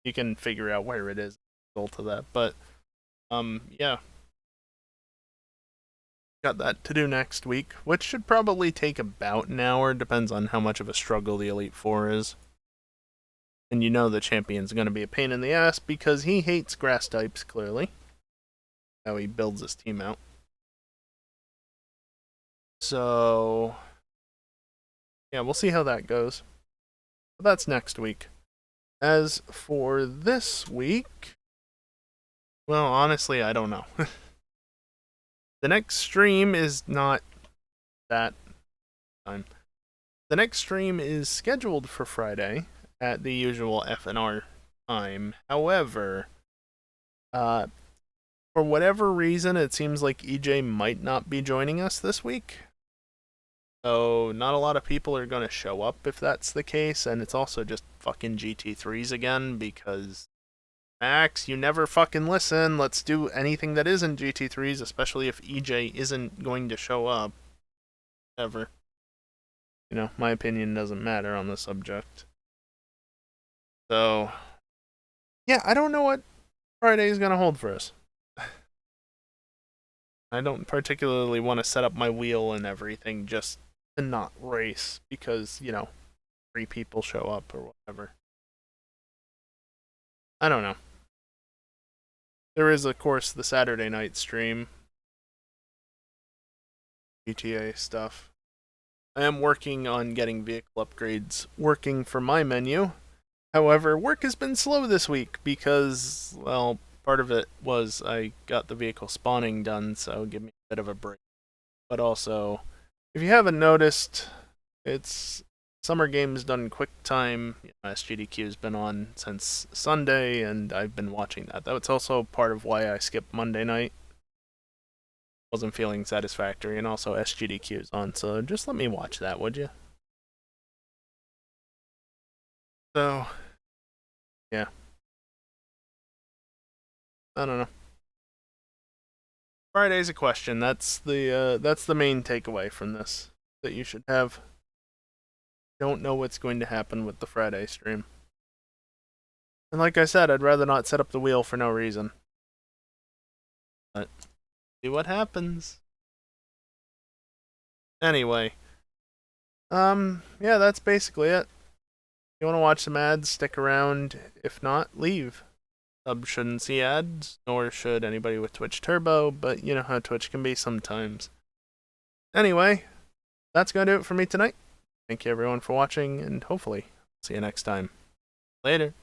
You can figure out where it is as a result of that. But yeah. Got that to do next week, which should probably take about an hour, depends on how much of a struggle the Elite Four is. And you know the champion's going to be a pain in the ass because he hates grass types, clearly. How he builds his team out. So, yeah, we'll see how that goes. But that's next week. As for this week, well, honestly, I don't know. The next stream is not that time. The next stream is scheduled for Friday at the usual FNR time. However, for whatever reason, it seems like EJ might not be joining us this week. So, not a lot of people are going to show up if that's the case, and it's also just fucking GT3s again, because Max, you never fucking listen. Let's do anything that isn't GT3s, especially if EJ isn't going to show up. Ever. You know, my opinion doesn't matter on the subject. So, yeah, I don't know what Friday is going to hold for us. I don't particularly want to set up my wheel and everything just to not race because, you know, 3 people show up or whatever. I don't know. There is, of course, the Saturday night stream. GTA stuff. I am working on getting vehicle upgrades working for my menu. However, work has been slow this week because, well, part of it was I got the vehicle spawning done, so give me a bit of a break. But also, if you haven't noticed, it's Summer Games done quick time. SGDQ's been on since Sunday, and I've been watching that. That's also part of why I skipped Monday night. Wasn't feeling satisfactory, and also SGDQ's on, so just let me watch that, would you? So, yeah. I don't know. Friday's a question. That's the main takeaway from this that you should have. Don't know what's going to happen with the Friday stream. And like I said, I'd rather not set up the wheel for no reason. But see what happens. Anyway, yeah, that's basically it. If you want to watch some ads, stick around. If not, leave. Sub shouldn't see ads, nor should anybody with Twitch Turbo, but you know how Twitch can be sometimes. Anyway, that's going to do it for me tonight. Thank you everyone for watching, and hopefully, see you next time. Later.